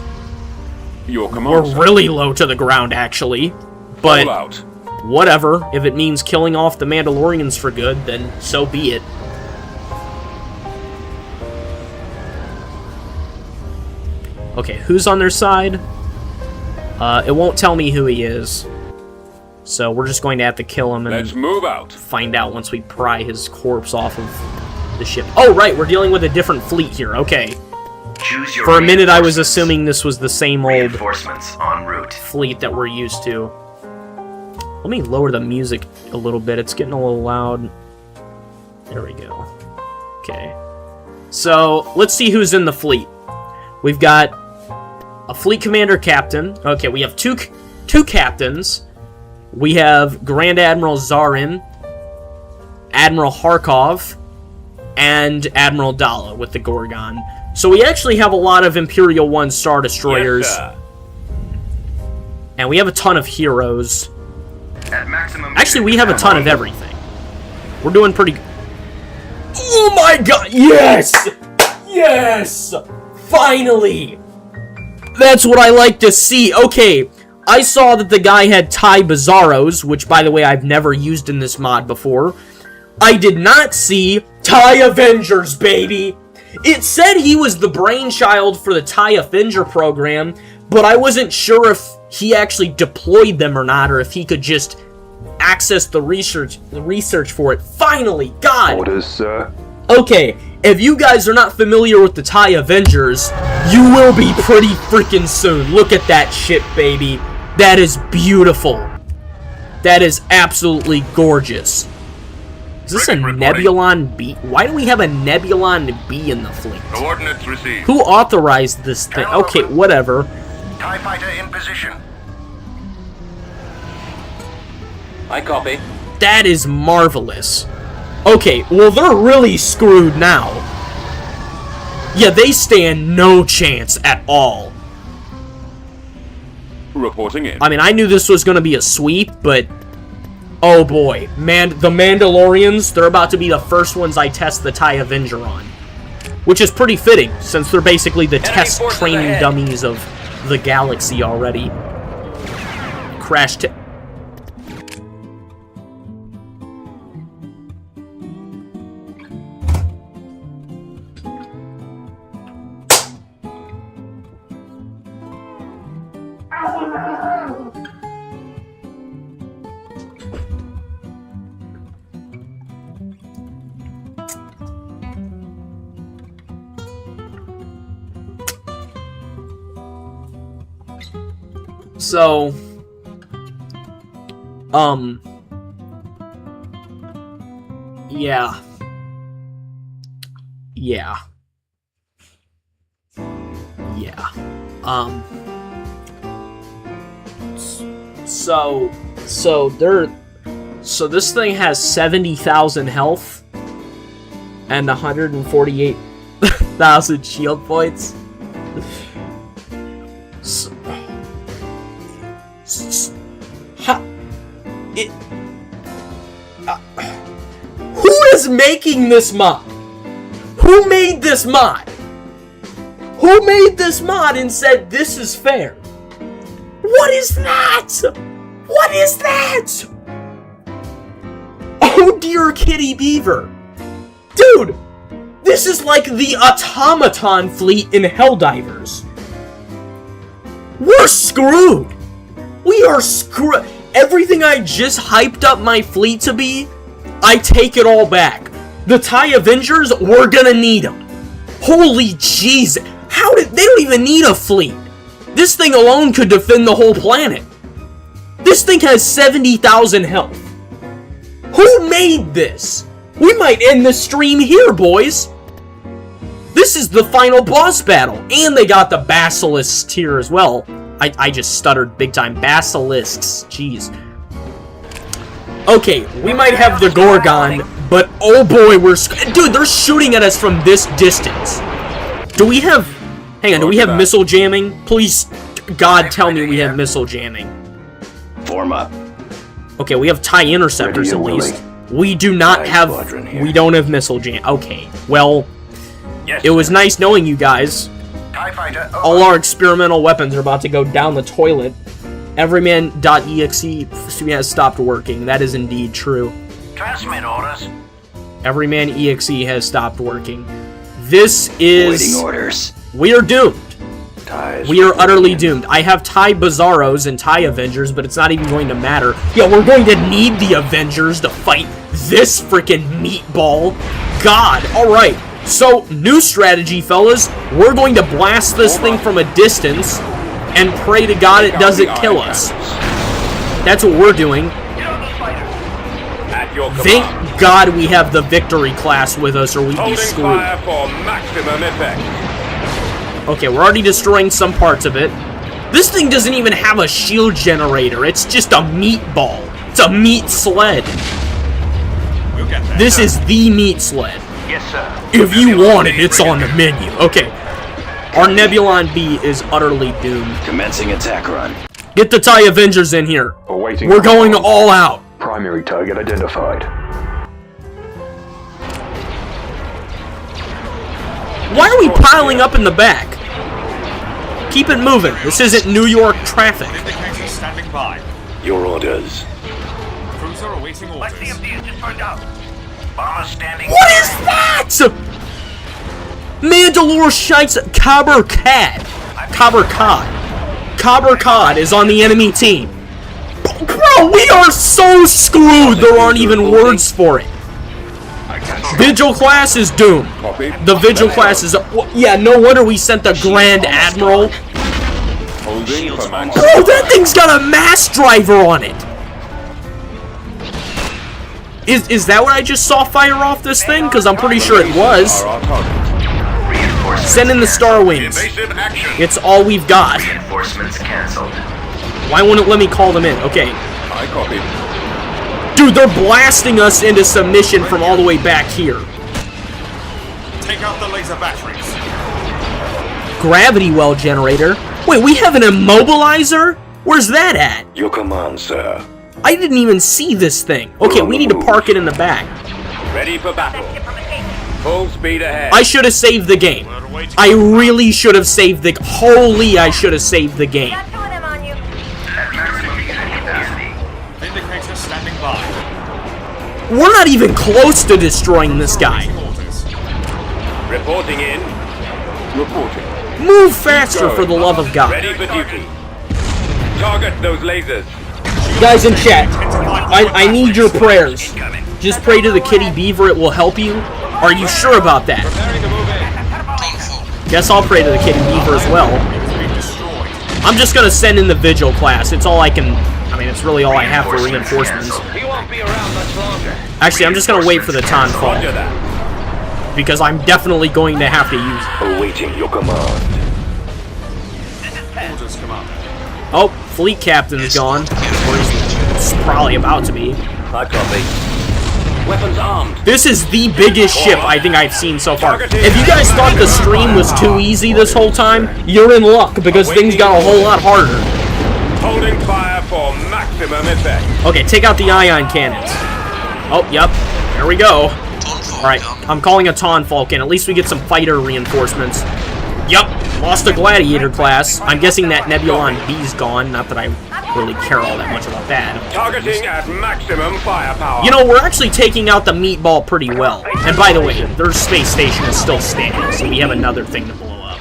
Your command, we're really low to the ground, actually. But whatever. If it means killing off the Mandalorians for good, then so be it. Okay, who's on their side? It won't tell me who he is. So we're just going to have to kill him and let's move out. Find out once we pry his corpse off of the ship. Oh, right, we're dealing with a different fleet here. Okay. Choose your For a minute, I was assuming this was the same old reinforcements en route. Fleet that we're used to. Let me lower the music a little bit. It's getting a little loud. There we go. Okay. So, let's see who's in the fleet. We've got a fleet commander captain. Okay, we have two captains. We have Grand Admiral Zarin, Admiral Harkov, and Admiral Dala with the Gorgon. So we actually have a lot of Imperial 1 Star Destroyers. Yes, and we have a ton of heroes. At maximum Actually, we have a ton of everything. We're doing pretty good. Oh my god! Yes! Yes! Finally! That's what I like to see. Okay, I saw that the guy had TIE Bizarros, which, by the way, I've never used in this mod before. I did not see TIE Avengers, baby! It said he was the brainchild for the TIE Avenger program, but I wasn't sure if he actually deployed them or not, or if he could just access the research for it. Finally, God! Orders, sir. Okay, if you guys are not familiar with the TIE Avengers, you will be pretty freaking soon. Look at that shit, baby. That is beautiful. That is absolutely gorgeous. Is this a Nebulon B? Why do we have a Nebulon B in the fleet? Coordinates received. Who authorized this thing? Okay, whatever. TIE fighter in position. I copy. That is marvelous. Okay, well, they're really screwed now. Yeah, they stand no chance at all. Reporting in. I mean, I knew this was going to be a sweep, but... oh boy. The Mandalorians, they're about to be the first ones I test the TIE Avenger on. Which is pretty fitting, since they're basically the test training dummies of the galaxy already. Crash to... So, yeah. So this thing has 70,000 health and 148,000 shield points. Who is making this mod? Who made this mod? Who made this mod and said this is fair? What is that? What is that? Oh dear Kitty Beaver. Dude, this is like the automaton fleet in Helldivers. We're screwed. We are screwed. Everything I just hyped up my fleet to be, I take it all back. The TIE Avengers, we're gonna need them. Holy jeez. How did they don't even need a fleet. This thing alone could defend the whole planet. This thing has 70,000 health. Who made this? We might end the stream here, boys. This is the final boss battle. And they got the Basilisk tier as well. I just stuttered big time. Basilisks. Jeez. Okay, we might have the Gorgon, but oh boy, dude, they're shooting at us from this distance. Do we have... Hang on, do we have missile jamming? Please, God, tell me we have missile jamming. Form up. Okay, we have TIE interceptors at least. We do not have... We don't have missile jam... Okay, well... It was nice knowing you guys. All our experimental weapons are about to go down the toilet. Everyman.exe has stopped working. That is indeed true. Transmit orders. Everyman.exe has stopped working. This is... Waiting orders. We are doomed. Ties we are utterly doomed. I have TIE Bizarros and TIE Avengers, but it's not even going to matter. Yeah, we're going to need the Avengers to fight this freaking meatball. God, alright. So, new strategy, fellas. We're going to blast this thing from a distance and pray to God it doesn't kill us. That's what we're doing. Thank God we have the Victory class with us or we'd be screwed. Okay, we're already destroying some parts of it. This thing doesn't even have a shield generator. It's just a meatball. It's a meat sled. This is the meat sled. Yes, sir. If you want it, it's on the menu. Okay. Our Nebulon B is utterly doomed. Commencing attack run. Get the TIE Avengers in here. We're going all out. Primary target identified. Why are we piling up in the back? Keep it moving. This isn't New York traffic. Indicator standing by. Your orders. Cruiser awaiting orders. My CMD is just burned out. Bomber standing. What is that? Mandalore Shites Cobber Cad. Cobber Cod. Cobber Cod is on the enemy team. Bro, we are so screwed there aren't even words for it. Vigil class is doomed. The Vigil class is... Yeah, no wonder we sent the Grand Admiral. Bro, that thing's got a mass driver on it. Is that what I just saw fire off this thing? Because I'm pretty sure it was. Send in the Star Wings. It's all we've got. Reinforcements canceled. Why won't it let me call them in? Okay. I copy. Dude, they're blasting us into submission from all the way back here. Take out the laser batteries. Gravity well generator? Wait, we have an immobilizer? Where's that at? Your command, sir. I didn't even see this thing. Okay, we need to park it in the back. Ready for battle. Full speed ahead. I should have saved the game. I really should have saved the... Holy, I should have saved the game. Indicator standing by. We're not even close to destroying this guy. Reporting in. Reporting. Move faster, for the love of God. Ready for duty. Target those lasers. Guys in chat, I need your prayers. Just pray to the Kitty Beaver, it will help you. Are you sure about that? Guess I'll pray to the Kitty Beaver as well. I'm just gonna send in the Vigil class. It's all I can... I mean, it's really all I have for reinforcements. He won't be around much longer. Actually, I'm just gonna wait for the Tonfall. Because I'm definitely going to have to use it. Awaiting your command. Orders, Commander. Oh, Fleet Captain's gone. Or he's probably about to be. I copy. Weapons armed. This is the biggest ship I think I've seen so far. If you guys thought the stream was too easy this whole time, you're in luck because things got a whole lot harder. Holding fire for max maximum effect. Okay, take out the ion cannons. Oh, yep. There we go. Alright, I'm calling a Taun Falcon. At least we get some fighter reinforcements. Yup, lost a gladiator class. I'm guessing that Nebulon B's gone. Not that I really care all that much about that. Targeting at maximum firepower. You know, we're actually taking out the meatball pretty well. And by the way, their space station is still standing, so we have another thing to blow up.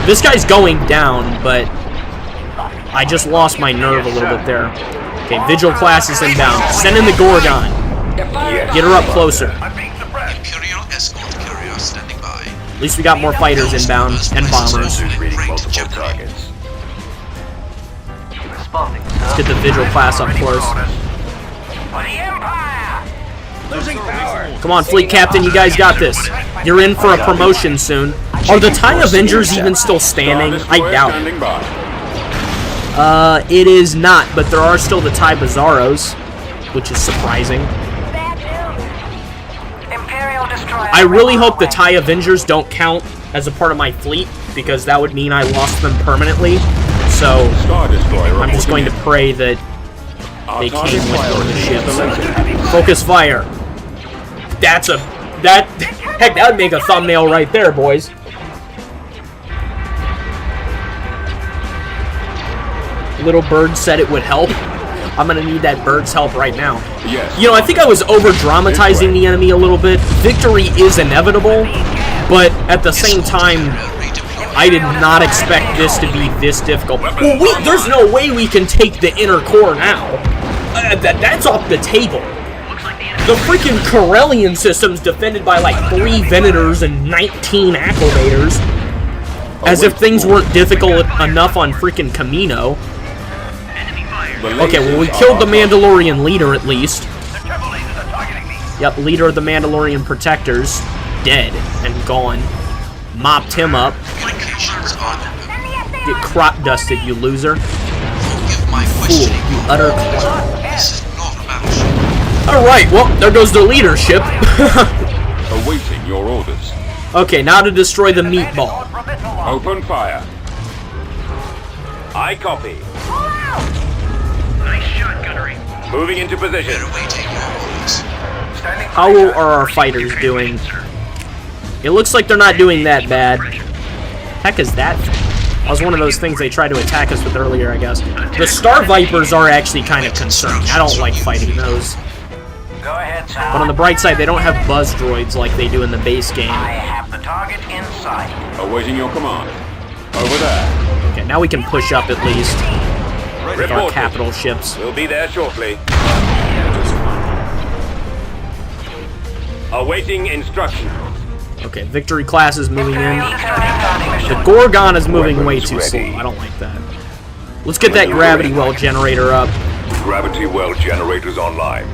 This guy's going down, but I just lost my nerve a little bit there. Okay, Vigil class is inbound. Send in the Gorgon. Get her up closer. Imperial escort carrier standing by. At least we got more fighters inbound and bombers. Great jeopardy. Let's get the Vigil class up close. For the Empire! Losing power! Come on, Fleet Captain, you guys got this. You're in for a promotion soon. Are the TIE Avengers even still standing? I doubt it. It is not, but there are still the TIE Bizarros, which is surprising. Imperial destroyer. I really hope the TIE Avengers don't count as a part of my fleet, because that would mean I lost them permanently. So, I'm just going to pray that they came with one of the ships. Focus fire. Heck, that would make a thumbnail right there, boys. Little Bird said it would help. I'm gonna need that bird's help right now. Yes. You know, I think I was over-dramatizing the enemy a little bit. Victory is inevitable, but at the same time, I did not expect this to be this difficult. Well, there's no way we can take the inner core now. That's off the table. The freaking Corellian system's defended by like 3 Venators and 19 Acclimators. As if things weren't difficult enough on freaking Camino. Okay, well, we killed the Mandalorian leader at least. Yep, leader of the Mandalorian Protectors. Dead and gone. Mopped him up. Get crop dusted, you loser. Fool, you utter clown. Alright, well, there goes the leadership. Awaiting your orders. Okay, now to destroy the meatball. Open fire. I copy. Nice shot, gunnery. Moving into position. How are our fighters doing? It looks like they're not doing that bad. Heck is that? That was one of those things they tried to attack us with earlier, I guess. The Star Vipers are actually kind of concerning. I don't like fighting those. Go ahead, Sal. But on the bright side, they don't have buzz droids like they do in the base game. I have the target in sight. Awaiting your command. Over there. Okay, now we can push up at least with our capital ships. We'll be there shortly. Awaiting instruction. Okay, Victory class is moving in. The Gorgon is moving way too slow. I don't like that. Let's get that gravity well generator up. Gravity well generators online.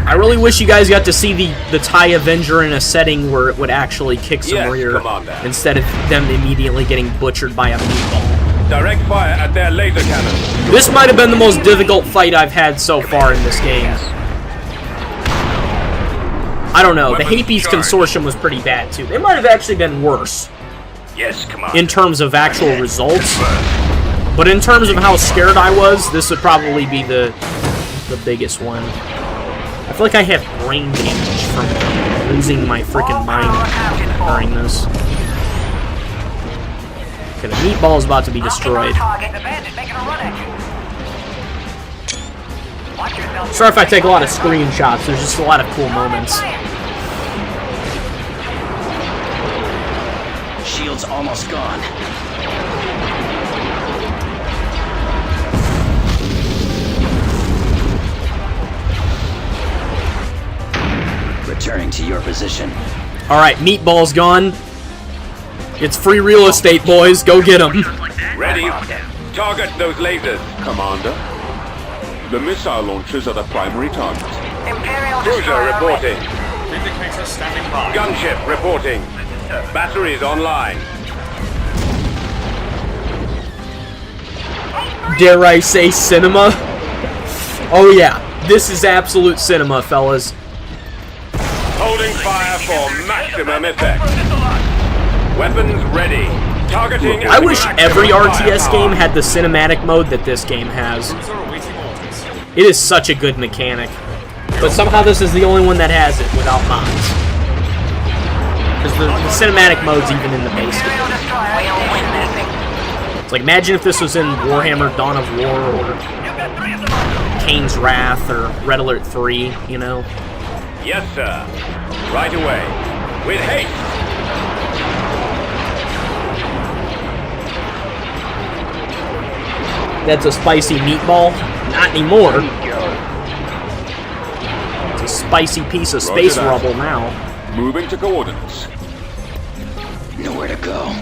I really wish you guys got to see the TIE Avenger in a setting where it would actually kick some rear instead of them immediately getting butchered by a meatball. Direct fire at their laser cannon. This might have been the most difficult fight I've had so far in this game. I don't know, the Hapes Consortium was pretty bad too. They might have actually been worse. Yes, come on. In terms of actual results. But in terms of how scared I was, this would probably be the biggest one. I feel like I have brain damage from losing my freaking mind during this. Okay, the meatball is about to be destroyed. Sorry if I take a lot of screenshots, there's just a lot of cool moments. Shield's almost gone. Returning to your position. Alright, meatball's gone. It's free real estate, boys. Go get them. Ready? Target those lasers. Commander, the missile launchers are the primary targets. Imperial Cruiser reporting. Vindicator standing by. Gunship reporting. Batteries online. Dare I say cinema? Oh yeah, this is absolute cinema, fellas. fire for maximum effect. Weapons ready. Targeting. I wish every RTS game had the cinematic mode that this game has. It is such a good mechanic. But somehow this is the only one that has it without mods. Because the cinematic mode's even in the base game. It's like, imagine if this was in Warhammer Dawn of War or Kane's Wrath or Red Alert 3, you know? Yes, sir. Right away. With haste. That's a spicy meatball? Not anymore. It's a spicy piece of space rubble now. Moving to coordinates. Nowhere to go.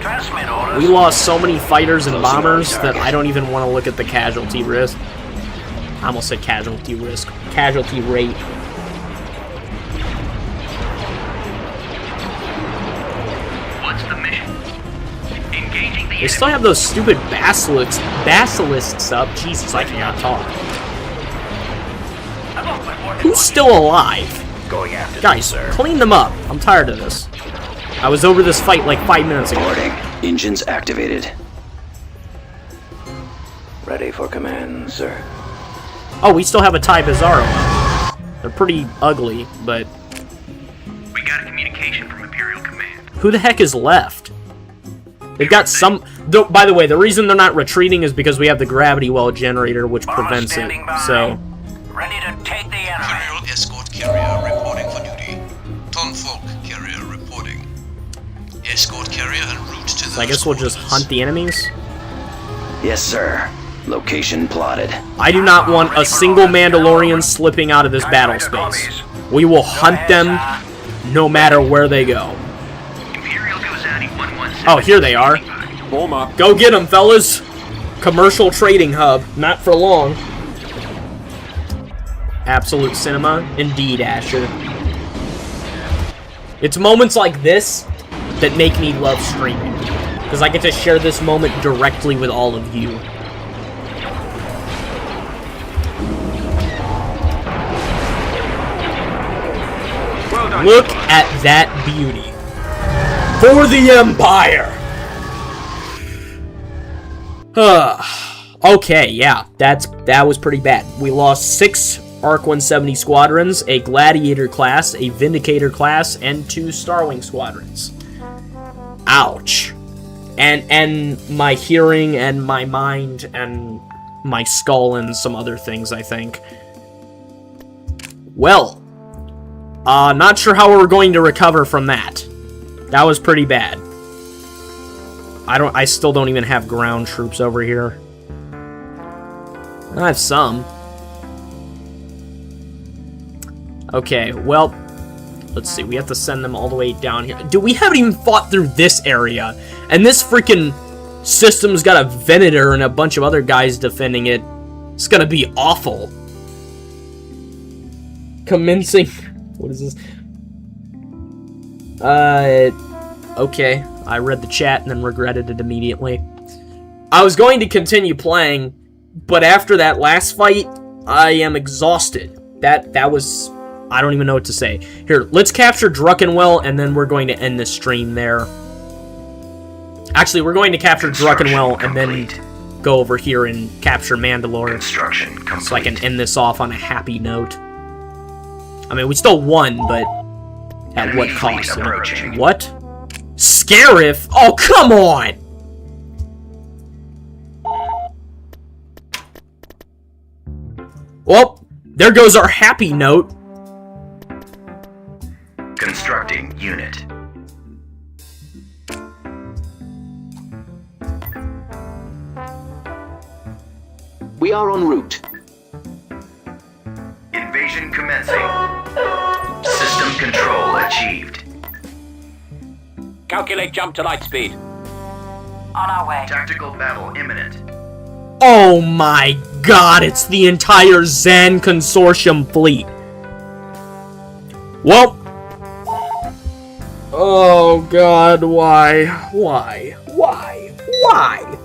Transmit orders. We lost so many fighters and bombers that I don't even want to look at the casualty risk. I almost said casualty risk. Casualty rate. What's the mission? Engaging the They still have those stupid basilisks up. Jesus, I cannot talk. Who's still alive? Going after Guys, clean them up. I'm tired of this. I was over this fight like 5 minutes ago. Boarding. Engines activated. Ready for command, sir. Oh, we still have a TIE Bizarro. They're pretty ugly, but... We got a communication from Imperial Command. Who the heck is left? They've got some... By the way, the reason they're not retreating is because we have the gravity well generator, which prevents it. So... Ready to take the enemy. Imperial escort carrier reporting for duty. Tonfolk carrier reporting. Escort carrier en route to the... So I guess we'll just hunt the enemies? Yes, sir. Location plotted. I do not want a single Mandalorian slipping out of this battle space. We will hunt them no matter where they go. Imperial goes out at 117. Oh, here they are. Form up. Go get them, fellas. Commercial trading hub. Not for long. Absolute cinema. Indeed, Asher. It's moments like this that make me love streaming. Because I get to share this moment directly with all of you. Look at that beauty. For the Empire! Okay, yeah, that was pretty bad. We lost 6 ARC 170 squadrons, a Gladiator class, a Vindicator class, and 2 Starwing squadrons. Ouch. And my hearing and my mind and my skull and some other things, I think. Well, not sure how we're going to recover from that. That was pretty bad. I still don't even have ground troops over here. I have some. Okay, well, let's see. We have to send them all the way down here. Dude, we haven't even fought through this area. And this freaking system's got a Venator and a bunch of other guys defending it. It's gonna be awful. Commencing... What is this? Okay. I read the chat and then regretted it immediately. I was going to continue playing, but after that last fight, I am exhausted. That was... I don't even know what to say. Here, let's capture Druckenwell, and then we're going to end this stream there. Actually, we're going to capture Druckenwell, and then go over here and capture Mandalore. Construction complete. So I can end this off on a happy note. I mean, we still won, but at what cost? What? Scarif? Oh, come on! Well, there goes our happy note. Constructing unit. We are en route. Invasion commencing. System control achieved. Calculate jump to light speed. On our way. Tactical battle imminent. Oh my god, it's the entire Zen Consortium fleet. Well. Oh god, why? Why? Why? Why?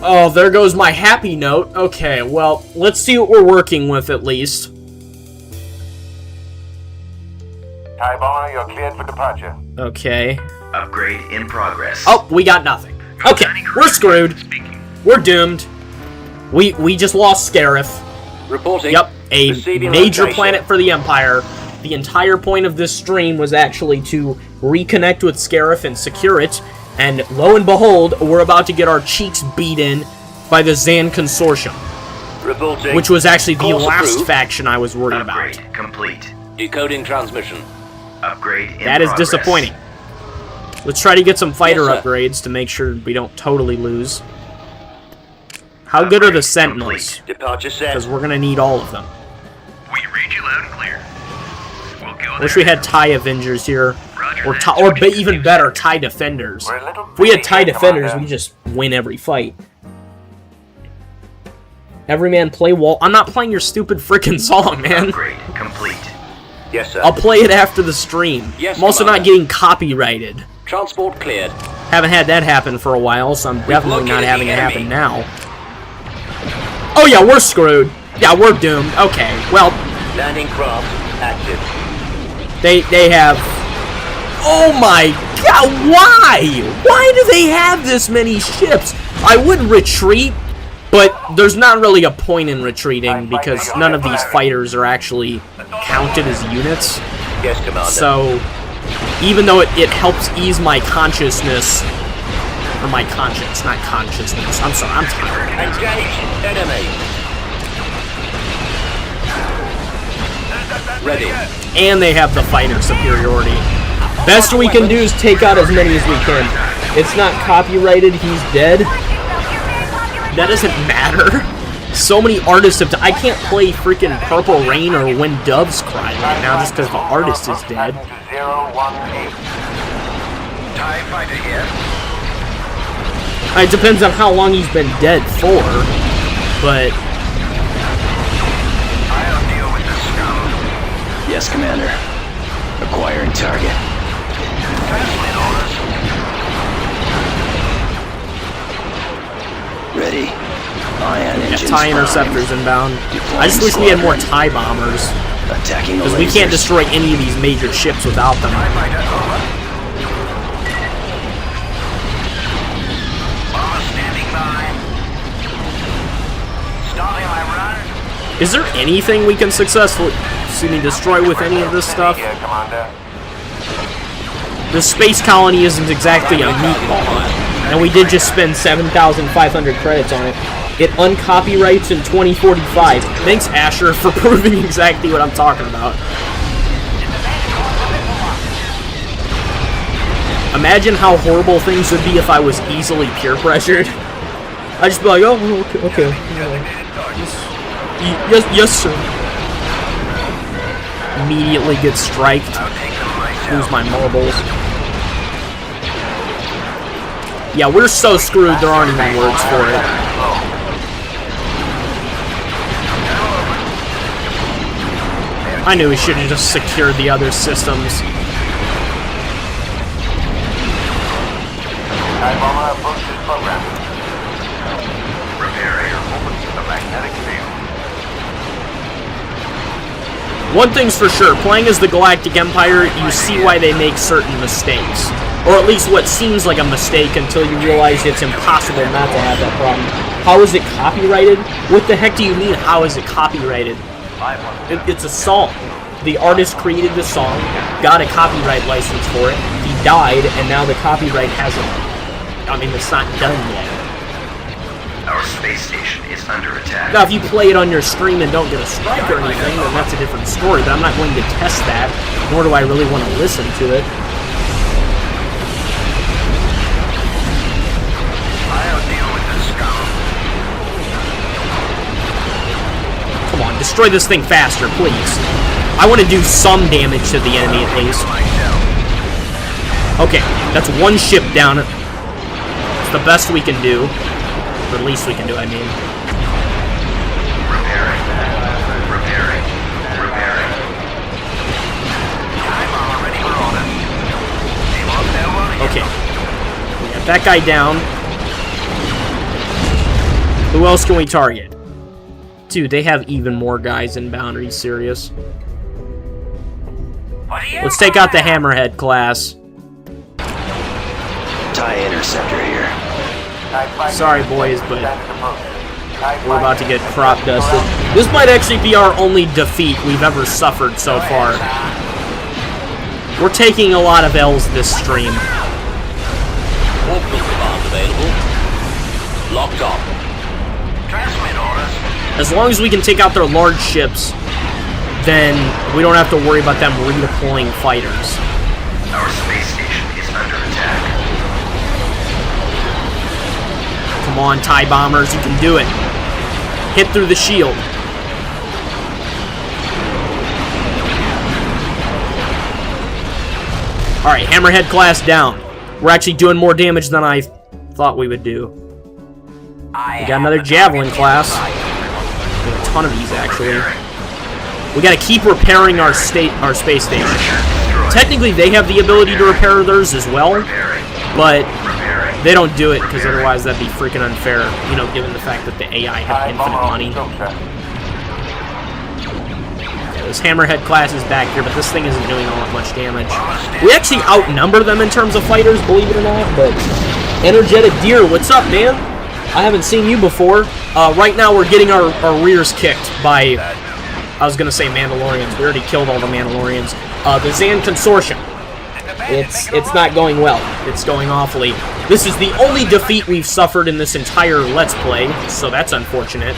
Oh, there goes my happy note. Okay, well, let's see what we're working with at least. TIE bomber, you're cleared for departure. Okay. Upgrade in progress. Oh, we got nothing. Okay, we're screwed. We're doomed. We just lost Scarif. Reporting. Yep, a Receiving major location. planet for the Empire. The entire point of this stream was actually to reconnect with Scarif and secure it. And lo and behold, we're about to get our cheeks beat in by the Zan Consortium. Reporting. Which was actually the Course last approved. faction I was worried about. Upgrade complete. Decoding transmission. Upgrade in That is progress. disappointing. Let's try to get some fighter Yes, sir. upgrades to make sure we don't totally lose. How good are the Sentinels? Departure set. Because we're going to need all of them. We read you loud and clear. We'll go Wish there. we had TIE Avengers here. Roger Or, that. even better, TIE Defenders. We're a little If we had busy TIE here, Defenders, Commander. we just win every fight. Every man play wall. I'm not playing your stupid frickin' song, man. Upgrade complete. Yes, sir. I'll play it after the stream. Yes, I'm also not Commander. getting copyrighted. Transport cleared. Haven't had that happen for a while, so I'm definitely not located having the it happen enemy. now. Oh yeah, we're screwed. Yeah, we're doomed. Okay, well, Landing craft active. they have... Oh my god, why? Why do they have this many ships? I would retreat, but there's not really a point in retreating because none of these fighters are actually counted as units. Yes, Commander. So, even though it helps ease my consciousness, or my conscience, not consciousness. I'm sorry, I'm tired. Engage enemy. Ready. And they have the fighter superiority. Best we can do is take out as many as we can. It's not copyrighted, he's dead. That doesn't matter. So many artists have I can't play freaking Purple Rain or When Doves Cry right now just because the artist is dead. 018. TIE fighter here. It depends on how long he's been dead for, but I'll deal with the scum. Yes, Commander. Acquiring target. Transmit orders. Ready. Ion engines. TIE interceptors inbound. I just wish we had more TIE bombers, Attacking the because we can't lasers. destroy any of these major ships without them. TIE fighter over. Bomber standing by. Starting my run. Is there anything we can successfully destroy with any of this stuff? Here, Commander. The space colony isn't exactly a meatball, and we did just spend 7,500 credits on it. It uncopyrights in 2045. Thanks, Asher, for proving exactly what I'm talking about. Imagine how horrible things would be if I was easily peer pressured. I'd just be like, oh, okay. Yes, sir. Immediately get striked. Lose my marbles. Yeah, we're so screwed there aren't even words for it. I knew we should have just secured the other systems. TIE bomber approaches program. Repair opens the magnetic field. One thing's for sure, playing as the Galactic Empire, you see why they make certain mistakes. Or at least what seems like a mistake until you realize it's impossible not to have that problem. How is it copyrighted? What the heck do you mean, how is it copyrighted? It's a song. The artist created the song, got a copyright license for it, he died, and now the copyright hasn't... I mean, it's not done yet. Our space station is under attack. Now, if you play it on your stream and don't get a strike or anything, then that's a different story, but I'm not going to test that, nor do I really want to listen to it. I'll deal with the scum. Come on, destroy this thing faster, please. I want to do some damage to the enemy at least. Okay, that's one ship down. It's the best we can do. Or at least we can do, I mean. Repairing. Okay. We got that guy down. Who else can we target? Dude, they have even more guys inbound. Are you serious? Let's take out the Hammerhead class. TIE interceptor here. Sorry, boys, but we're about to get crop dusted. This might actually be our only defeat we've ever suffered so far. We're taking a lot of L's this stream. Orbital command available. Locked on. Transmit orders. As long as we can take out their large ships, then we don't have to worry about them redeploying fighters. Our space station is under attack. Come on, TIE bombers, you can do it. Hit through the shield. Alright, Hammerhead class down. We're actually doing more damage than I thought we would do. We got another Javelin class. We have a ton of these, actually. We gotta keep repairing our space station. Technically, they have the ability to repair theirs as well, but they don't do it because otherwise that'd be freaking unfair, you know, given the fact that the AI have infinite money. Yeah, this Hammerhead class is back here, but this thing isn't doing all that much damage. We actually outnumber them in terms of fighters, believe it or not, but... Energetic Deer, what's up, man? I haven't seen you before. Right now we're getting our rears kicked by... I was gonna say Mandalorians. We already killed all the Mandalorians. The Zan Consortium. It's not going well. It's going awfully. This is the only defeat we've suffered in this entire Let's Play, so that's unfortunate.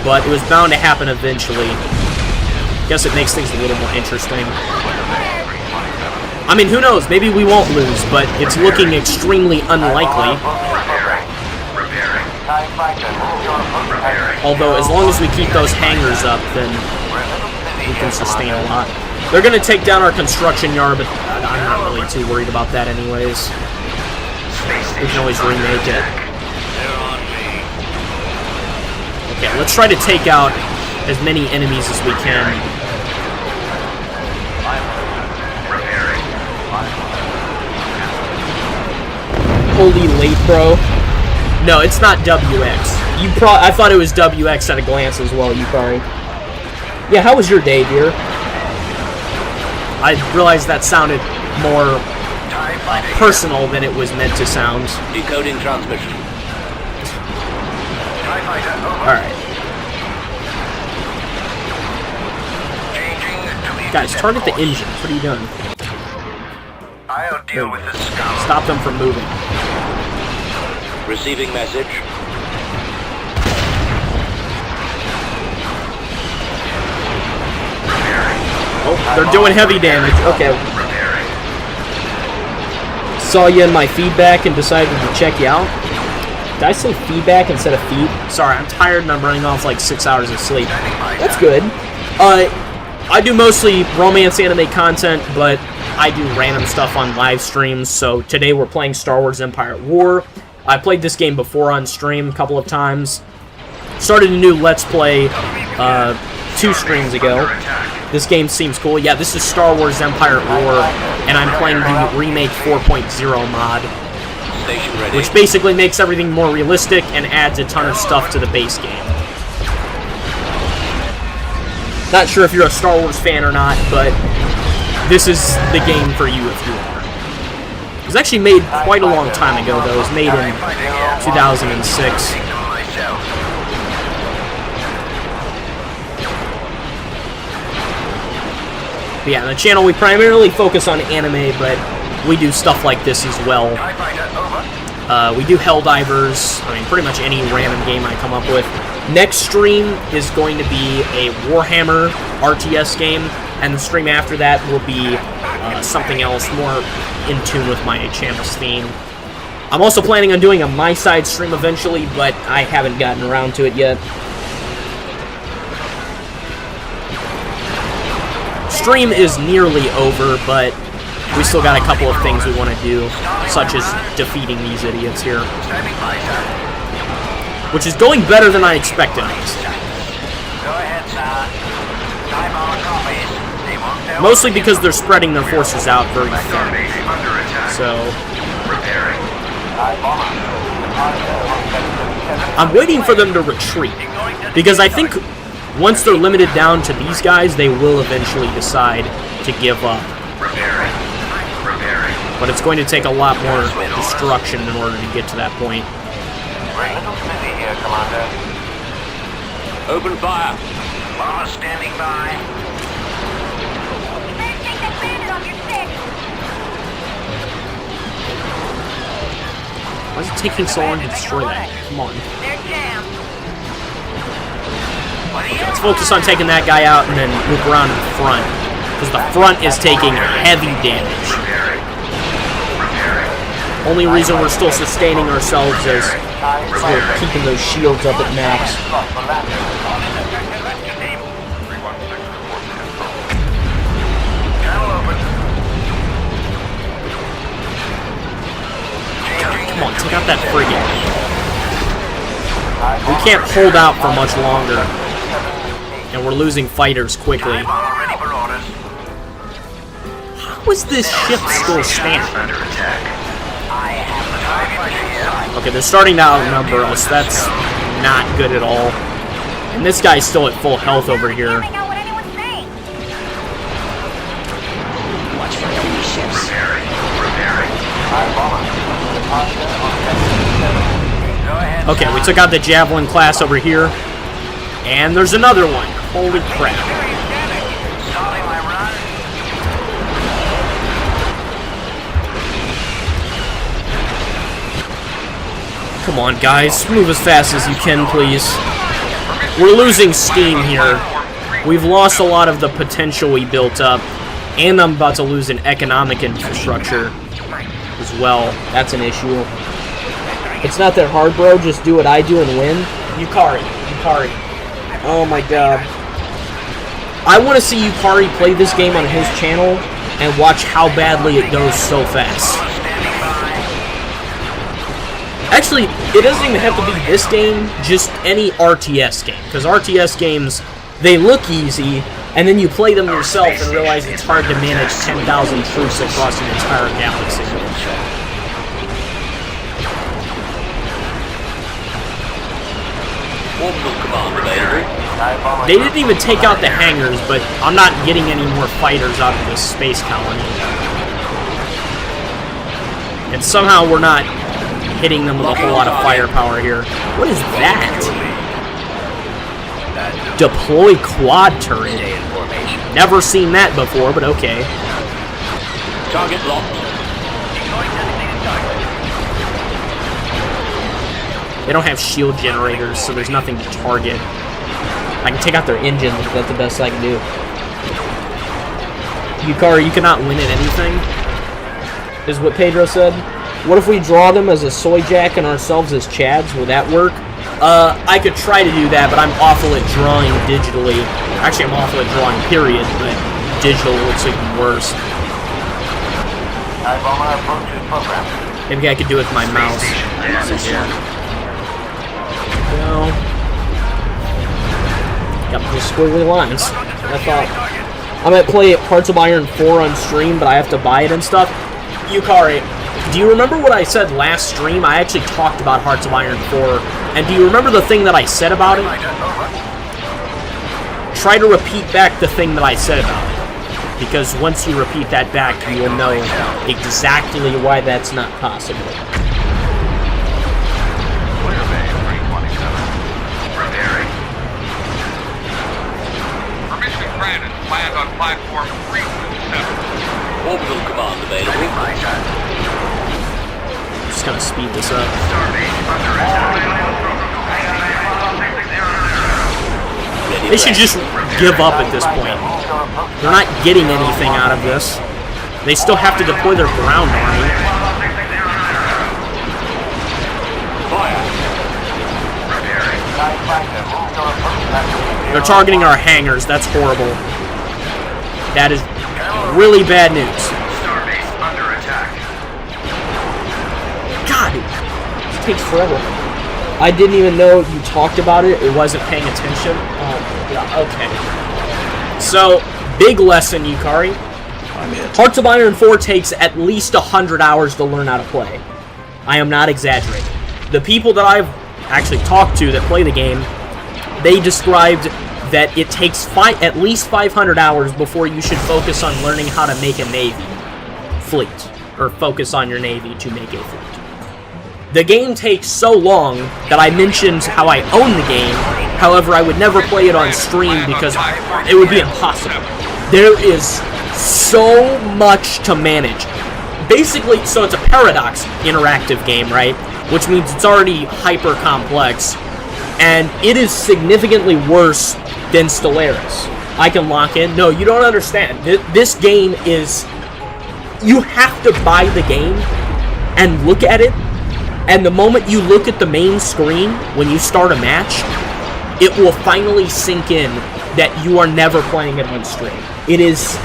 But it was bound to happen eventually. Guess it makes things a little more interesting. I mean, who knows? Maybe we won't lose, but it's looking extremely unlikely. Although, as long as we keep those hangars up, then we can sustain a lot. They're going to take down our construction yard, but I'm not really too worried about that anyways. We can always remake it. Okay, let's try to take out as many enemies as we can. Holy late, bro. No, it's not WX. I thought it was WX at a glance as well, you probably. Yeah, how was your day, dear? I realized that sounded more personal than it was meant to sound. Decoding transmission. Alright. Guys, target the engines. What are you doing? I'll deal with this scum. Stop them from moving. Receiving message. Oh, they're doing heavy damage. Okay. Saw you in my feedback and decided to check you out. Did I say feedback instead of feed? Sorry, I'm tired and I'm running off like 6 hours of sleep. That's good. I do mostly romance anime content, but I do random stuff on live streams. So today we're playing Star Wars Empire at War. I played this game before on stream a couple of times. Started a new Let's Play 2 streams ago. This game seems cool. Yeah, this is Star Wars Empire at War, and I'm playing the Remake 4.0 mod, which basically makes everything more realistic and adds a ton of stuff to the base game. Not sure if you're a Star Wars fan or not, but this is the game for you if you are. It was actually made quite a long time ago, though. It was made in 2006. But yeah, on the channel we primarily focus on anime, but we do stuff like this as well. We do Helldivers, I mean, pretty much any random game I come up with. Next stream is going to be a Warhammer RTS game, and the stream after that will be something else more in tune with my channel's theme. I'm also planning on doing a My Side stream eventually, but I haven't gotten around to it yet. Stream is nearly over, but we still got a couple of things we want to do, such as defeating these idiots here. Which is going better than I expected. Mostly because they're spreading their forces out very thin. So I'm waiting for them to retreat, because I think once they're limited down to these guys, they will eventually decide to give up. But it's going to take a lot more destruction in order to get to that point. We're a little busy here, Commander. Open fire. Bomber standing by. You better take that bandit off your stick. Why is it taking so long to destroy that? Come on. They're jammed. Let's focus on taking that guy out and then loop around in the front. Because the front is taking heavy damage. Only reason we're still sustaining ourselves is we're keeping those shields up at max. Come on, take out that frigate. We can't hold out for much longer. And we're losing fighters quickly. How is this ship still standing? Okay, they're starting to outnumber us. That's not good at all. And this guy's still at full health over here. Watch for enemy ships. Okay, we took out the Javelin class over here. And there's another one. Holy crap. Come on, guys. Move as fast as you can, please. We're losing steam here. We've lost a lot of the potential we built up. And I'm about to lose an economic infrastructure as well. That's an issue. It's not that hard, bro. Just do what I do and win. Yukari. Oh my god. I want to see Yukari play this game on his channel and watch how badly it goes so fast. Actually, it doesn't even have to be this game, just any RTS game. Because RTS games, they look easy, and then you play them yourself and realize it's hard to manage 10,000 troops across an entire galaxy. They didn't even take out the hangars, but I'm not getting any more fighters out of this space colony. And somehow we're not hitting them with a whole lot of firepower here. What is that? Deploy quad turret. Never seen that before, but okay. Target locked. They don't have shield generators, so there's nothing to target. I can take out their engines if that's the best I can do. Yukari, you cannot win at anything, is what Pedro said. What if we draw them as a soy jack and ourselves as Chads? Will that work? I could try to do that, but I'm awful at drawing digitally. Actually, I'm awful at drawing, period, but digital looks even worse. Maybe I could do it with my mouse. So, yeah. Go. Got the squiggly lines. I thought I might play Hearts of Iron 4 on stream, but I have to buy it and stuff. Yukari, do you remember what I said last stream? I actually talked about Hearts of Iron 4. And do you remember the thing that I said about it? Try to repeat back the thing that I said about it. Because once you repeat that back, you will know exactly why that's not possible. Permission granted. Land on platform 327. Orbital command available. Just gonna speed this up. They should just give up at this point. They're not getting anything out of this. They still have to deploy their ground army. They're targeting our hangars. That's horrible. That is really bad news. God, it takes forever. I didn't even know you talked about it. It wasn't paying attention. Yeah, okay. So, big lesson, Yukari. Hearts of Iron 4 takes at least 100 hours to learn how to play. I am not exaggerating. The people that I've actually talked to that play the game, they described that it takes at least 500 hours before you should focus on learning how to make a navy. Fleet. or focus on your Navy to make a fleet. The game takes so long that I mentioned how I own the game, however I would never play it on stream because it would be impossible. There is so much to manage. Basically, so it's a Paradox interactive game, right? Which means it's already hyper complex, and it is significantly worse than Stellaris. I can lock in. No, you don't understand. This game is... You have to buy the game and look at it, and the moment you look at the main screen when you start a match, it will finally sink in that you are never playing it on stream. It is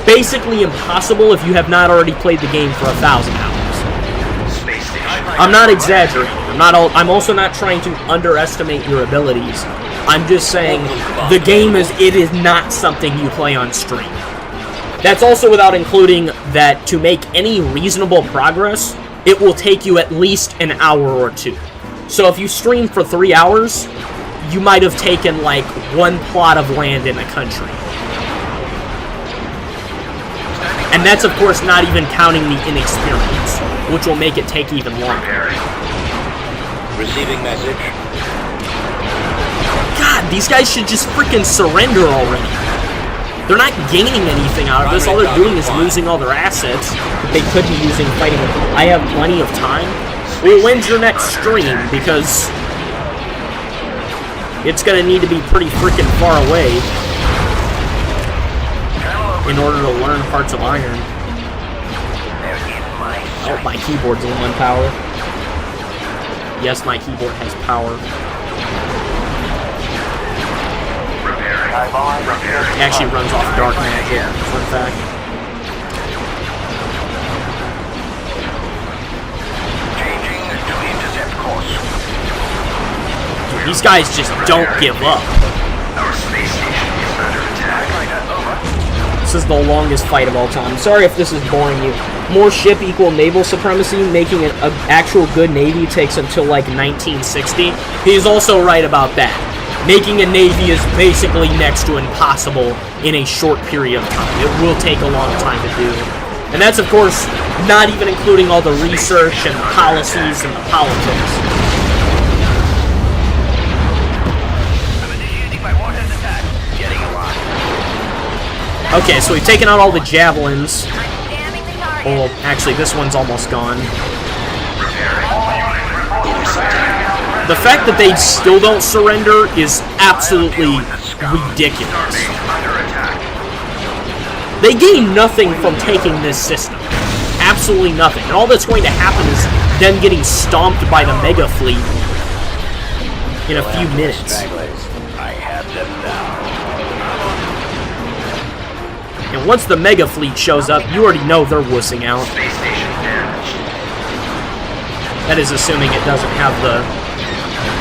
basically impossible if you have not already played the game for 1,000 hours. Space station. I'm not exaggerating. I'm also not trying to underestimate your abilities. I'm just saying the game it is not something you play on stream. That's also without including that to make any reasonable progress, it will take you at least an hour or two. So if you stream for 3 hours, you might have taken like one plot of land in a country. And that's of course not even counting the inexperience, which will make it take even longer. Receiving message. God, these guys should just freaking surrender already. They're not gaining anything out of this. All they're doing is losing all their assets that they could be using fighting with. I have plenty of time. Well, when's your next stream? Because it's going to need to be pretty freaking far away in order to learn Hearts of Iron. Oh, my keyboard's low on power. Yes, my keyboard has power. It actually runs off dark magic, fun fact. Dude, these guys just don't give up. Our space station is under attack. This is the longest fight of all time. Sorry if this is boring you. More ship equal naval supremacy, making an actual good navy takes until like 1960. He's also right about that. Making a navy is basically next to impossible in a short period of time. It will take a long time to do. And that's, of course, not even including all the research and the policies and the politics. Okay, so we've taken out all the javelins. Oh, actually, this one's almost gone. The fact that they still don't surrender is absolutely ridiculous. They gain nothing from taking this system. Absolutely nothing. And all that's going to happen is them getting stomped by the Mega Fleet in a few minutes. And once the Mega Fleet shows up, you already know they're wussing out. That is assuming it doesn't have the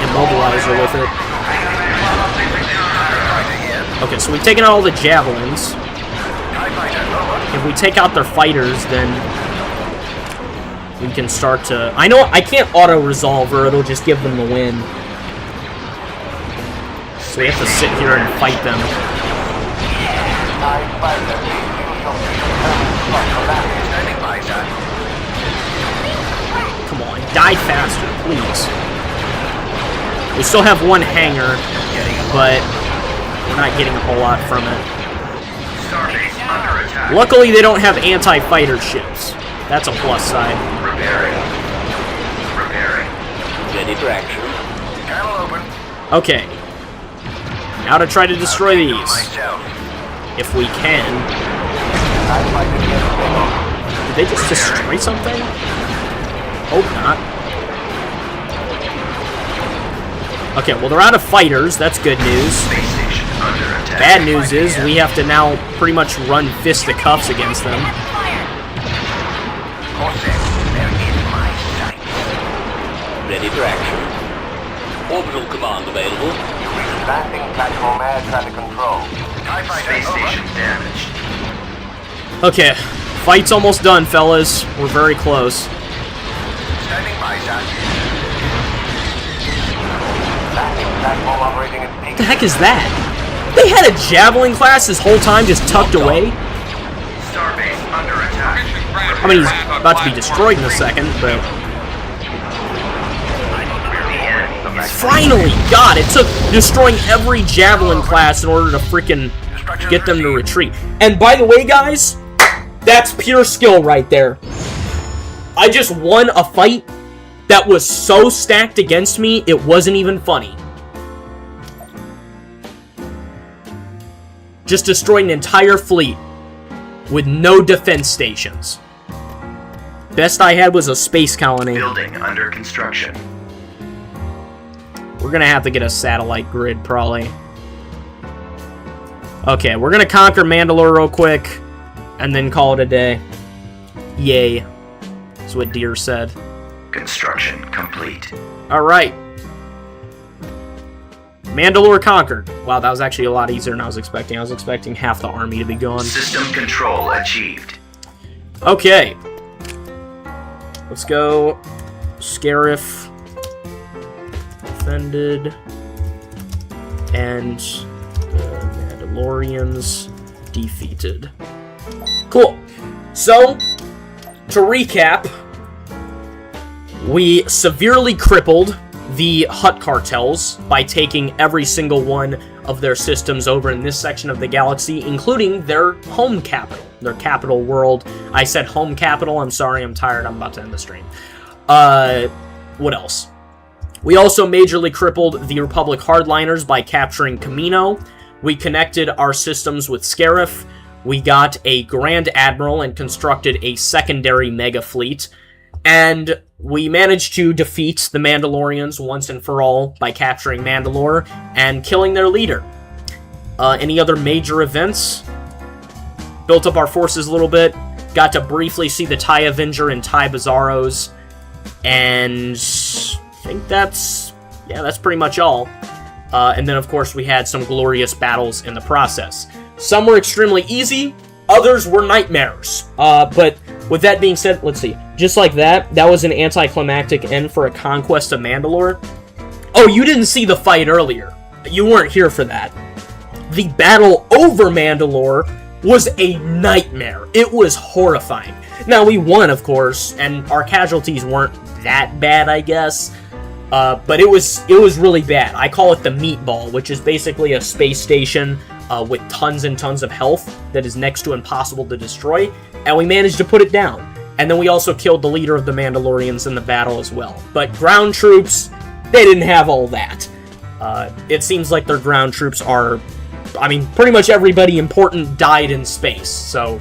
immobilizer with it. Okay, so we've taken out all the javelins. If we take out their fighters, then we can start to... I know I can't auto-resolve or it'll just give them the win. So we have to sit here and fight them. Come on, die faster, please. We still have one hangar, but we're not getting a whole lot from it. Luckily, they don't have anti-fighter ships. That's a plus side. Ready for action. Okay. Now to try to destroy these. If we can. Did they just destroy something? Hope not. Okay, well they're out of fighters. That's good news. Bad news is we have to now pretty much run fisticuffs against them. Ready for action. Orbital command available. Landing platform air traffic control. Space station damaged. Okay, fight's almost done, fellas. We're very close. Standing by, What the heck is that? They had a javelin class this whole time just tucked away? Starbase under attack. I mean, he's about to be destroyed in a second, but... Finally! God, it took destroying every Javelin class in order to freaking get them to retreat. And by the way, guys, that's pure skill right there. I just won a fight that was so stacked against me, it wasn't even funny. Just destroyed an entire fleet with no defense stations. Best I had was a space colony. Building under construction. We're gonna have to get a satellite grid, probably. Okay, we're gonna conquer Mandalore real quick, and then call it a day. Yay. That's what Deer said. Construction complete. Alright. Mandalore conquered. Wow, that was actually a lot easier than I was expecting. I was expecting half the army to be gone. System control achieved. Okay. Let's go. Scarif. Defended. And the Mandalorians defeated. Cool. So, to recap, we severely crippled the Hutt cartels by taking every single one of their systems over in this section of the galaxy, including their home capital, their capital world. I said home capital, I'm sorry, I'm tired, I'm about to end the stream. What else? We also majorly crippled the Republic hardliners by capturing Camino. We connected our systems with Scarif. We got a Grand Admiral and constructed a secondary mega fleet. And we managed to defeat the Mandalorians once and for all by capturing Mandalore and killing their leader. Any other major events? Built up our forces a little bit. Got to briefly see the TIE Avenger and TIE Bizarros. And I think that's pretty much all. And then, of course, we had some glorious battles in the process. Some were extremely easy. Others were nightmares. But with that being said, let's see. Just like that was an anticlimactic end for a conquest of Mandalore. Oh, you didn't see the fight earlier. You weren't here for that. The battle over Mandalore was a nightmare. It was horrifying. Now, we won, of course, and our casualties weren't that bad, I guess. But it was really bad. I call it the meatball, which is basically a space station with tons and tons of health that is next to impossible to destroy, and we managed to put it down. And then we also killed the leader of the Mandalorians in the battle as well. But ground troops, they didn't have all that. It seems like their ground troops are... I mean, pretty much everybody important died in space, so,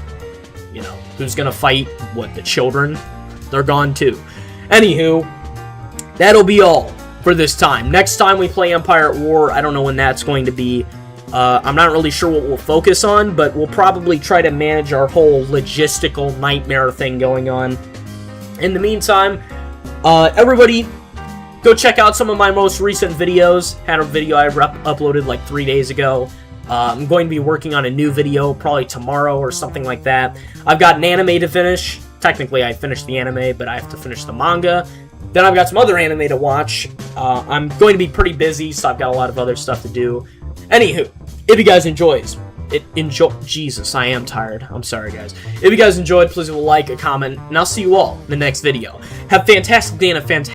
you know, who's gonna fight? What, the children? They're gone too. Anywho, that'll be all for this time. Next time we play Empire at War, I don't know when that's going to be. I'm not really sure what we'll focus on, but we'll probably try to manage our whole logistical nightmare thing going on. In the meantime, everybody, go check out some of my most recent videos. Had a video I uploaded like 3 days ago. I'm going to be working on a new video probably tomorrow or something like that. I've got an anime to finish. Technically, I finished the anime, but I have to finish the manga. Then I've got some other anime to watch. I'm going to be pretty busy, so I've got a lot of other stuff to do. Anywho, if you guys Jesus, I am tired. I'm sorry, guys. If you guys enjoyed, please leave a like, a comment, and I'll see you all in the next video. Have a fantastic day and a fantastic